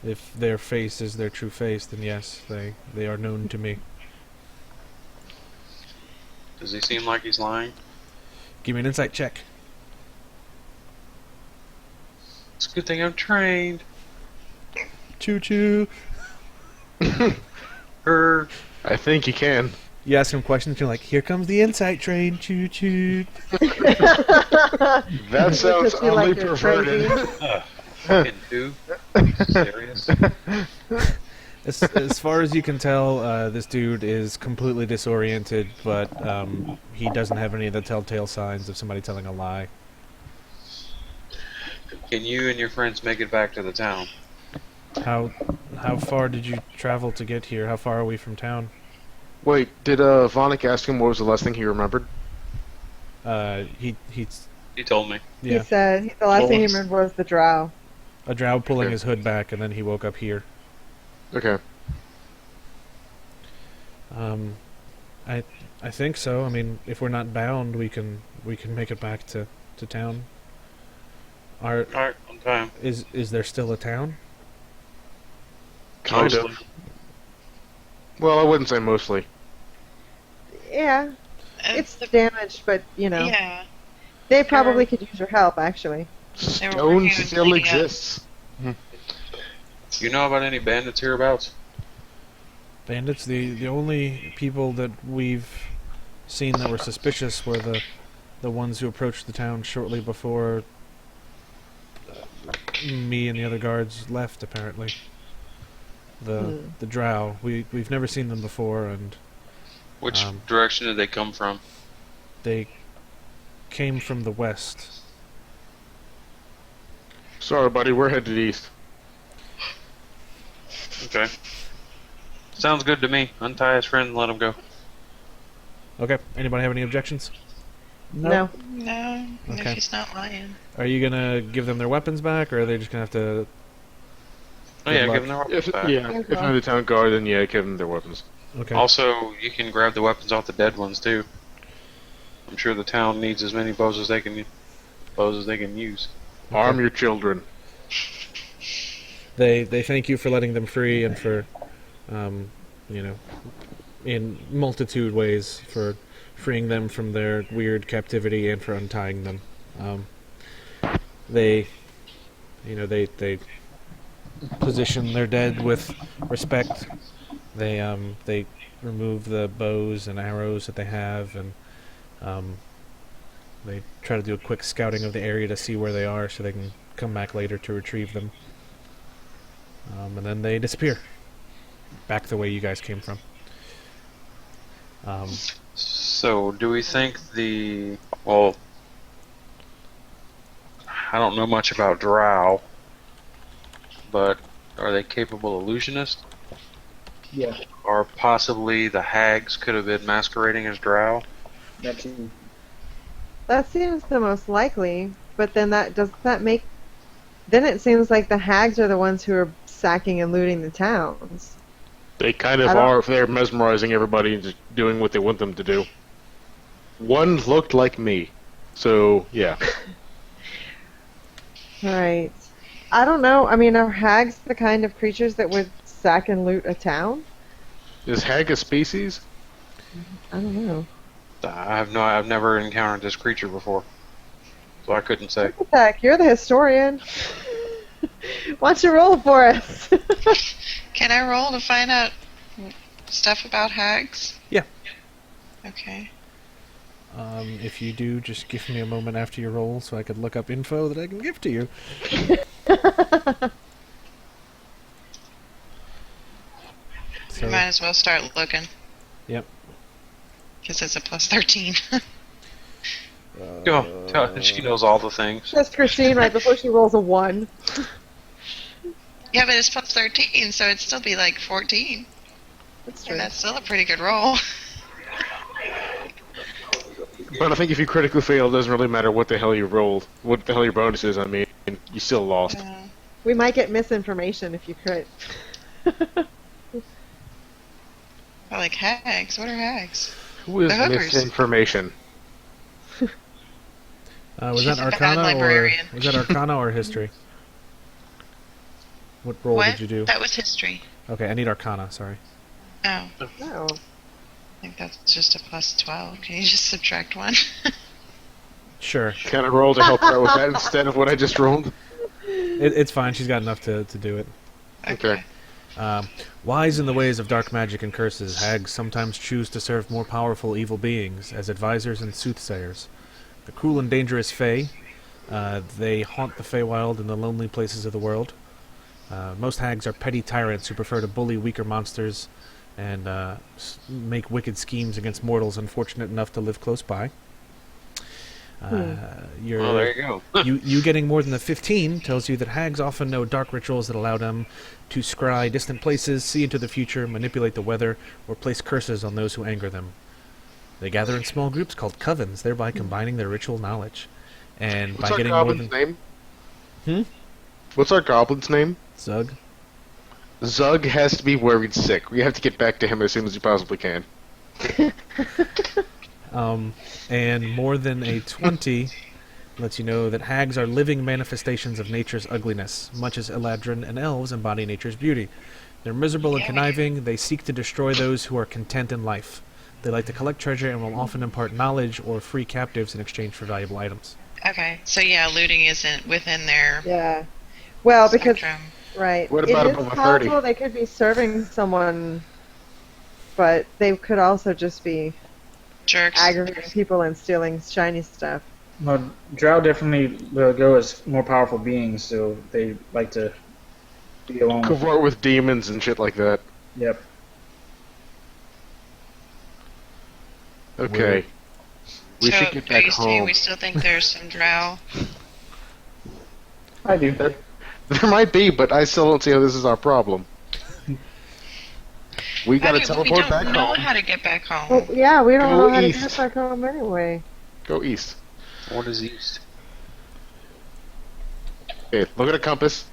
If their face is their true face, then yes, they are known to me. Does he seem like he's lying? Give me an insight check. It's a good thing I'm trained. Choo choo. Her. I think you can. You ask him questions, you're like, here comes the insight train, choo choo. That sounds Because you like oddly your perverted. trading. Fucking dude. Are you serious? As far as you can tell, this dude is completely disoriented, but he doesn't have any of the telltale signs of somebody telling a lie. Can you and your friends make it back to the town? How far did you travel to get here? How far are we from town? Wait, did Vonik ask him what was the last thing he remembered? He's He told me. He yeah, said the last thing he Well, remembered was the drow. a drow pulling Okay. his hood back, and then he woke up here. Okay. I think so. I mean, if we're not bound, we can make it back to town. Alright, on time. Is there still a town? Kind Mostly. of. Well, I wouldn't say mostly. Yeah, it's the, damaged, but yeah. they probably could use your help. Actually, They were Stone working on still cleaning up. exists. You know about any bandits hereabouts? Bandits. The only people that we've seen that were suspicious were the ones who approached the town shortly before me and the other guards left. Apparently, the drow. We've never seen them before, and Which direction did they come from? they came from the west. Sorry, buddy, we're headed east. Okay. Sounds good to me. Untie his friend and let him go. Okay. Anybody have any objections? no. No, Okay. if he's not lying. Are you gonna give them their weapons back, or are they just gonna have to? Oh Good yeah, luck. give them their weapons If back. if I'm the town guard, then yeah, give them their weapons. Okay. Also, you can grab the weapons off the dead ones too. I'm sure the town needs as many bows as they can use. Arm your children. They thank you for letting them free and for, in multitude ways for freeing them from their weird captivity and for untying them. They position their dead with respect. They remove the bows and arrows that they have, and They try to do a quick scouting of the area to see where they are so they can come back later to retrieve them. And then they disappear. Back the way you guys came from. So, do we think well, I don't know much about drow, but are they capable illusionists? Yeah, Or possibly the hags could have been masquerading as drow? that too. That seems the most likely, but then then it seems like the hags are the ones who are sacking and looting the towns. They kind of I don't- are if they're mesmerizing everybody and just doing what they want them to do. One looked like me. So, yeah. Right. I don't know. I mean, are hags the kind of creatures that would sack and loot a town? Is hag a species? I don't know. I've never encountered this creature before, so I couldn't say. Heck, you're the historian. Why don't you roll for us? Can I roll to find out stuff about hags? Yeah. Okay. If you do, just give me a moment after your roll so I could look up info that I can give to you. We might as well start looking. Yep. Because it's a plus 13. She knows all the things. Just Christine right before she rolls a 1. Yeah, but it's plus 13, so it'd still be like 14. That's true. And that's still a pretty good roll. But I think if you critically fail, it doesn't really matter what the hell you rolled. What the hell your bonus is, I mean. You still lost. We might get misinformation if you crit. I like hags. What are hags? Who is The hookers. misinformation? Was She's that a bad Arcana or librarian. was that Arcana or History? What roll What? did you do? That was history. Okay, I need Arcana. Sorry. Oh, Oh. I think that's just a plus 12. Can you just subtract 1? Sure, Can I roll to help her out with that instead of what I just rolled? it's fine. She's got enough to do it. Okay. Wise in the ways of dark magic and curses, hags sometimes choose to serve more powerful evil beings as advisors and soothsayers. The cruel and dangerous Fae, they haunt the Feywild and the lonely places of the world. Most hags are petty tyrants who prefer to bully weaker monsters and make wicked schemes against mortals unfortunate enough to live close by. There you go. You getting more than a 15 tells you that hags often know dark rituals that allow them to scry distant places, see into the future, manipulate the weather, or place curses on those who anger them. They gather in small groups called covens, thereby combining their ritual knowledge. And What's by our getting more goblin's than name? What's our goblin's name? Zug. Zug has to be worried sick. We have to get back to him as soon as we possibly can. And more than a 20 lets you know that hags are living manifestations of nature's ugliness, much as Eladrin and elves embody nature's beauty. They're miserable and conniving. They seek to destroy those who are content in life. They like to collect treasure and will often impart knowledge or free captives in exchange for valuable items. Okay, so yeah, looting isn't within their Yeah. Well, because spectrum. right. What about it is above a 30? possible they could be serving someone, but they could also just be Jerks. aggravating people and stealing shiny stuff. No, drow definitely go as more powerful beings, so they like to be alone. Covert with demons and shit like that. Yep. Okay. We so, should get are back you saying home. we still think there's some drow? I do. There might be, but I still don't see how this is our problem. We gotta teleport back We don't know home. how to get back home. Well, yeah, we don't Go know how east. to get back home anyway. Go east. What is east? Okay, look at a compass.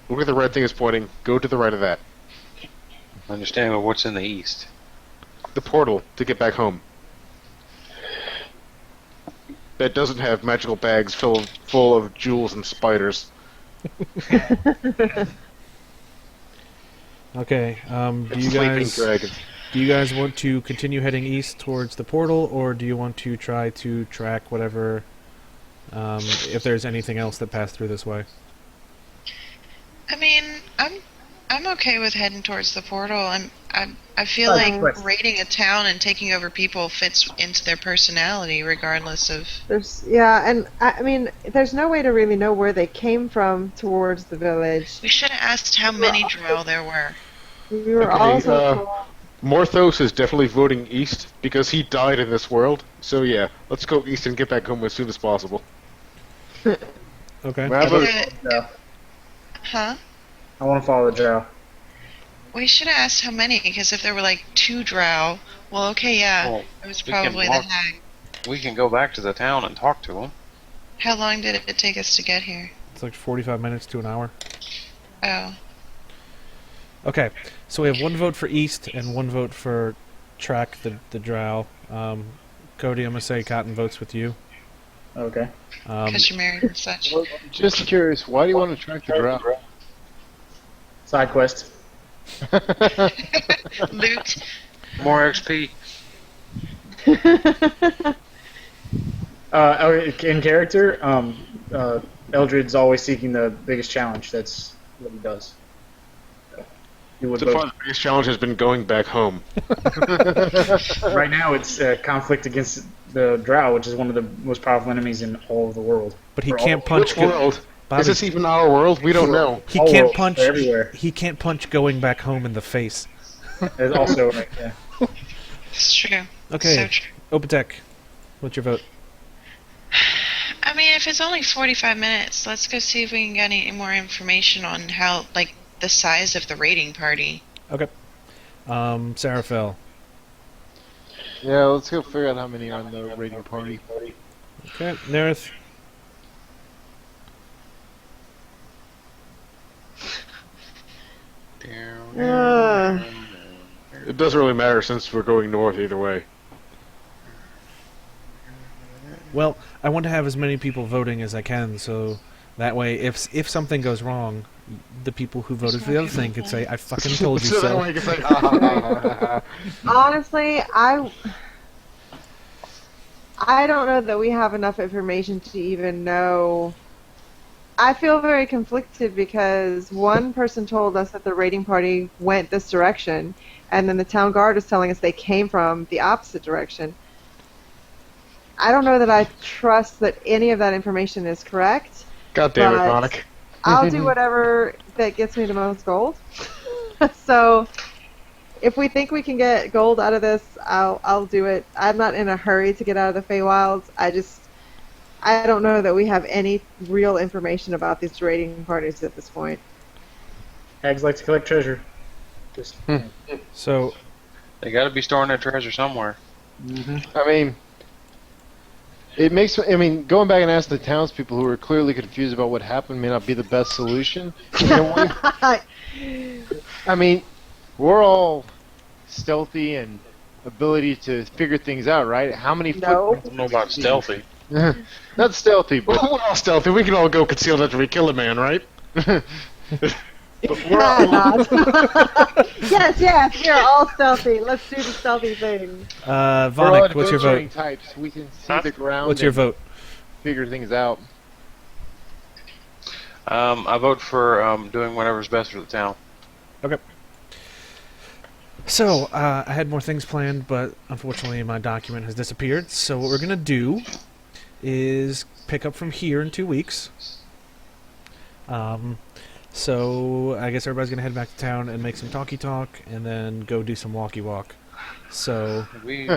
Look at the red thing is pointing. Go to the right of that. I understand, but what's in the east? The portal to get back home. That doesn't have magical bags full of jewels and spiders. Okay. Do It's you sleeping guys dragons. do you guys want to continue heading east towards the portal, or do you want to try to track whatever? If there's anything else that passed through this way. I mean, I'm okay with heading towards the portal. I feel Side like quest. raiding a town and taking over people fits into their personality, regardless of. And I mean, there's no way to really know where they came from towards the village. We should have asked how many drow there were. We were Okay, also told. Morthos is definitely voting east because he died in this world. So yeah, let's go east and get back home as soon as possible. Okay. Well, how about- Yeah. Huh? I want to follow the drow. We should have asked how many, because if there were like 2 drow, well, okay, yeah, Well, it was we can probably the walk- hag. We can go back to the town and talk to him. How long did it take us to get here? It's like 45 minutes to an hour. Oh. Okay, so we have 1 vote for East and 1 vote for Track the Drow. Cody, I'm gonna say Cotton votes with you. Okay. Because you're married and such. Just curious, why do you want to track the drow? Side quest. Loot. More XP. In character, Eldred's always seeking the biggest challenge. That's what he does. He would So far, vote. the biggest challenge has been going back home. Right now, it's conflict against the Drow, which is one of the most powerful enemies in all of the world. But he For can't all- punch. Which world? Bobby, Is this even our world? We don't know. he all can't worlds, punch. they're everywhere. He can't punch going back home in the face. There's also right, yeah. It's true. Okay, So true. Opatech, what's your vote? I mean, if it's only 45 minutes, let's go see if we can get any more information on how, like, the size of the raiding party. Okay. Seraphil. Yeah, let's go figure out how many are in the raiding party. Okay, Nerith. It doesn't really matter since we're going north either way. Well, I want to have as many people voting as I can, so that way, if something goes wrong, the people who voted for the other thing could say, "I fucking told you So that so." way you can say, "Ha, ha, ha, ha, ha." Honestly, I don't know that we have enough information to even know. I feel very conflicted because one person told us that the raiding party went this direction, and then the town guard is telling us they came from the opposite direction. I don't know that I trust that any of that information is correct. God damn it, But- Monik. I'll do whatever that gets me the most gold. So, if we think we can get gold out of this, I'll do it. I'm not in a hurry to get out of the Feywilds. I don't know that we have any real information about these raiding parties at this point. Hags like to collect treasure. Just, So, They got to be storing their treasure somewhere. I mean, it makes. I mean, going back and asking the townspeople who are clearly confused about what happened may not be the best solution. You know, I mean, we're all stealthy and ability to figure things out, right? How many? No. I don't know about stealthy. Not stealthy, but Well, we're all stealthy. We can all go concealed after we kill a man, right? Not. Yes, we are all stealthy. Let's do the stealthy thing. we're all Vonik, what's your adventuring vote? types. We can see the ground. What's your and vote? Figure things out. I vote for doing whatever's best for the town. So, I had more things planned, but unfortunately my document has disappeared. So what we're going to do is pick up from here in 2 weeks. So I guess everybody's going to head back to town and make some talky talk, and then go do some walkie walk. So We